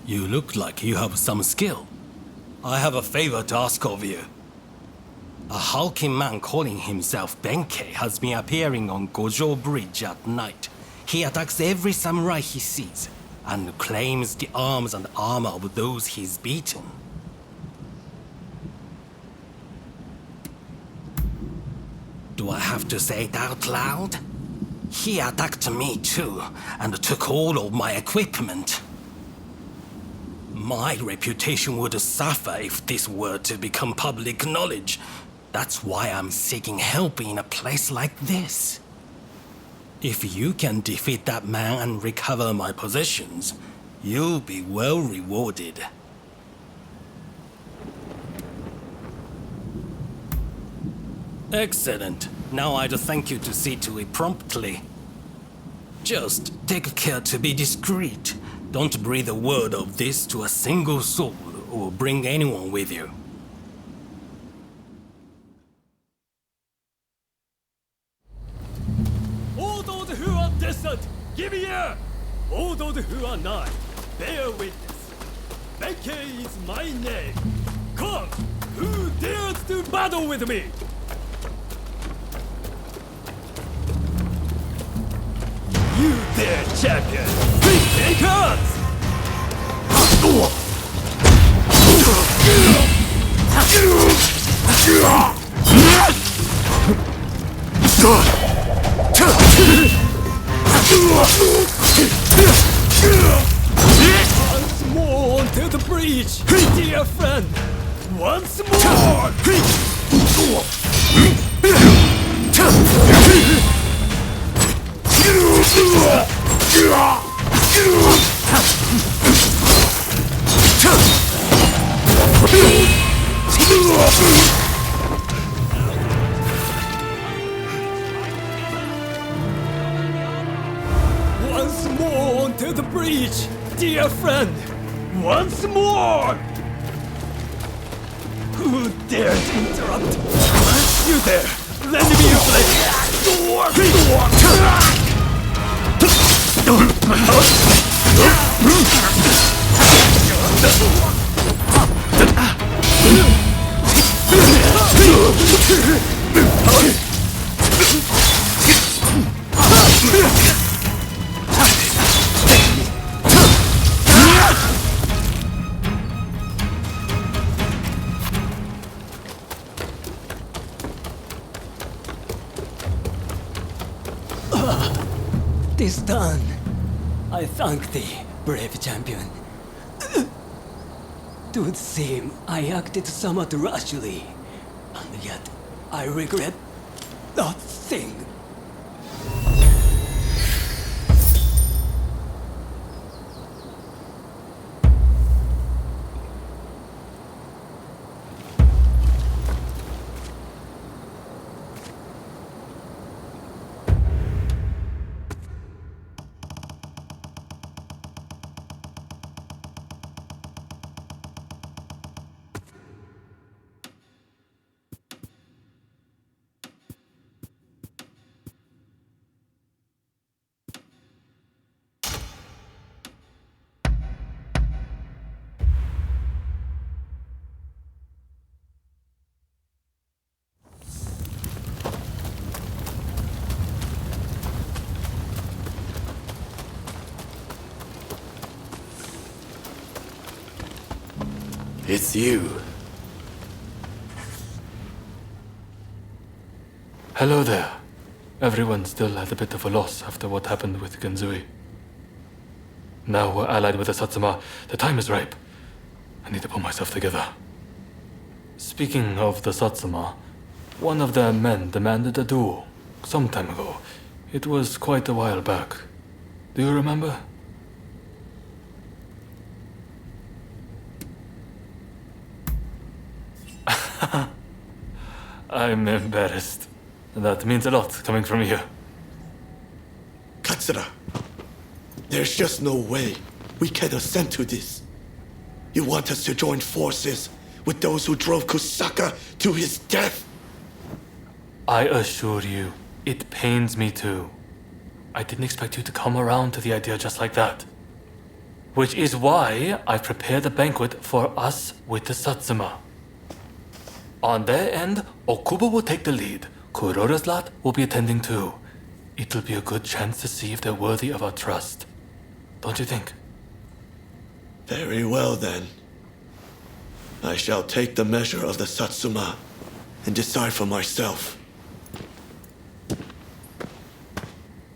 S16: You look like you have some skill. I have a favor to ask of you.
S8: A hulking man calling himself Benkei has been appearing on Gojo Bridge at night. He attacks every samurai he sees, and claims the arms and armor of those he's beaten. Do I have to say it out loud? He attacked me too, and took all of my equipment. My reputation would suffer if this were to become public knowledge. That's why I'm seeking help in a place like this. If you can defeat that man and recover my possessions, you'll be well rewarded. Excellent. Now I'd thank you to see to it promptly. Just take care to be discreet. Don't breathe a word of this to a single soul, or bring anyone with you.
S3: All those who are distant, give ear! All those who are not, bear witness. Benkei is my name. Come, who dares to battle with me? You there, champion! Take us! Once more onto the breach, dear friend! Once more! Once more onto the breach, dear friend! Once more! Who dared to interrupt? You there! Lend me your blade! This done. I thank thee, brave champion. Would seem I acted somewhat rashly, and yet I regret nothing.
S6: It's you.
S17: Hello there. Everyone still had a bit of a loss after what happened with Genzui. Now we're allied with the Satsuma. The time is ripe. I need to pull myself together. Speaking of the Satsuma, one of their men demanded a duel some time ago. It was quite a while back. Do you remember? I'm embarrassed. That means a lot coming from you.
S9: Katsura, there's just no way we can assent to this. You want us to join forces with those who drove Kusaka to his death?
S17: I assure you, it pains me too. I didn't expect you to come around to the idea just like that. Which is why I prepared a banquet for us with the Satsuma. On their end, Okubo will take the lead. Kuroda's lot will be attending too. It'll be a good chance to see if they're worthy of our trust. Don't you think?
S18: Very well then. I shall take the measure of the Satsuma and decide for myself.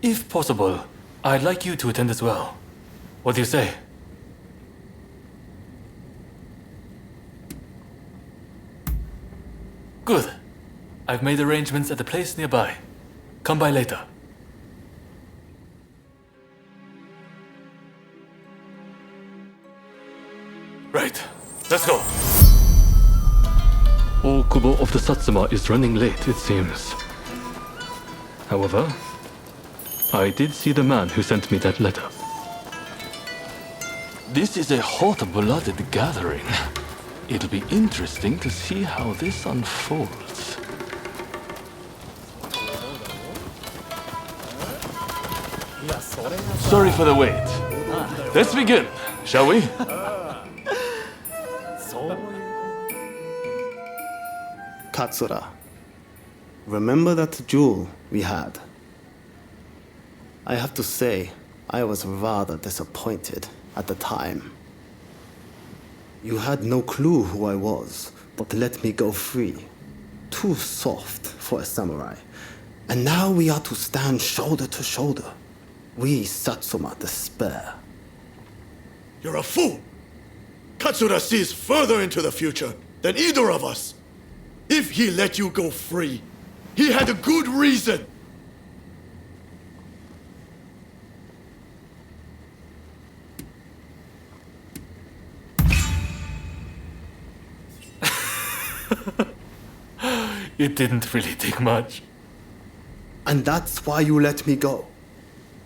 S17: If possible, I'd like you to attend as well. What do you say? Good. I've made arrangements at the place nearby. Come by later. Right. Let's go. Okubo of the Satsuma is running late, it seems. However, I did see the man who sent me that letter. This is a hot-blooded gathering. It'll be interesting to see how this unfolds. Sorry for the wait. Let's begin, shall we?
S7: Katsura, remember that duel we had? I have to say, I was rather disappointed at the time. You had no clue who I was, but let me go free. Too soft for a samurai. And now we are to stand shoulder to shoulder. We Satsuma despair.
S18: You're a fool! Katsura sees further into the future than either of us. If he let you go free, he had a good reason.
S17: It didn't really take much.
S7: And that's why you let me go.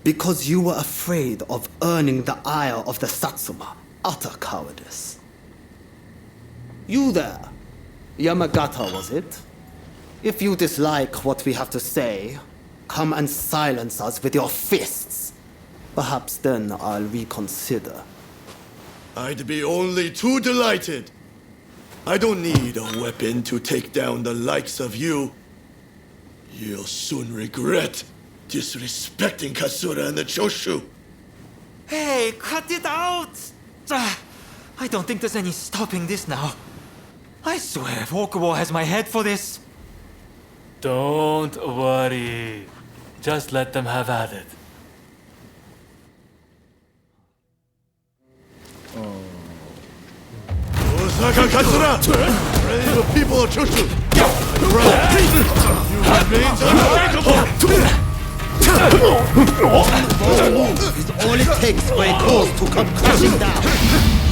S7: Because you were afraid of earning the ire of the Satsuma. Utter cowardice. You there, Yamagata, was it? If you dislike what we have to say, come and silence us with your fists. Perhaps then I'll reconsider.
S18: I'd be only too delighted. I don't need a weapon to take down the likes of you. You'll soon regret disrespecting Katsura and the Choshu.
S14: Hey, cut it out! I don't think there's any stopping this now. I swear, Okubo has my head for this.
S17: Don't worry. Just let them have at it.
S18: Osaka Katsura! Ready the people of Choshu! You remain unbreakable!
S7: One move is all it takes for a cause to come crashing down.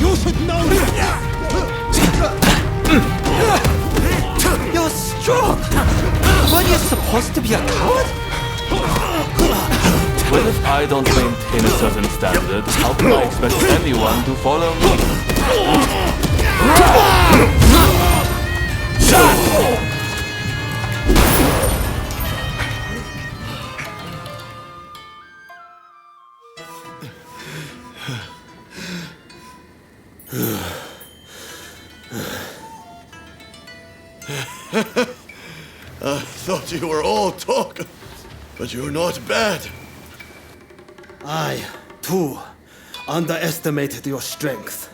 S7: You should know that.
S14: You're strong! Weren't you supposed to be a coward?
S17: Well, if I don't maintain a certain standard, how can I expect anyone to follow me?
S18: I thought you were all talk, but you're not bad.
S7: I, too, underestimated your strength.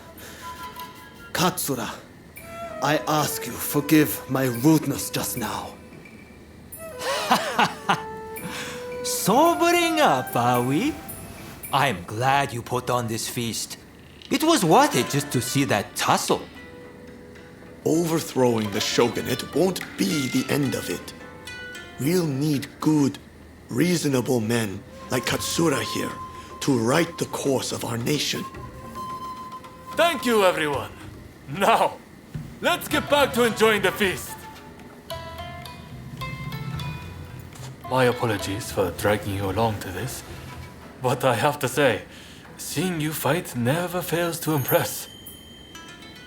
S7: Katsura, I ask you, forgive my rudeness just now.
S14: Sobering up, are we? I'm glad you put on this feast. It was worth it just to see that tussle.
S18: Overthrowing the shogunate won't be the end of it. We'll need good, reasonable men like Katsura here to right the course of our nation.
S17: Thank you, everyone. Now, let's get back to enjoying the feast. My apologies for dragging you along to this, but I have to say, seeing you fight never fails to impress.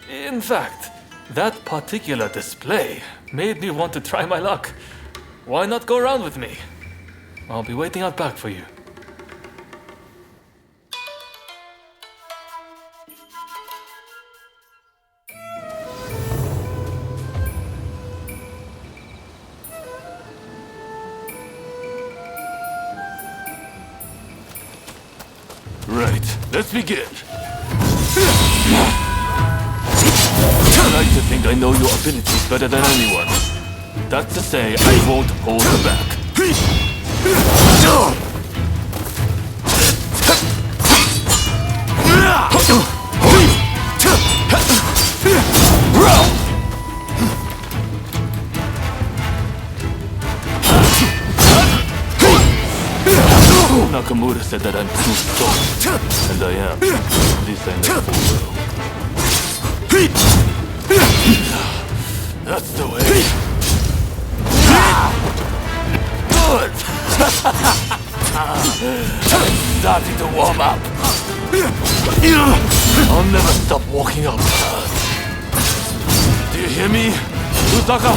S17: In fact, that particular display made me want to try my luck. Why not go around with me? I'll be waiting out back for you. Right, let's begin. I like to think I know your abilities better than anyone. That's to say, I won't hold you back. Nakamura said that I'm too soft, and I am. At least I know full well. That's the way. Good! I'm starting to warm up. I'll never stop walking up. Do you hear me, Utaka?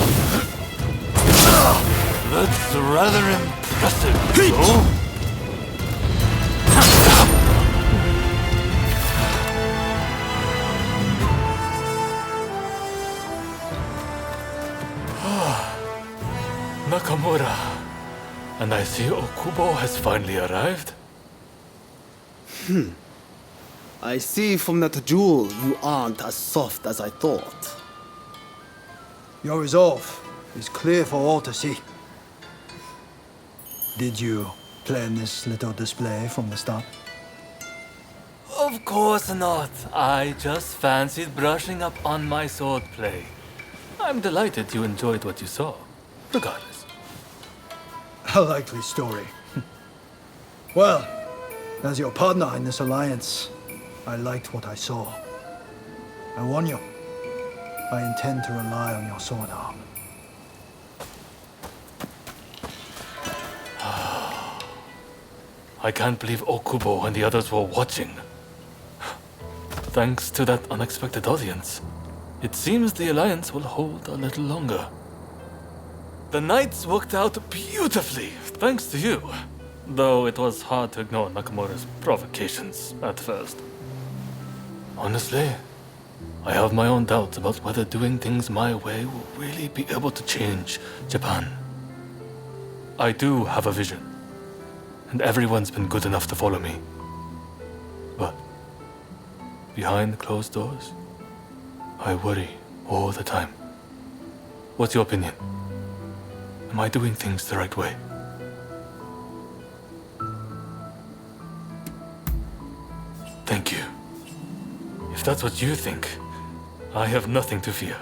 S17: That's rather impressive, no? Nakamura, and I see Okubo has finally arrived.
S7: I see from that jewel you aren't as soft as I thought.
S12: Your resolve is clear for all to see. Did you plan this little display from the start?
S17: Of course not. I just fancied brushing up on my swordplay. I'm delighted you enjoyed what you saw, regardless.
S12: A likely story. Well, as your partner in this alliance, I liked what I saw. I warn you, I intend to rely on your sword arm.
S17: I can't believe Okubo and the others were watching. Thanks to that unexpected audience, it seems the alliance will hold a little longer. The nights worked out beautifully, thanks to you. Though it was hard to ignore Nakamura's provocations at first. Honestly, I have my own doubts about whether doing things my way will really be able to change Japan. I do have a vision, and everyone's been good enough to follow me. But behind closed doors, I worry all the time. What's your opinion? Am I doing things the right way? Thank you. If that's what you think, I have nothing to fear.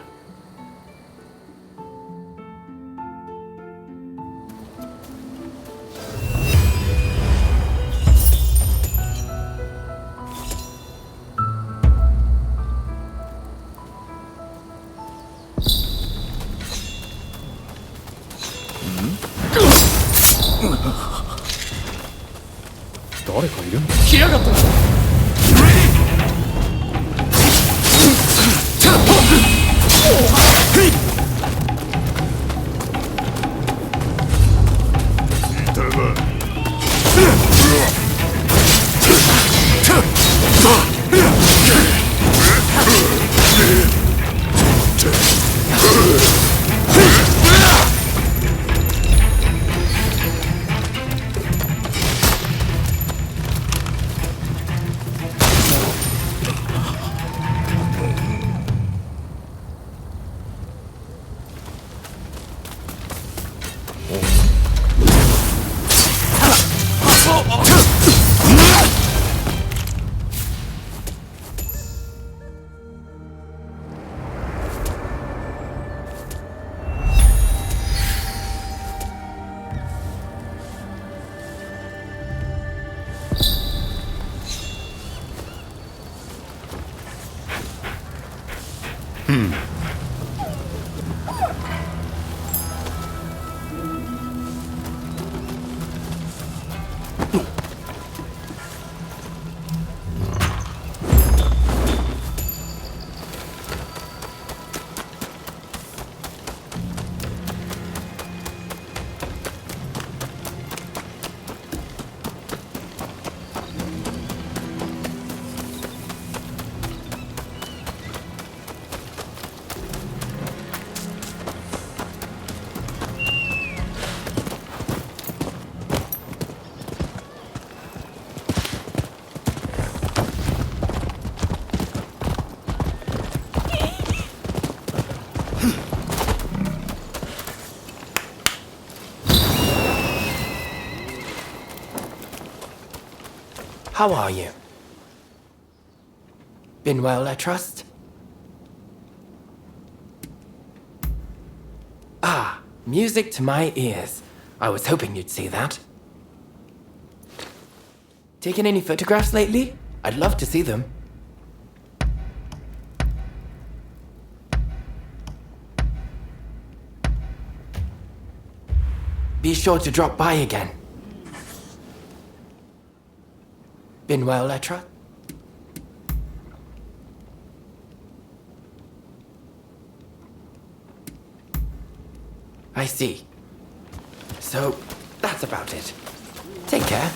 S15: How are you? Been well, I trust? Ah, music to my ears. I was hoping you'd see that. Taken any photographs lately? I'd love to see them. Be sure to drop by again. Been well, I trust? I see. So, that's about it. Take care.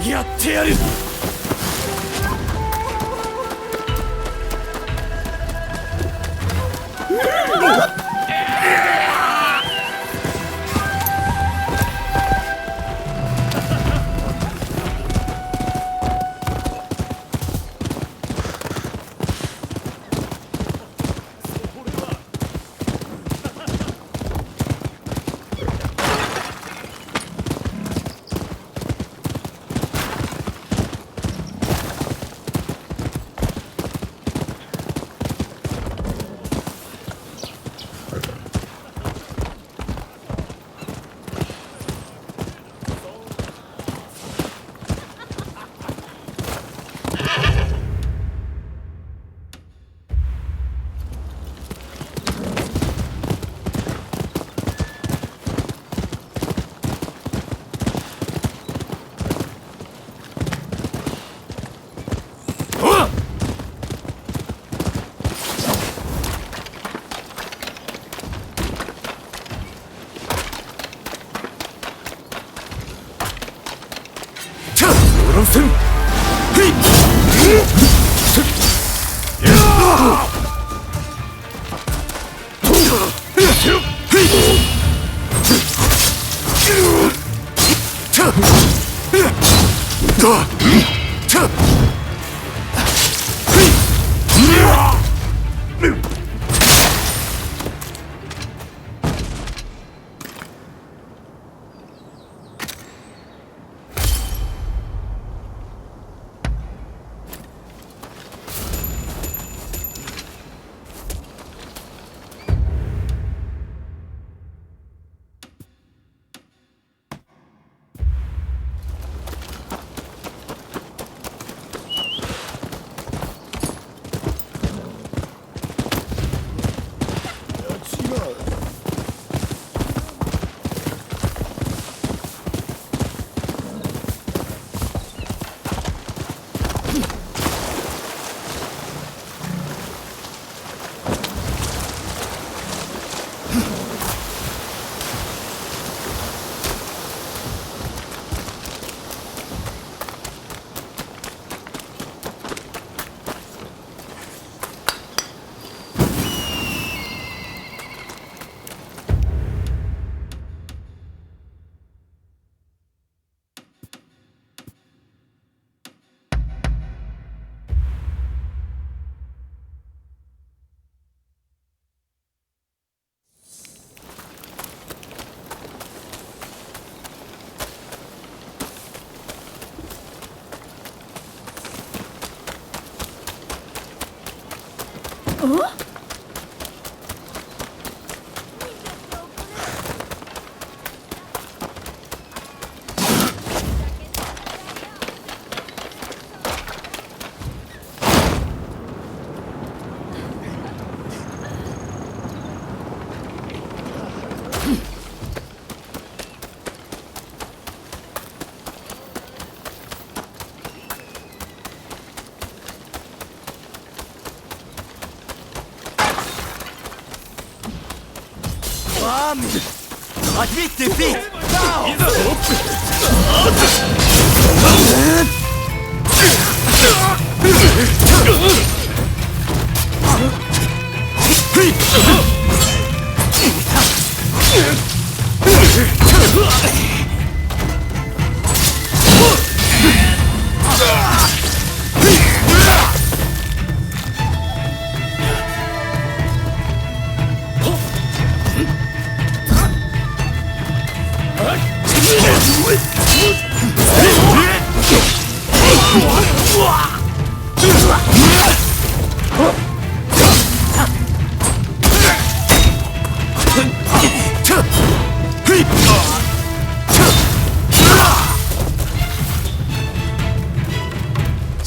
S3: やってやる。
S1: 乱戦
S18: Admit defeat! Now!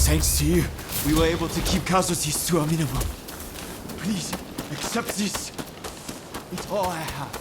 S20: Thanks to you, we were able to keep casualties to a minimum. Please, accept this. It's all I have.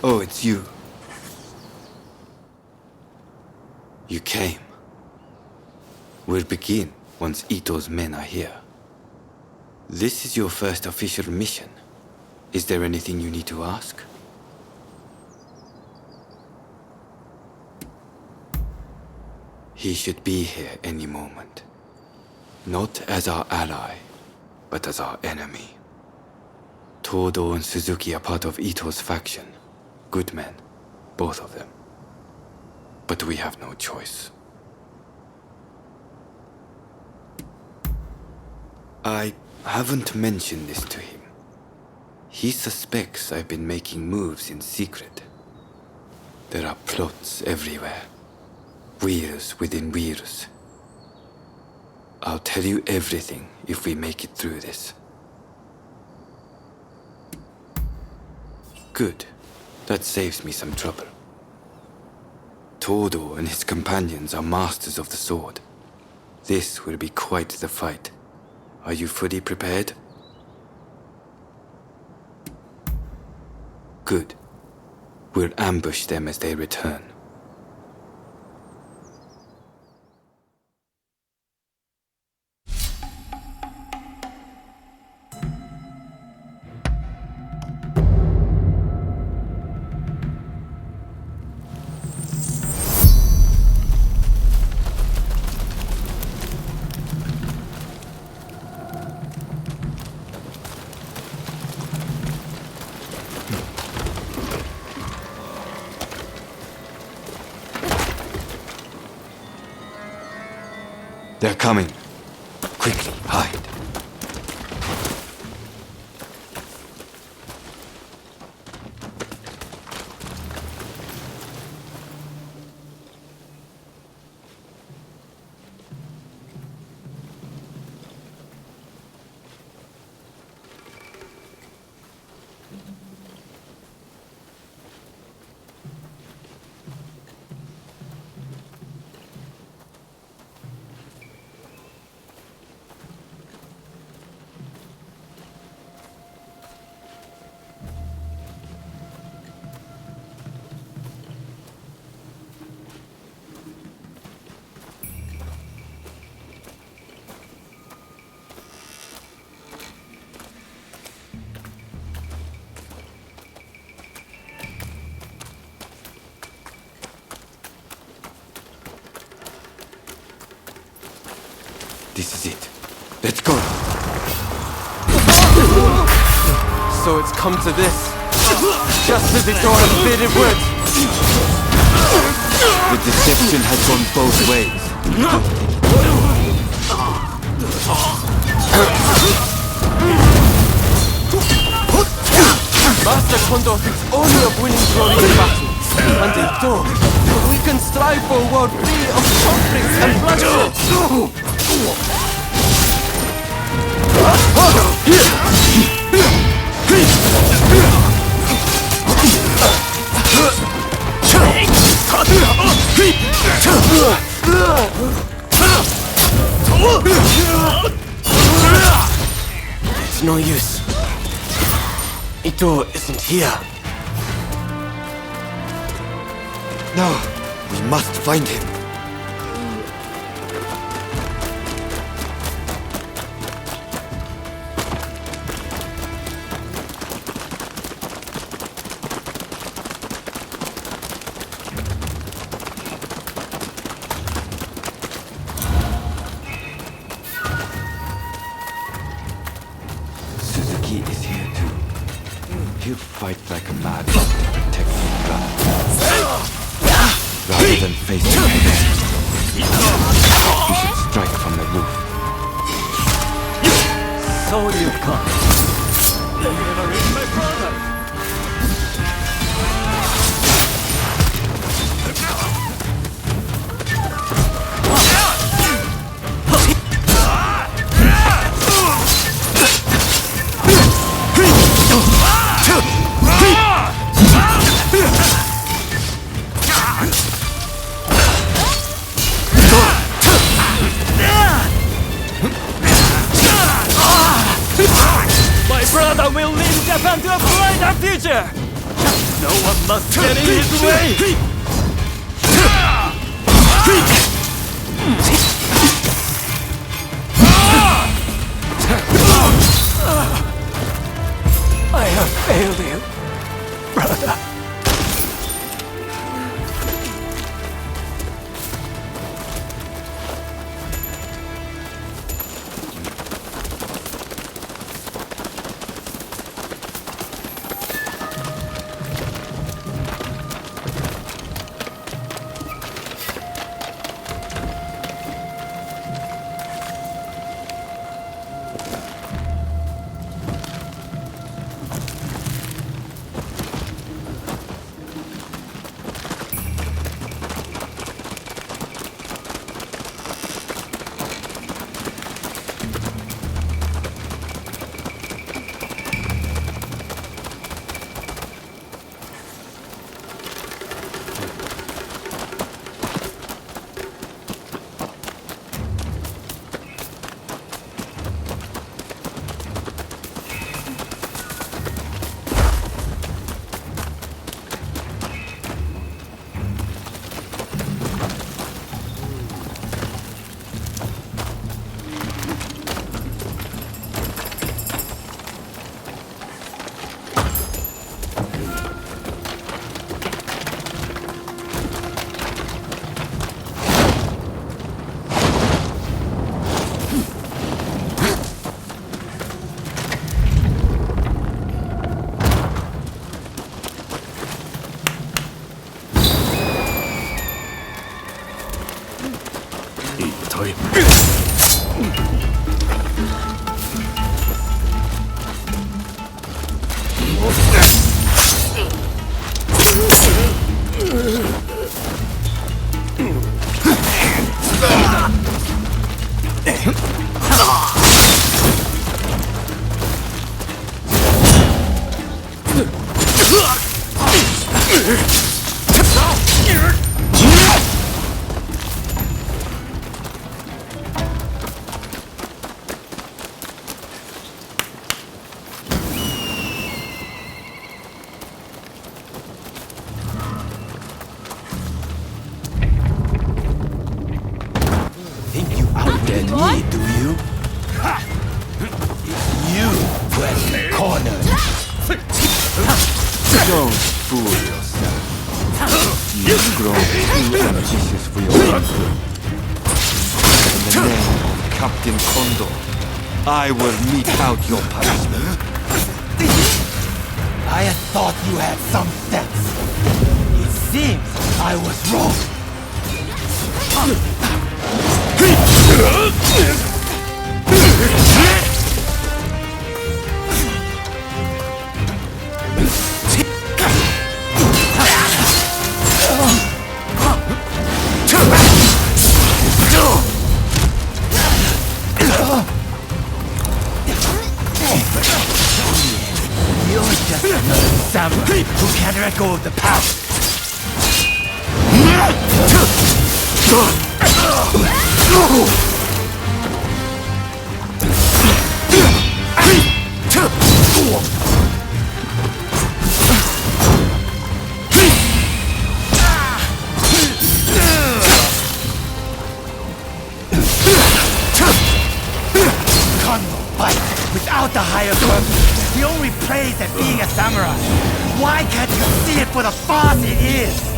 S4: Oh, it's you. You came. We'll begin once Ito's men are here. This is your first official mission. Is there anything you need to ask? He should be here any moment. Not as our ally, but as our enemy. Todo and Suzuki are part of Ito's faction. Good men, both of them. But we have no choice. I haven't mentioned this to him. He suspects I've been making moves in secret. There are plots everywhere. Wheels within wheels. I'll tell you everything if we make it through this. Good. That saves me some trouble. Todo and his companions are masters of the sword. This will be quite the fight. Are you fully prepared? Good. We'll ambush them as they return. They're coming. Quickly, hide. This is it. Let's go.
S13: So it's come to this. Just as Ito had feared it would.
S4: The deception has gone both ways.
S13: Master Kondo thinks only of winning glory in battle. And Ito, we can strive for a world free of conflict and bloodshed. It's no use. Ito isn't here.
S4: No, we must find him. Suzuki is here too. He'll fight like a madman to protect his brother. Rather than face him again, we should strike from the roof.
S21: So you've come. You never reached my brother.
S3: No one must get in his way!
S14: I have failed you, brother.
S18: Think you outdid me, do you? You were cornered.
S20: Don't fool yourself. You've grown too ambitious for your own good. In the name of Captain Kondo, I will mete out your punishment.
S18: I had thought you had some sense. It seems I was wrong. You're just another samurai who can't let go of the past. Without the higher purpose, the only praise at being a samurai. Why can't you see it for the farce it is?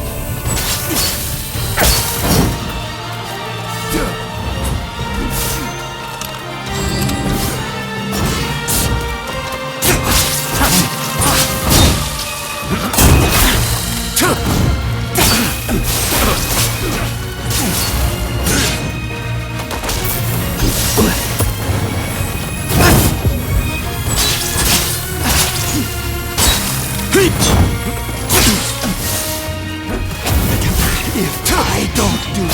S18: If I don't do it,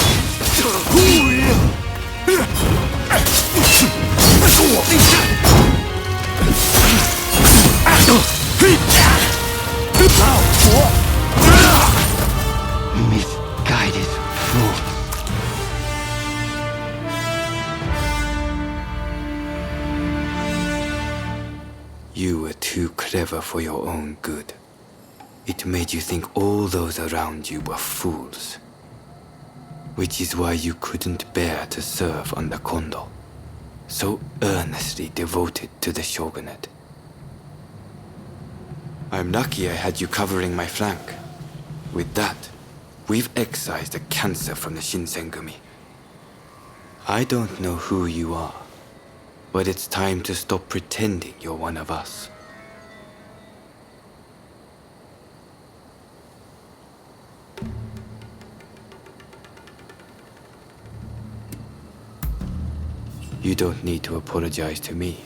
S18: who will? Misguided fools.
S4: You were too clever for your own good. It made you think all those around you were fools. Which is why you couldn't bear to serve under Kondo, so earnestly devoted to the shogunate. I'm lucky I had you covering my flank. With that, we've excised a cancer from the Shinsengumi. I don't know who you are, but it's time to stop pretending you're one of us. You don't need to apologize to me.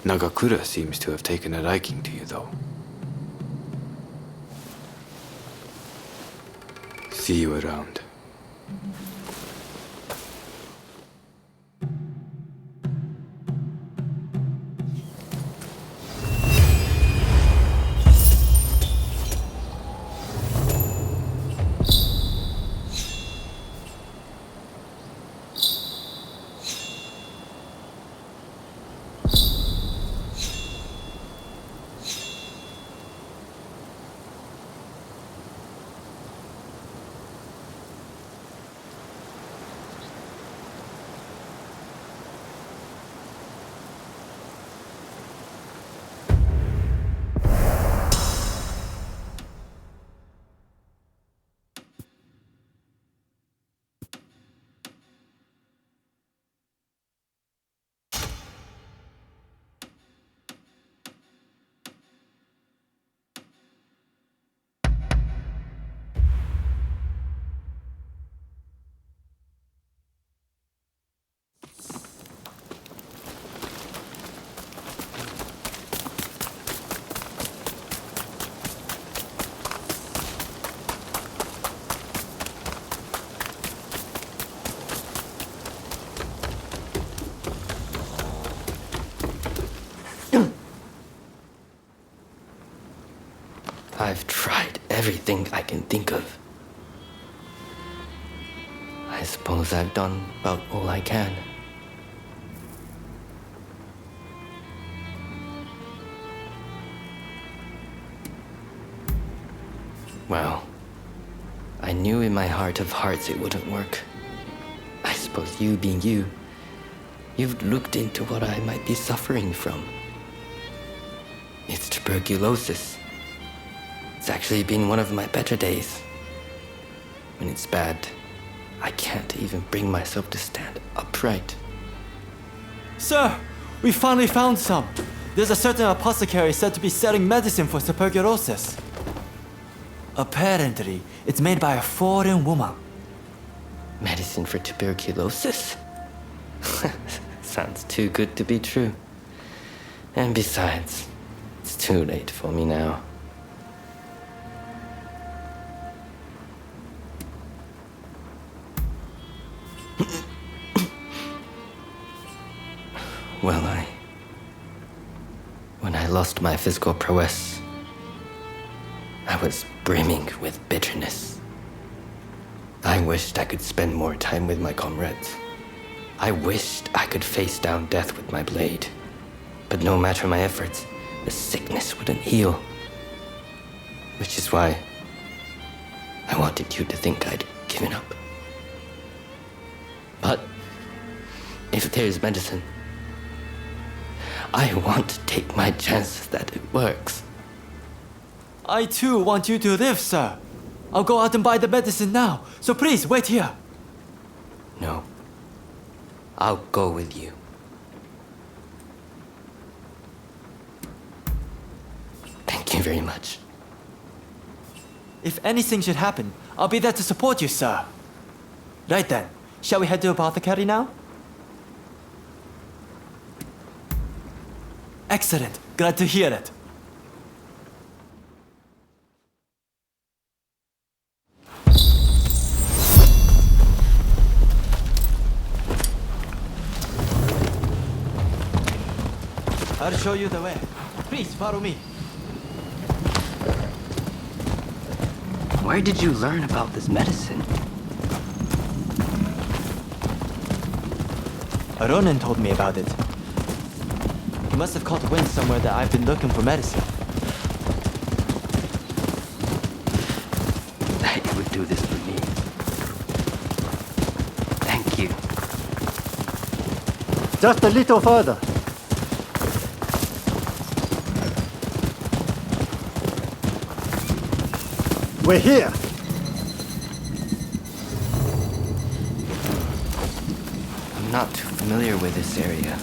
S4: Nagakura seems to have taken a liking to you, though. See you around.
S11: I've tried everything I can think of. I suppose I've done about all I can. Well, I knew in my heart of hearts it wouldn't work. I suppose you being you, you've looked into what I might be suffering from. It's tuberculosis. It's actually been one of my better days. When it's bad, I can't even bring myself to stand upright.
S14: Sir, we finally found some. There's a certain apothecary said to be selling medicine for tuberculosis. Apparently, it's made by a foreign woman.
S11: Medicine for tuberculosis? Sounds too good to be true. And besides, it's too late for me now. Well, when I lost my physical prowess, I was brimming with bitterness. I wished I could spend more time with my comrades. I wished I could face down death with my blade. But no matter my efforts, the sickness wouldn't heal. Which is why I wanted you to think I'd given up. But if there's medicine, I want to take my chances that it works.
S14: I too want you to live, sir. I'll go out and buy the medicine now, so please wait here.
S11: No. I'll go with you. Thank you very much.
S14: If anything should happen, I'll be there to support you, sir. Right then, shall we head to apothecary now? Excellent. Glad to hear it. I'll show you the way. Please follow me.
S11: Where did you learn about this medicine?
S14: Ronin told me about it. He must have caught wind somewhere that I've been looking for medicine.
S11: do this for me. Thank you.
S12: Just a little further. We're here.
S11: I'm not too familiar with this area.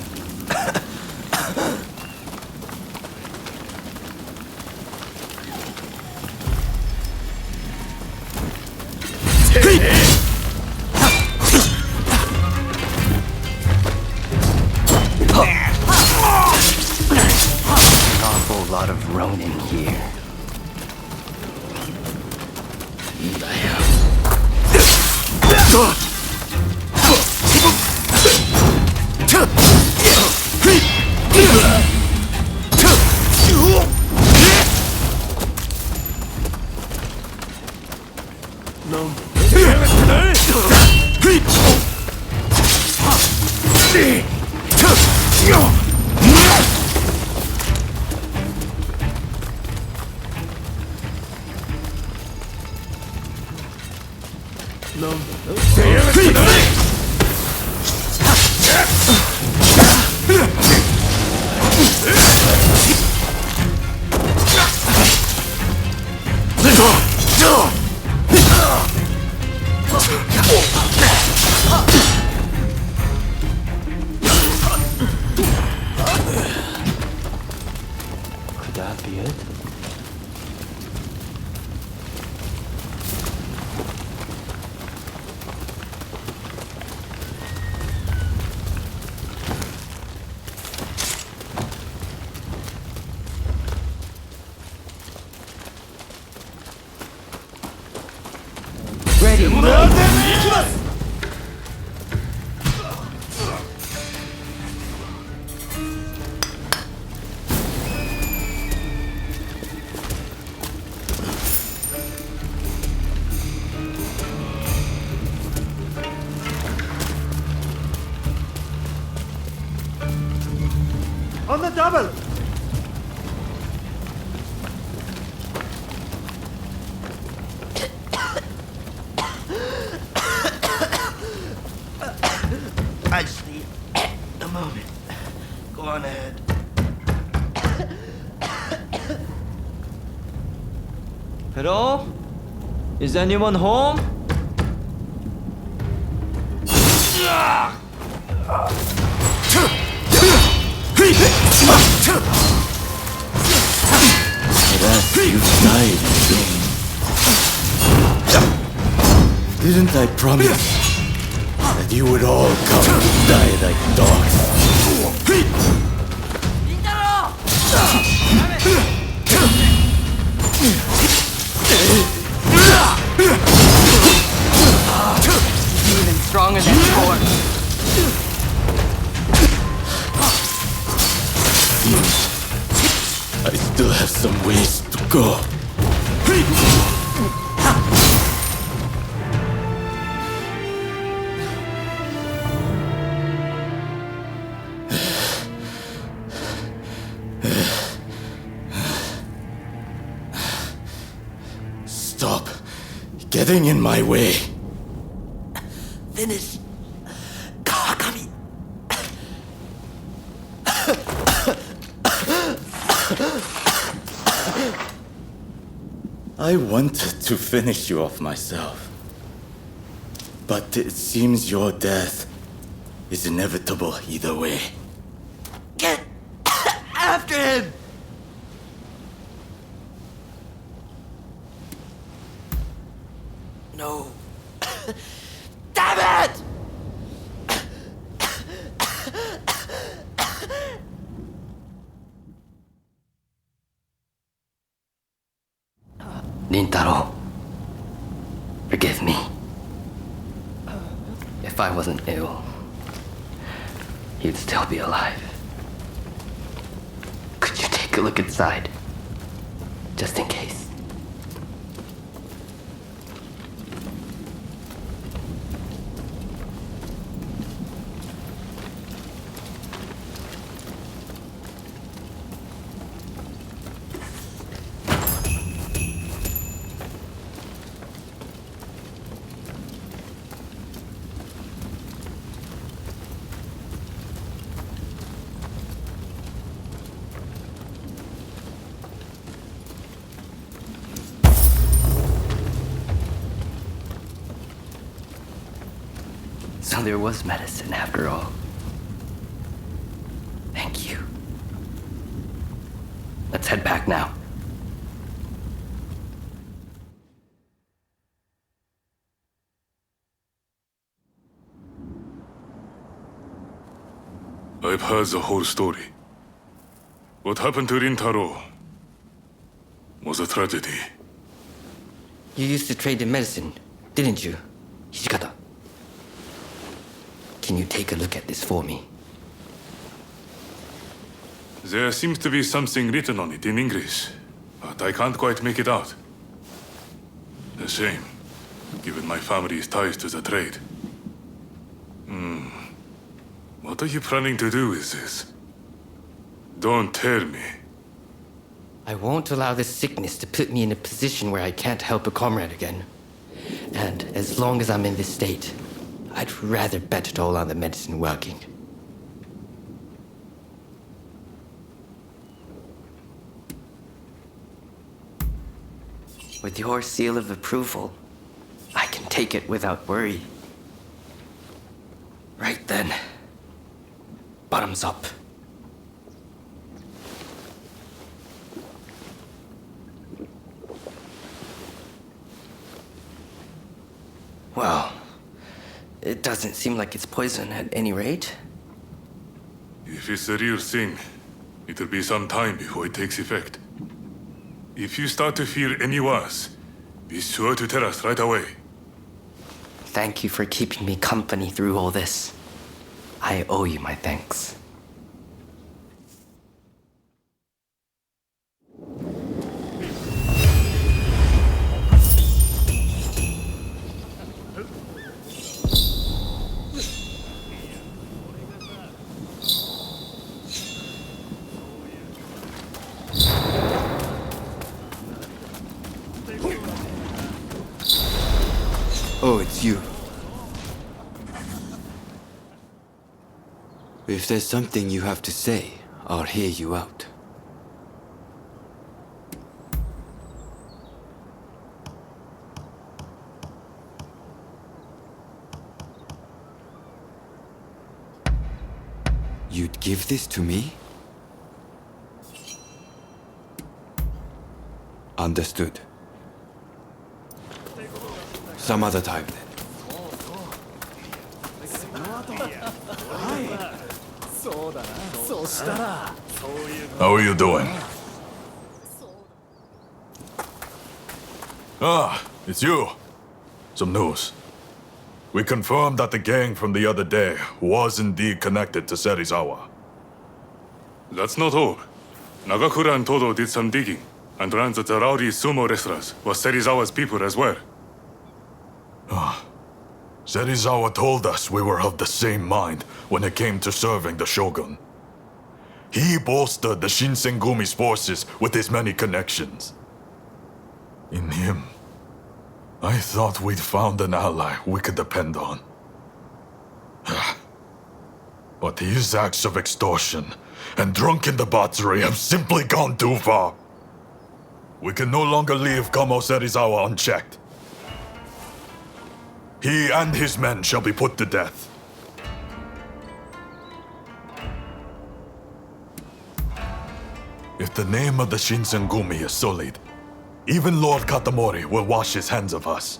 S11: An awful lot of Ronin here. Could that be it? Ready.
S12: On the double!
S18: I just need a moment. Go on ahead.
S13: Hello? Is anyone home?
S20: Alas, you died soon. Didn't I promise that you would all come to die like dogs?
S11: Even stronger than before.
S20: I still have some ways to go. Stop getting in my way.
S18: Finish.
S20: I wanted to finish you off myself. But it seems your death is inevitable either way.
S18: Get after him! No. Damn it!
S11: Rintaro, forgive me. If I wasn't ill, you'd still be alive. Could you take a look inside? Just in case. there was medicine after all. Thank you. Let's head back now.
S19: I've heard the whole story. What happened to Rintaro was a tragedy.
S11: You used to trade in medicine, didn't you, Hijikata? Can you take a look at this for me?
S19: There seems to be something written on it in English, but I can't quite make it out. A shame, given my family's ties to the trade. What are you planning to do with this? Don't tell me.
S11: I won't allow this sickness to put me in a position where I can't help a comrade again. And as long as I'm in this state, I'd rather bet it all on the medicine working. With your seal of approval, I can take it without worry. Right then. Bottoms up. Well, it doesn't seem like it's poison at any rate.
S19: If it's the real thing, it'll be some time before it takes effect. If you start to feel any worse, be sure to tell us right away.
S11: Thank you for keeping me company through all this. I owe you my thanks.
S4: Oh, it's you. If there's something you have to say, I'll hear you out. You'd give this to me? Understood. Some other time then.
S22: How are you doing? Ah, it's you. Some news. We confirmed that the gang from the other day was indeed connected to Serizawa.
S19: That's not all. Nagakura and Todo did some digging, and learned that the rowdy sumo wrestlers were Serizawa's people as well.
S22: Serizawa told us we were of the same mind when it came to serving the Shogun. He bolstered the Shinsengumi's forces with his many connections. In him, I thought we'd found an ally we could depend on. But his acts of extortion and drunken debauchery have simply gone too far. We can no longer leave Kamo Serizawa unchecked. He and his men shall be put to death. If the name of the Shinsengumi is sullied, even Lord Katamori will wash his hands of us.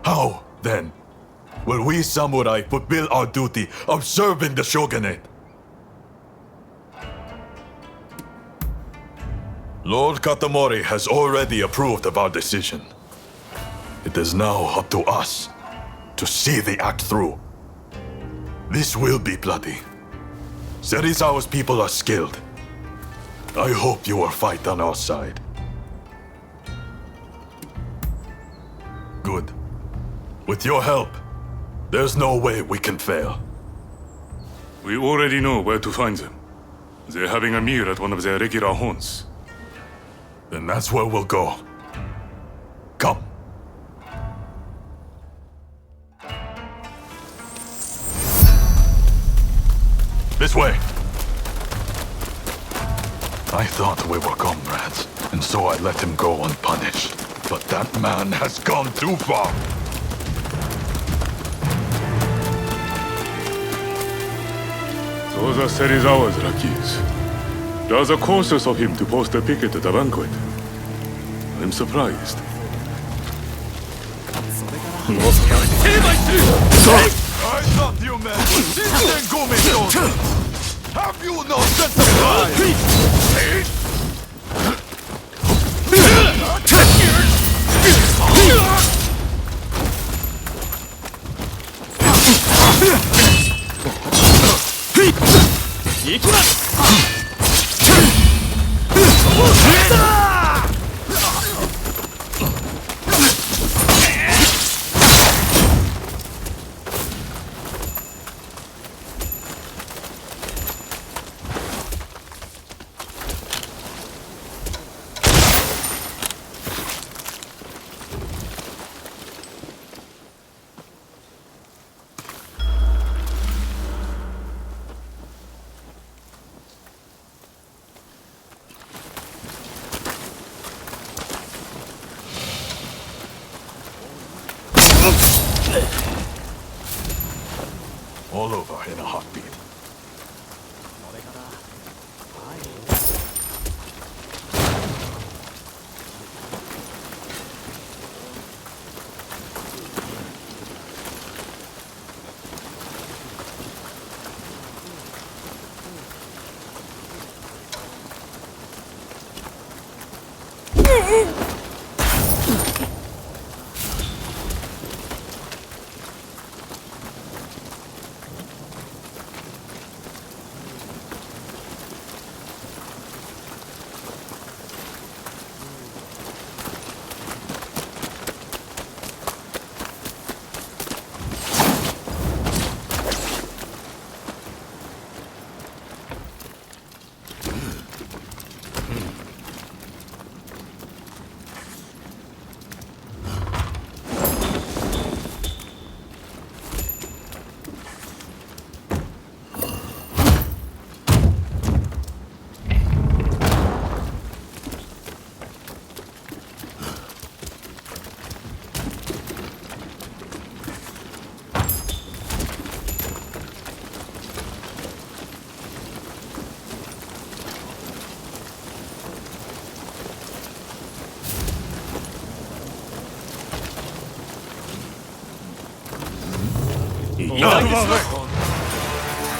S22: How, then, will we samurai fulfill our duty of serving the shogunate? Lord Katamori has already approved of our decision. It is now up to us to see the act through. This will be bloody. Serizawa's people are skilled. I hope you will fight on our side. Good. With your help, there's no way we can fail.
S19: We already know where to find them. They're having a meal at one of their regular haunts.
S22: Then that's where we'll go. Come. This way. I thought we were comrades, and so I let him go unpunished. But that man has gone too far.
S19: So the set is ours, Rakis. Rather cautious of him to post a picket at the banquet. I'm surprised.
S9: I thought you meant Shinsengumi soldiers! Have you no sense of all over in a heartbeat.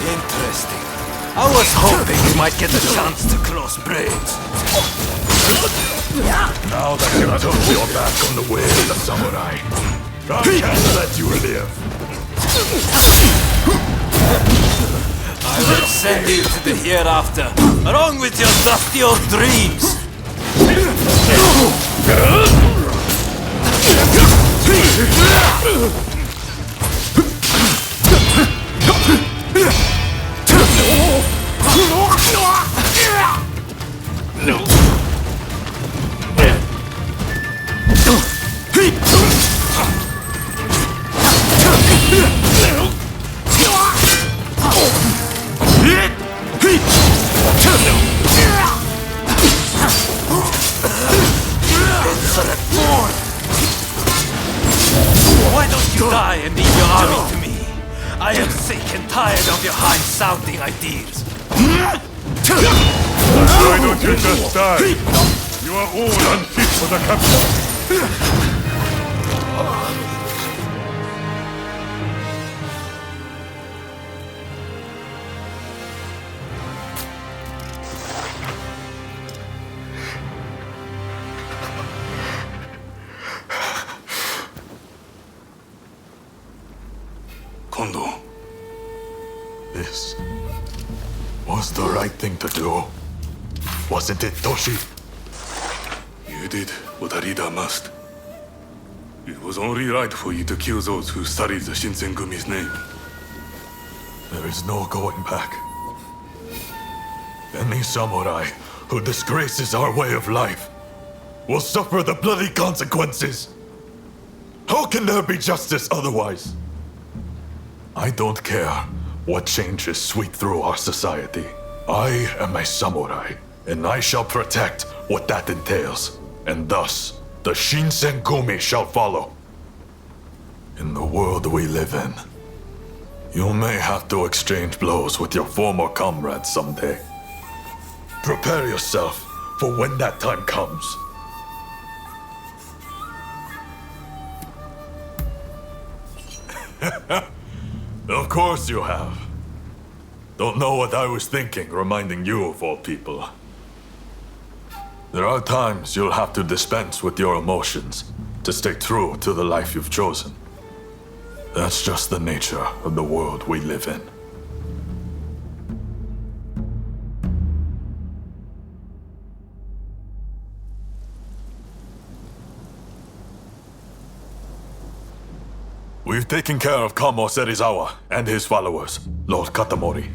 S18: Interesting. I was hoping we might get a chance to cross blades.
S22: Now that you've turned your back on the way of the samurai, I can't let you live.
S18: I will send you to the hereafter, along with your dusty old dreams. Why don't you die and leave your army to me? I am sick and tired of your high-sounding ideas.
S19: Why don't you just die? You are all unfit for the capital.
S22: Kondo, this was the right thing to do. Wasn't it, Toshi?
S19: You did what a leader must. It was only right for you to kill those who studied the Shinsengumi's name.
S22: There is no going back. Any samurai who disgraces our way of life will suffer the bloody consequences. How can there be justice otherwise? I don't care what changes sweep through our society. I am a samurai, and I shall protect what that entails. And thus, the Shinsengumi shall follow. In the world we live in, You may have to exchange blows with your former comrades someday. Prepare yourself for when that time comes. Of course you have. Don't know what I was thinking, reminding you of all people. There are times you'll have to dispense with your emotions to stay true to the life you've chosen. That's just the nature of the world we live in. We've taken care of Kamo Serizawa and his followers, Lord Katamori.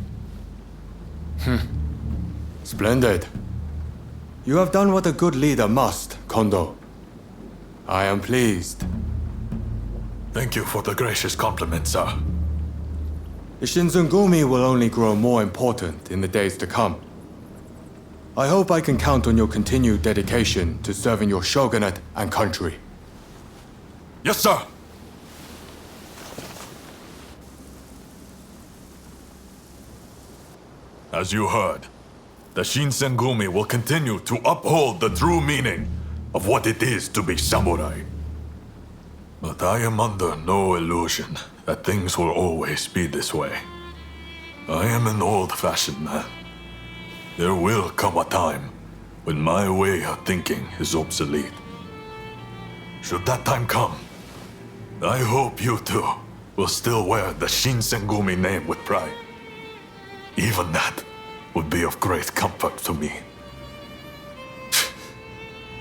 S6: Splendid. You have done what a good leader must, Kondo. I am pleased.
S22: Thank you for the gracious compliment, sir.
S6: The Shinzengumi will only grow more important in the days to come. I hope I can count on your continued dedication to serving your shogunate and country.
S22: Yes, sir! As you heard, the Shinsengumi will continue to uphold the true meaning of what it is to be samurai. But I am under no illusion that things will always be this way. I am an old-fashioned man. There will come a time when my way of thinking is obsolete. Should that time come, I hope you too will still wear the Shinsengumi name with pride. Even that would be of great comfort to me.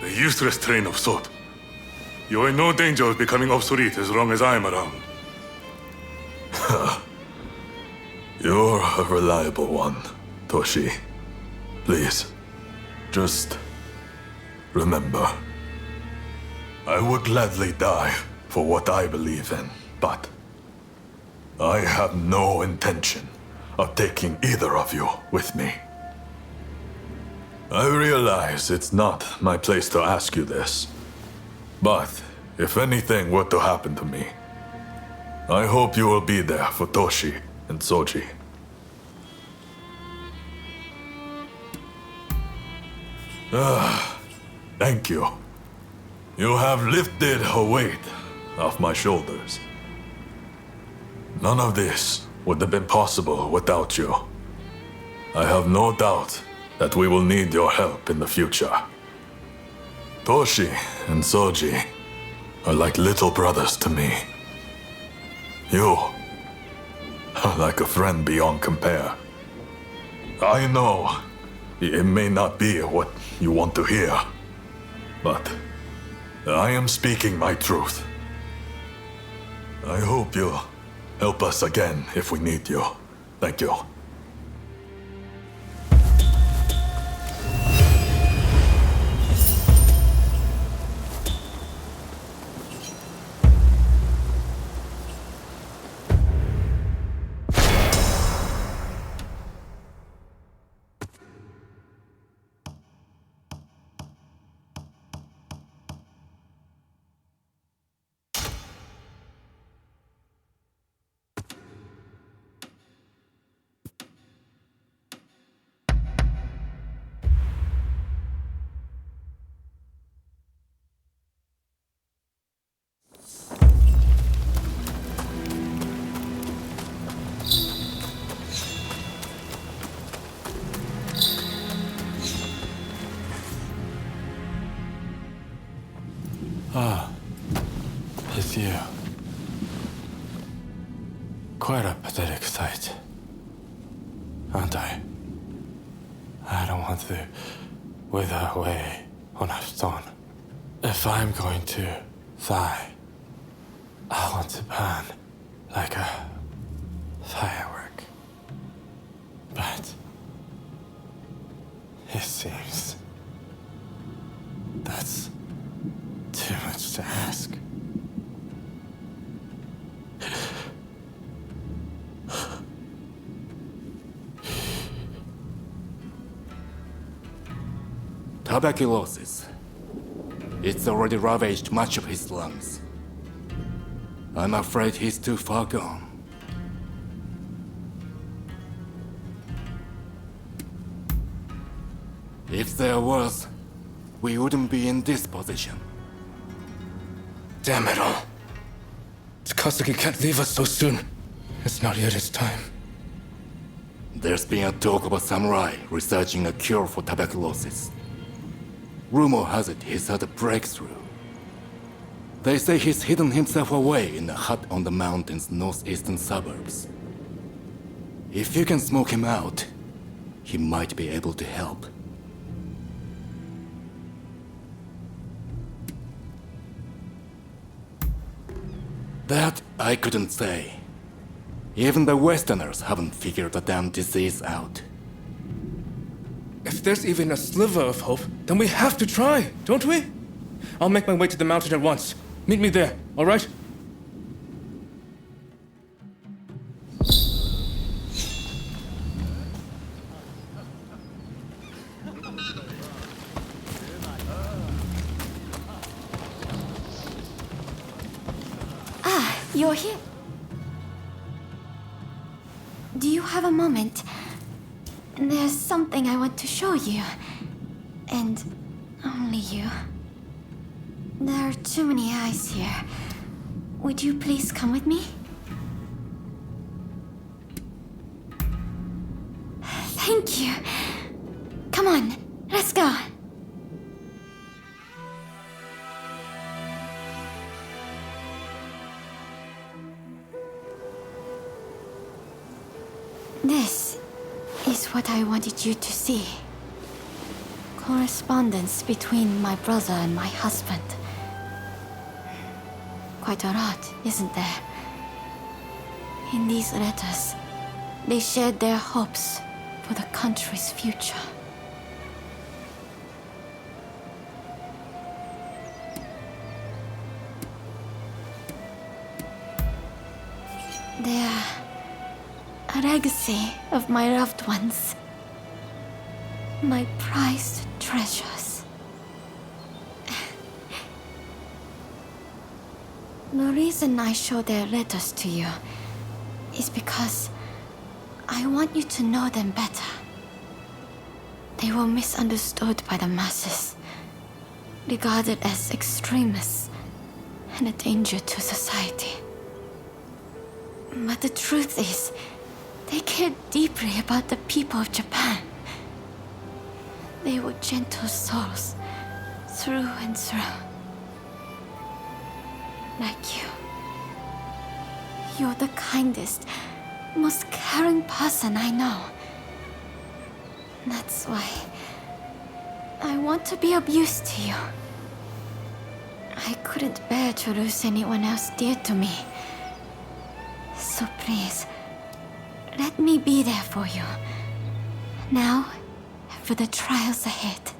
S19: The useless train of thought. You're in no danger of becoming obsolete as long as I'm around.
S22: You're a reliable one, Toshi. Please, just remember. I would gladly die for what I believe in, but I have no intention of taking either of you with me. I realize it's not my place to ask you this, but if anything were to happen to me, I hope you will be there for Toshi and Soji. Thank you. You have lifted a weight off my shoulders. None of this would have been possible without you. I have no doubt that we will need your help in the future. Toshi and Soji are like little brothers to me. You are like a friend beyond compare. I know it may not be what you want to hear, but I am speaking my truth. I hope you'll help us again if we need you. Thank you.
S6: It's you. Quite a pathetic sight, aren't I? I don't want to wither away on a stone. If I'm going to die, I want to burn like a firework. But it seems that's too much to ask.
S2: Tuberculosis. It's already ravaged much of his lungs. I'm afraid he's too far gone. If there was, we wouldn't be in this position.
S6: Damn it all. Takasugi can't leave us so soon. It's not yet his time.
S2: There's been a talk of a samurai researching a cure for tuberculosis. Rumor has it he's had a breakthrough. They say he's hidden himself away in a hut on the mountain's northeastern suburbs. If you can smoke him out, he might be able to help. That I couldn't say. Even the Westerners haven't figured the damn disease out.
S6: If there's even a sliver of hope, then we have to try, don't we? I'll make my way to the mountain at once. Meet me there, all right?
S5: You're here. Do you have a moment? There's something I want to show you. And only you. There are too many eyes here. Would you please come with me? Thank you. Come on, let's go. This is what I wanted you to see. Correspondence between my brother and my husband. Quite a lot, isn't there? In these letters, they shared their hopes for the country's future. They're a legacy of my loved ones. My prized treasures. The reason I show their letters to you is because I want you to know them better. They were misunderstood by the masses, regarded as extremists and a danger to society. But the truth is, they cared deeply about the people of Japan. They were gentle souls, through and through. Like you. You're the kindest, most caring person I know. That's why I want to be of use to you. I couldn't bear to lose anyone else dear to me. So please, let me be there for you. Now, and for the trials ahead.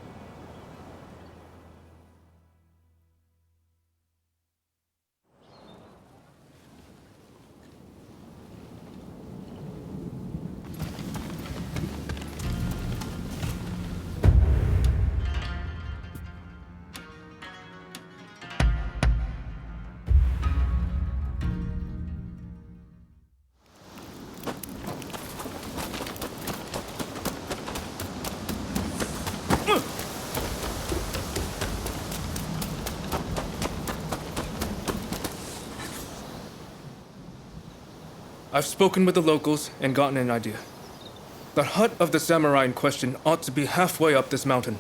S6: I've spoken with the locals and gotten an idea. The hut of the samurai in question ought to be halfway up this mountain.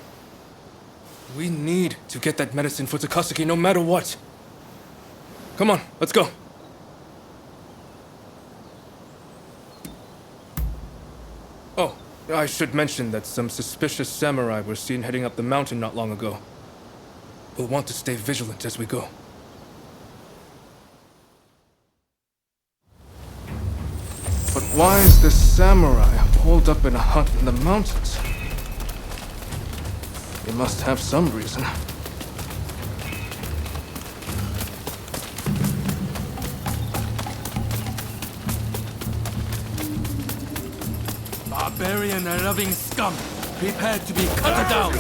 S6: We need to get that medicine for Takasugi no matter what. Come on, let's go. Oh, I should mention that some suspicious samurai were seen heading up the mountain not long ago. We'll want to stay vigilant as we go. But why is this samurai holed up in a hut in the mountains? He must have some reason.
S3: Barbarian and loving scum, prepare to be cut down.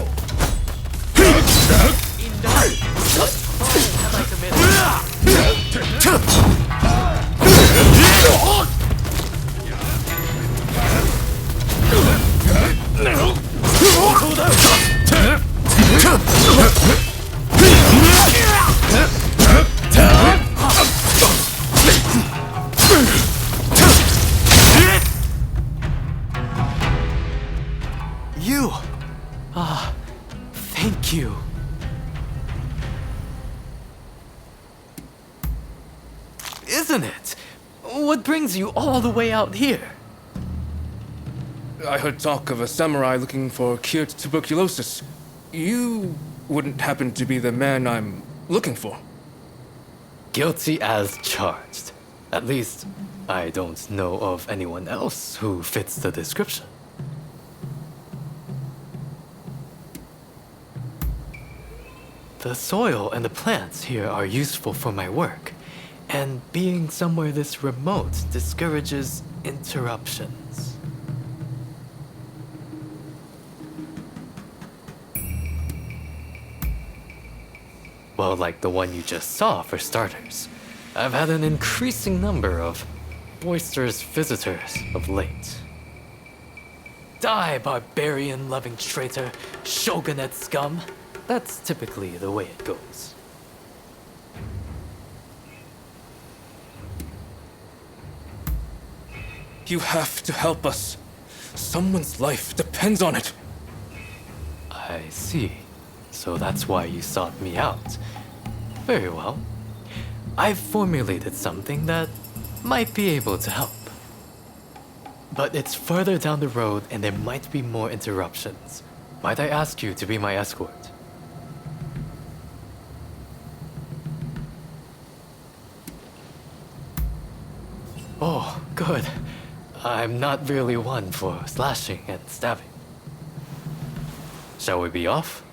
S3: Have I committed?
S10: isn't it? What brings you all the way out here?
S16: I heard talk of a samurai looking for cured tuberculosis. You wouldn't happen to be the man I'm looking for.
S10: Guilty as charged. At least, I don't know of anyone else who fits the description. The soil and the plants here are useful for my work, and being somewhere this remote discourages interruptions. Well, like the one you just saw, for starters. I've had an increasing number of boisterous visitors of late. Die, barbarian-loving traitor, shogunate scum. That's typically the way it goes.
S16: You have to help us. Someone's life depends on it.
S10: I see. So that's why you sought me out. Very well. I've formulated something that might be able to help. But it's further down the road and there might be more interruptions. Might I ask you to be my escort? Oh, good. I'm not really one for slashing and stabbing. Shall we be off?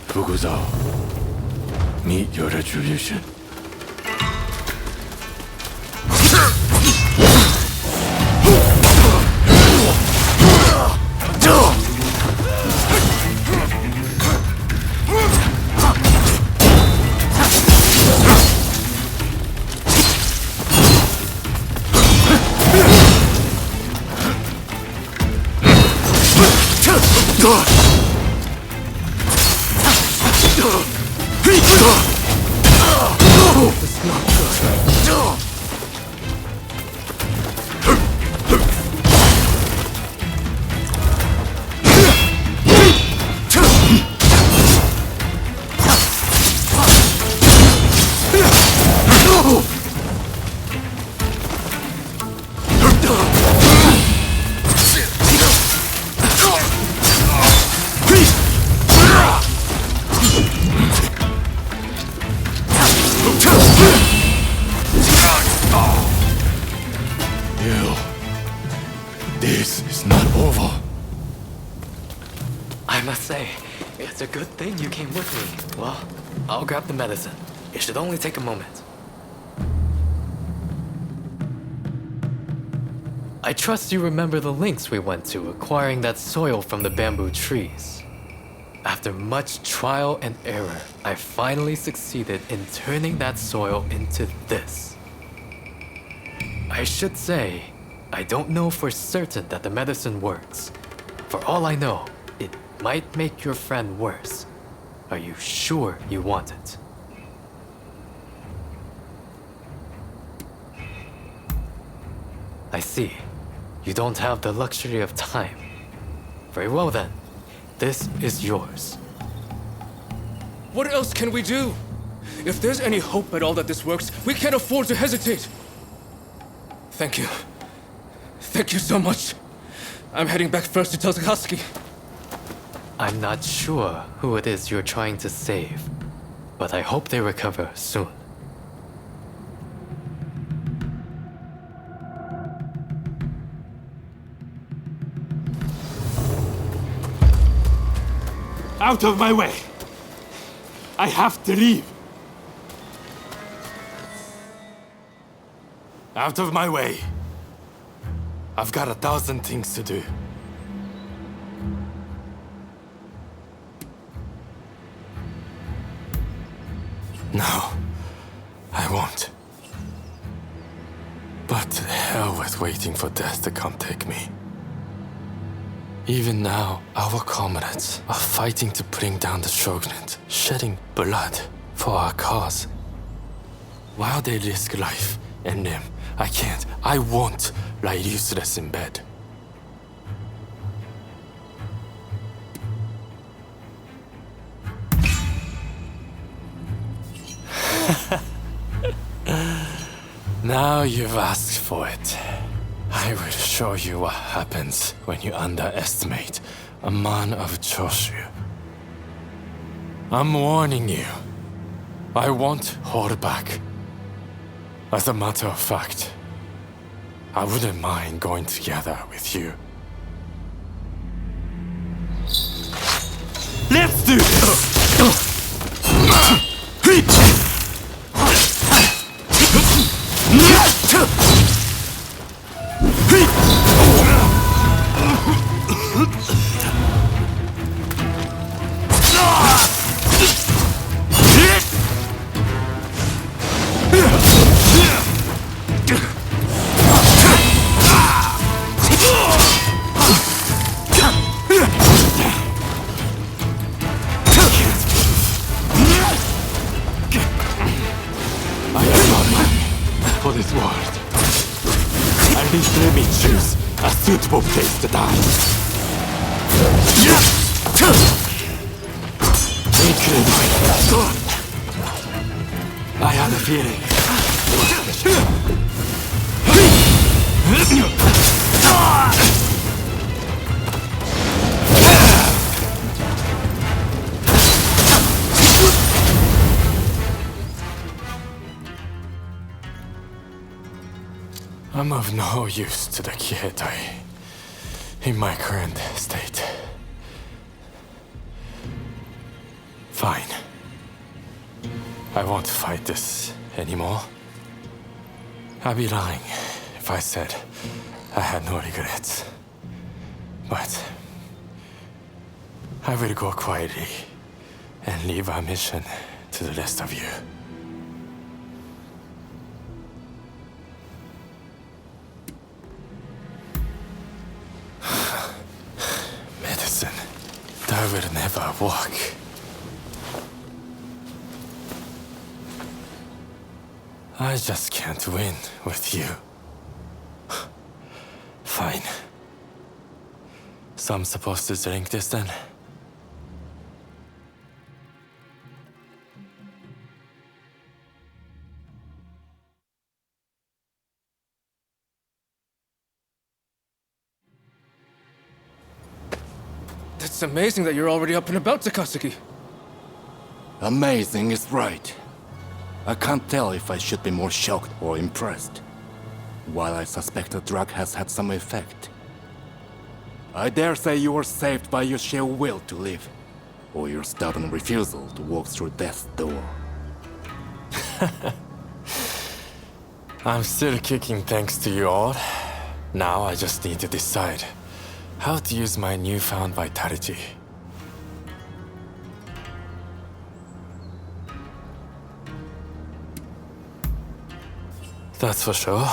S22: Fukuzao, meet your retribution. This is not over.
S10: I must say, it's a good thing you came with me. Well, I'll grab the medicine. It should only take a moment. I trust you remember the links we went to acquiring that soil from the bamboo trees. After much trial and error, I finally succeeded in turning that soil into this. I should say, I don't know for certain that the medicine works. For all I know, it might make your friend worse. Are you sure you want it? I see. You don't have the luxury of time. Very well then. This is yours.
S16: What else can we do? If there's any hope at all that this works, we can't afford to hesitate. Thank you. Thank you so much. I'm heading back first to tell Takaski.
S10: I'm not sure who it is you're trying to save, but I hope they recover soon.
S23: Out of my way! I have to leave! Out of my way! I've got 1,000 things to do.
S6: No, I won't. But to hell with waiting for death to come take me. Even now, our comrades are fighting to bring down the shogunate, shedding blood for our cause. While they risk life and limb, I won't lie useless in bed. Now you've asked for it. I will show you what happens when you underestimate a man of Choshu. I'm warning you. I won't hold back. As a matter of fact, I wouldn't mind going together with you.
S20: Let's do this!
S6: For this world. At least let me choose a suitable place to die. Incredible. I had a feeling. I'm of no use to the Kiheitai in my current state. Fine. I won't fight this anymore. I'd be lying if I said I had no regrets. But I will go quietly and leave our mission to the rest of you. Medicine that will never work. I just can't win with you. Fine. So I'm supposed to drink this then?
S16: It's amazing that you're already up and about, Takasugi.
S9: Amazing is right. I can't tell if I should be more shocked or impressed. While I suspect the drug has had some effect, I dare say you were saved by your sheer will to live, or your stubborn refusal to walk through death's door.
S6: I'm still kicking thanks to you all. Now I just need to decide how to use my newfound vitality. That's for sure.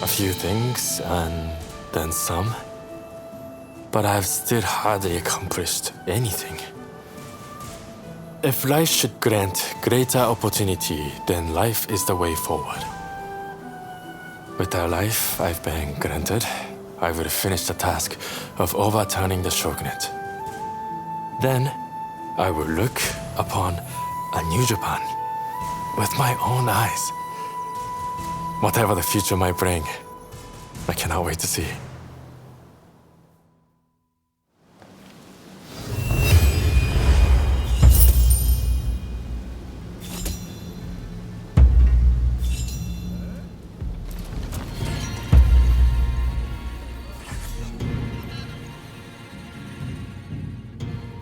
S6: A few things, and then some. But I've still hardly accomplished anything. If life should grant greater opportunity, then life is the way forward. With the life I've been granted, I will finish the task of overturning the shogunate. Then, I will look upon a new Japan with my own eyes. Whatever the future might bring, I cannot wait to see.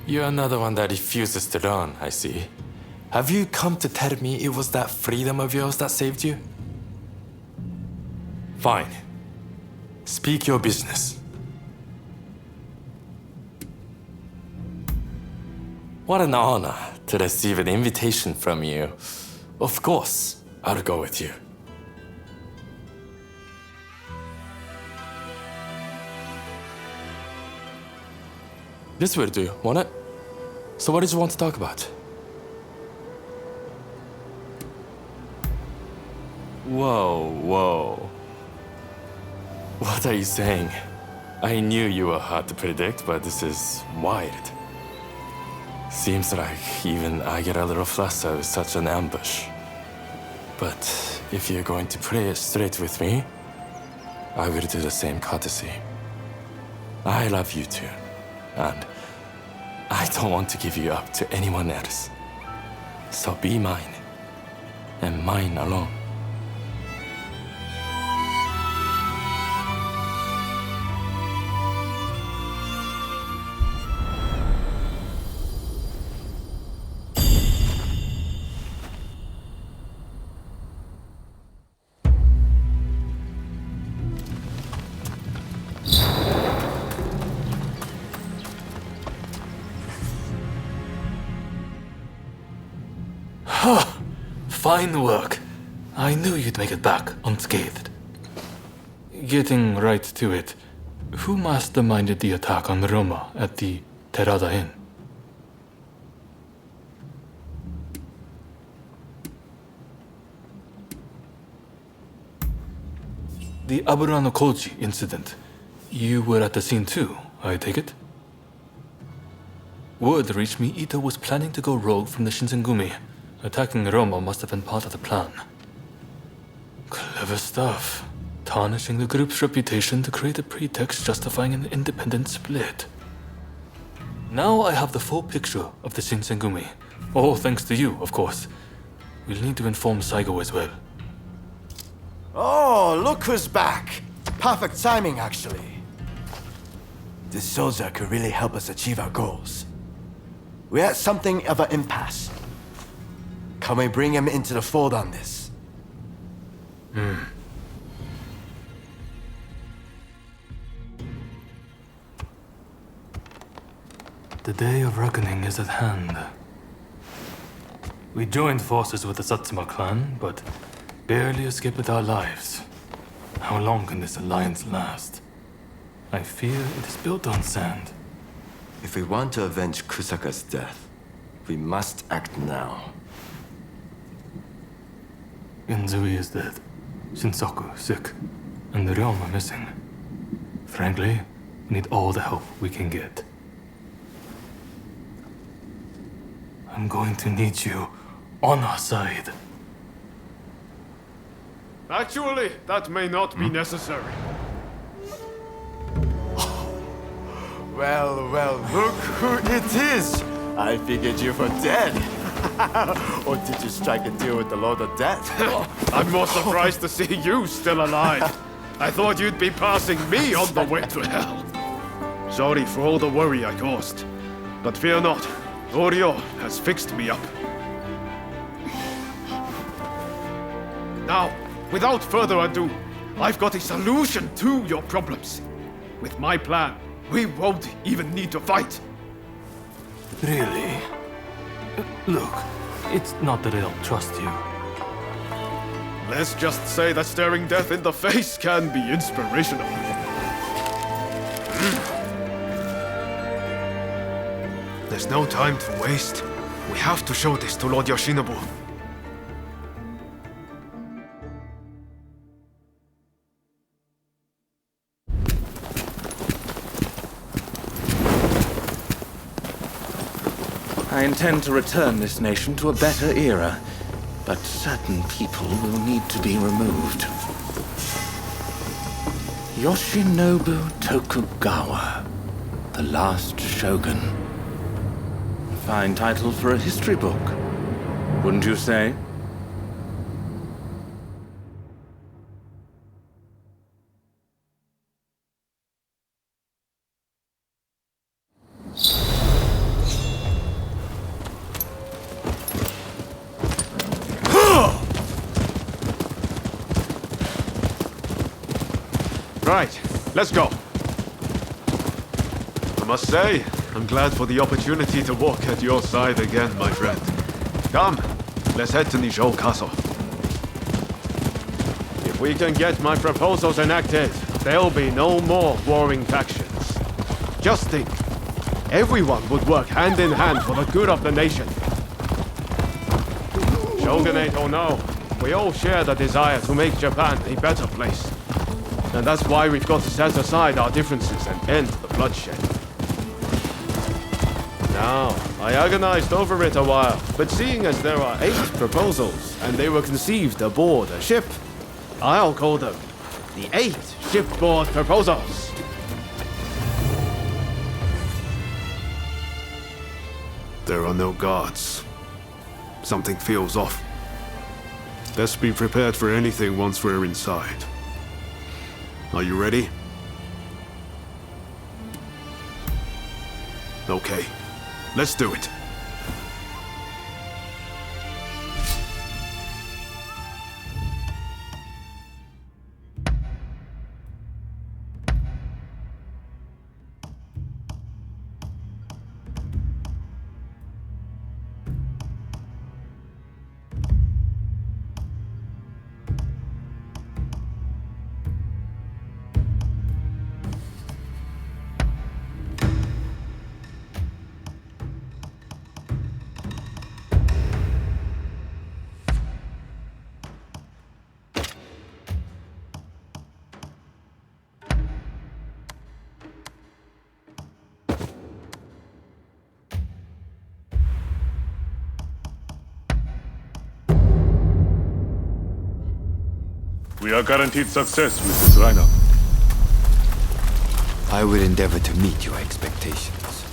S6: You're another one that refuses to learn, I see. Have you come to tell me it was that freedom of yours that saved you? Fine. Speak your business. What an honor to receive an invitation from you, of course, I'll go with you. This will do, won't it? So what did you want to talk about? Whoa. What are you saying? I knew you were hard to predict, but this is wild. Seems like even I get a little flustered with such an ambush. But if you're going to play it straight with me, I will do the same courtesy. I love you too, and I don't want to give you up to anyone else. So be mine, and mine alone.
S7: Fine work. I knew you'd make it back unscathed. Getting right to it, who masterminded the attack on Roma at the Terada Inn? The Aburano Koji incident. You were at the scene too, I take it? Word reached me Ito was planning to go rogue from the Shinsengumi. Attacking Roma must have been part of the plan. Clever stuff. Tarnishing the group's reputation to create a pretext justifying an independent split. Now I have the full picture of the Shinsengumi. All thanks to you, of course. We'll need to inform Saigo as well.
S8: Oh, look who's back. Perfect timing, actually. This soldier could really help us achieve our goals. We're at something of an impasse. Can we bring him into the fold on this?
S7: The day of reckoning is at hand. We joined forces with the Satsuma clan, but barely escaped with our lives. How long can this alliance last? I fear it is built on sand.
S8: If we want to avenge Kusaka's death, we must act now.
S7: Inzui is dead, Shinsaku sick, and the realm are missing. Frankly, we need all the help we can get. I'm going to need you on our side.
S1: Actually, that may not be necessary.
S8: Well, look who it is! I figured you were dead. Or did you strike a deal with the Lord of Death?
S1: I'm more surprised to see you still alive. I thought you'd be passing me on the way to hell. Sorry for all the worry I caused. But fear not, Oryo has fixed me up. Now, without further ado, I've got a solution to your problems. With my plan, we won't even need to fight.
S7: Really? Look, it's not that I don't trust you.
S1: Let's just say that staring death in the face can be inspirational. There's no time to waste. We have to show this to Lord Yoshinobu.
S17: I intend to return this nation to a better era, but certain people will need to be removed. Yoshinobu Tokugawa, the last shogun. A fine title for a history book, wouldn't you say?
S1: Right, let's go. I must say, I'm glad for the opportunity to walk at your side again, my friend. Come, let's head to Nijou Castle. If we can get my proposals enacted, there'll be no more warring factions. Just think, everyone would work hand in hand for the good of the nation. Shogunate or no, we all share the desire to make Japan a better place. And that's why we've got to set aside our differences and end the bloodshed. Now, I agonized over it a while, but seeing as there are 8 proposals, and they were conceived aboard a ship, I'll call them the 8 shipboard proposals. There are no guards. Something feels off. Best be prepared for anything once we're inside. Are you ready? Okay, let's do it.
S19: We are guaranteed success with this lineup.
S4: I will endeavor to meet your expectations.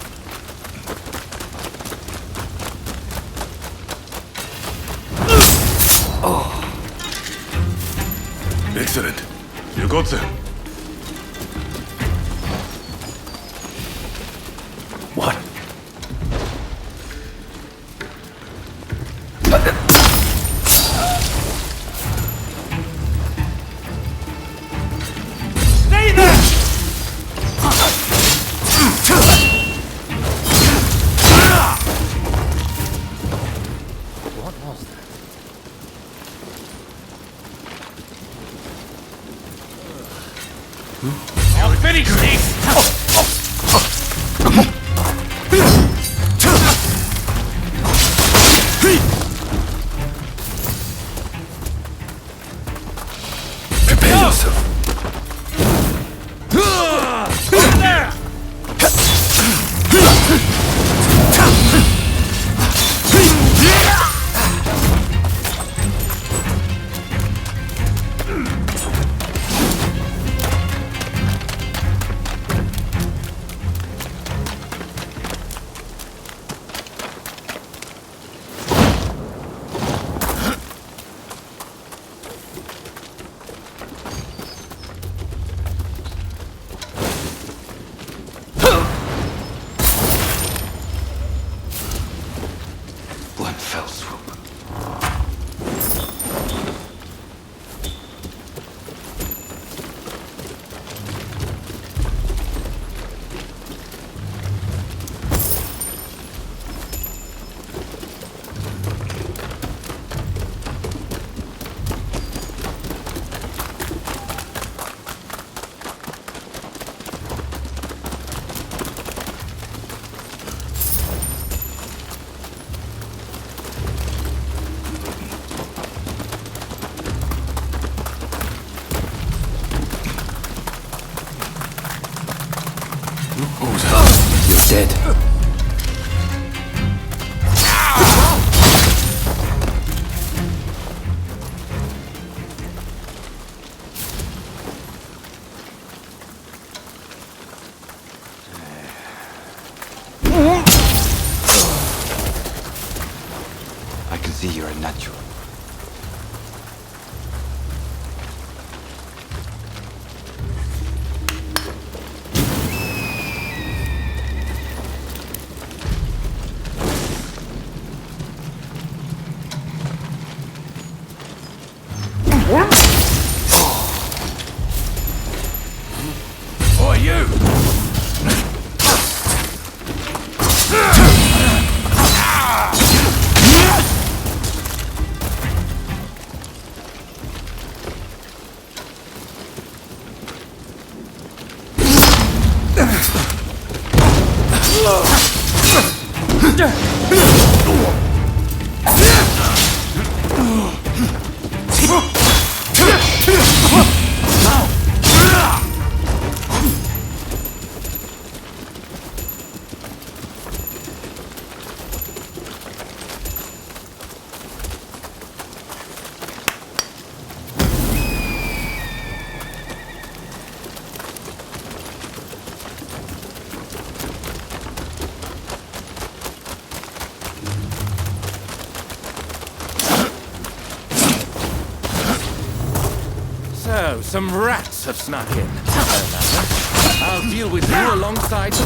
S19: Excellent. You got them.
S2: What?
S3: Stay there!
S10: What was that?
S3: I'll finish this!
S2: Prepare yourself.
S3: There!
S4: One fell swoop.
S2: You're dead.
S4: I can see you're a natural.
S3: Or you!
S17: So, some rats have snuck in. No matter. I'll deal with you alongside the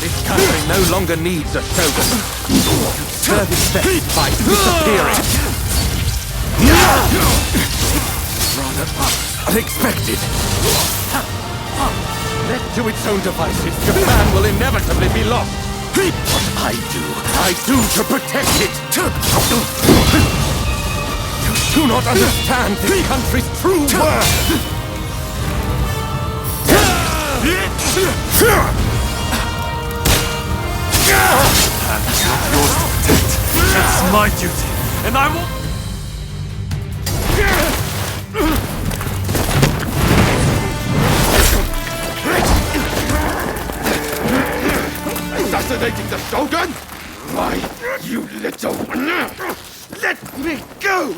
S17: This country no longer needs a shogun. Serve its best by disappearing. Rather unexpected. Left to its own devices, Japan will inevitably be lost. What I do to protect it. You do not understand this country's true worth.
S23: It's not yours to protect. It's my duty, and I will...
S14: Assassinating the Shogun? Why, you little... Let me go!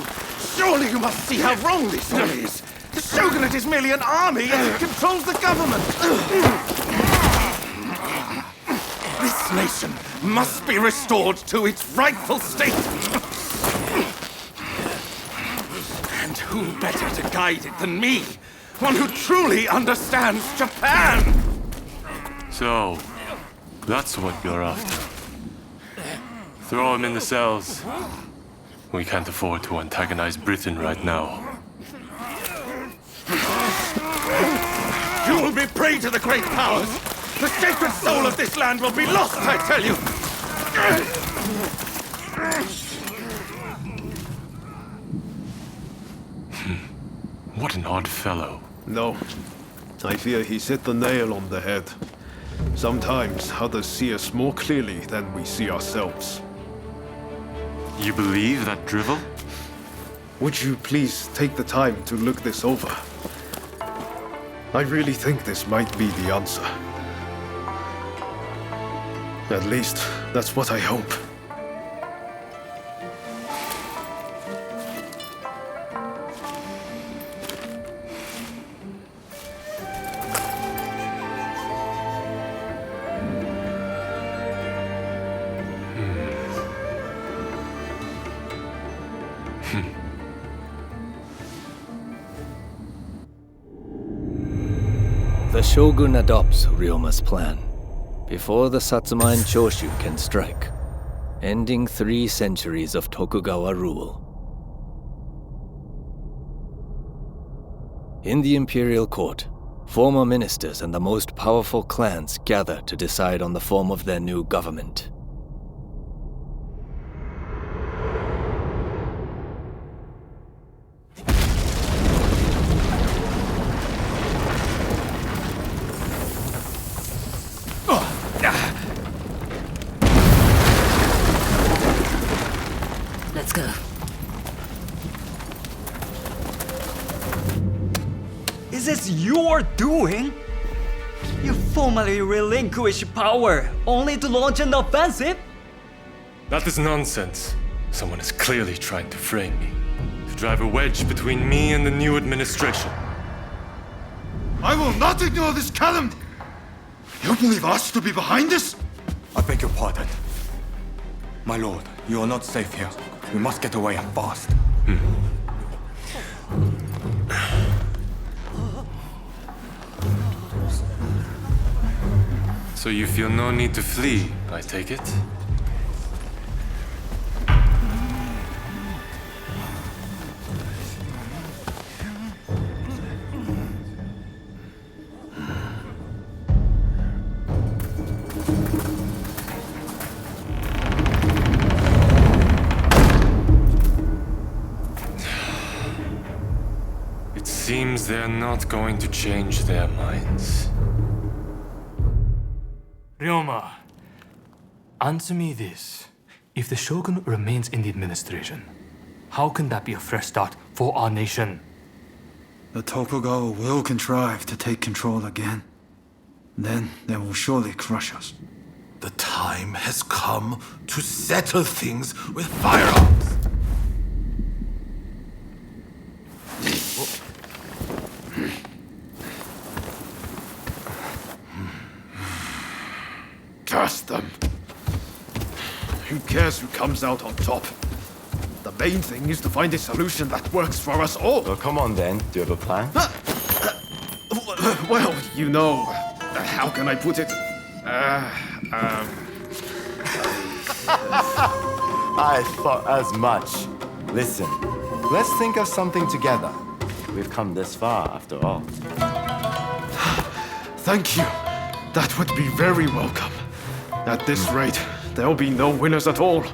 S14: Surely you must see how wrong this all is. The Shogunate is merely an army and it controls the government. This nation must be restored to its rightful state. And who better to guide it than me? One who truly understands Japan!
S6: So, that's what you're after. Throw him in the cells. We can't afford to antagonize Britain right now.
S14: You will be prey to the great powers! The sacred soul of this land will be lost, I tell you!
S6: What an odd fellow.
S1: No. I fear he's hit the nail on the head. Sometimes others see us more clearly than we see ourselves.
S6: You believe that drivel?
S1: Would you please take the time to look this over? I really think this might be the answer. At least, that's what I hope.
S15: The Shogun adopts Ryoma's plan before the Satsuma and Choshu can strike, ending 3 centuries of Tokugawa rule. In the imperial court, former ministers and the most powerful clans gather to decide on the form of their new government.
S21: Let's go.
S24: Is this your doing? You formally relinquish power, only to launch an offensive?
S6: That is nonsense. Someone is clearly trying to frame me, to drive a wedge between me and the new administration.
S14: I will not ignore this calumny! You believe us to be behind this?
S8: I beg your pardon. My lord, you are not safe here. We must get away and fast.
S6: So you feel no need to flee, I take it? Seems they're not going to change their minds.
S7: Ryoma, answer me this. If the Shogun remains in the administration, how can that be a fresh start for our nation?
S11: The Tokugawa will contrive to take control again. Then they will surely crush us.
S12: The time has come to settle things with firearms.
S1: Curse them. Who cares who comes out on top? The main thing is to find a solution that works for us all.
S13: Well, come on then. Do you have a plan?
S1: Well, you know, how can I put it?
S13: I thought as much. Listen, let's think of something together. We've come this far, after all.
S1: Thank you. That would be very welcome. At this rate, there'll be no winners at all.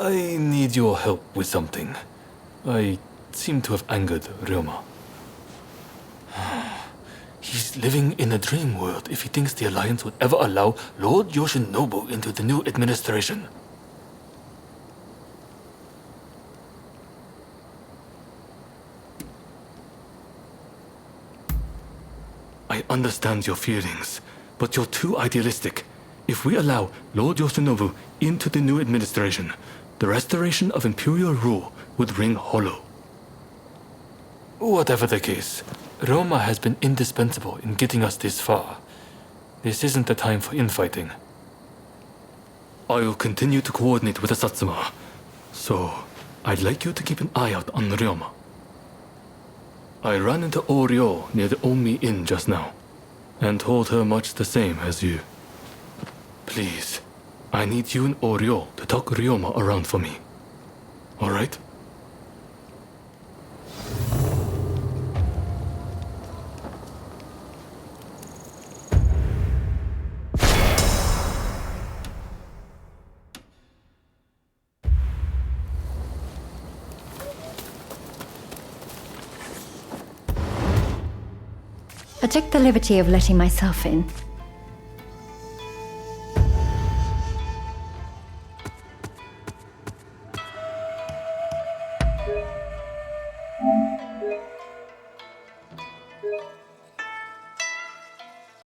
S7: I need your help with something. I seem to have angered Ryoma. He's living in a dream world if he thinks the Alliance would ever allow Lord Yoshinobu into the new administration. I understand your feelings, but you're too idealistic. If we allow Lord Yoshinobu into the new administration, the restoration of imperial rule would ring hollow. Whatever the case, Roma has been indispensable in getting us this far. This isn't the time for infighting. I'll continue to coordinate with the Satsuma, so I'd like you to keep an eye out on Ryoma. I ran into Oryo near the Omi Inn just now, and told her much the same as you. Please, I need you and Oryo to talk Ryoma around for me. All right?
S21: I took the liberty of letting myself in.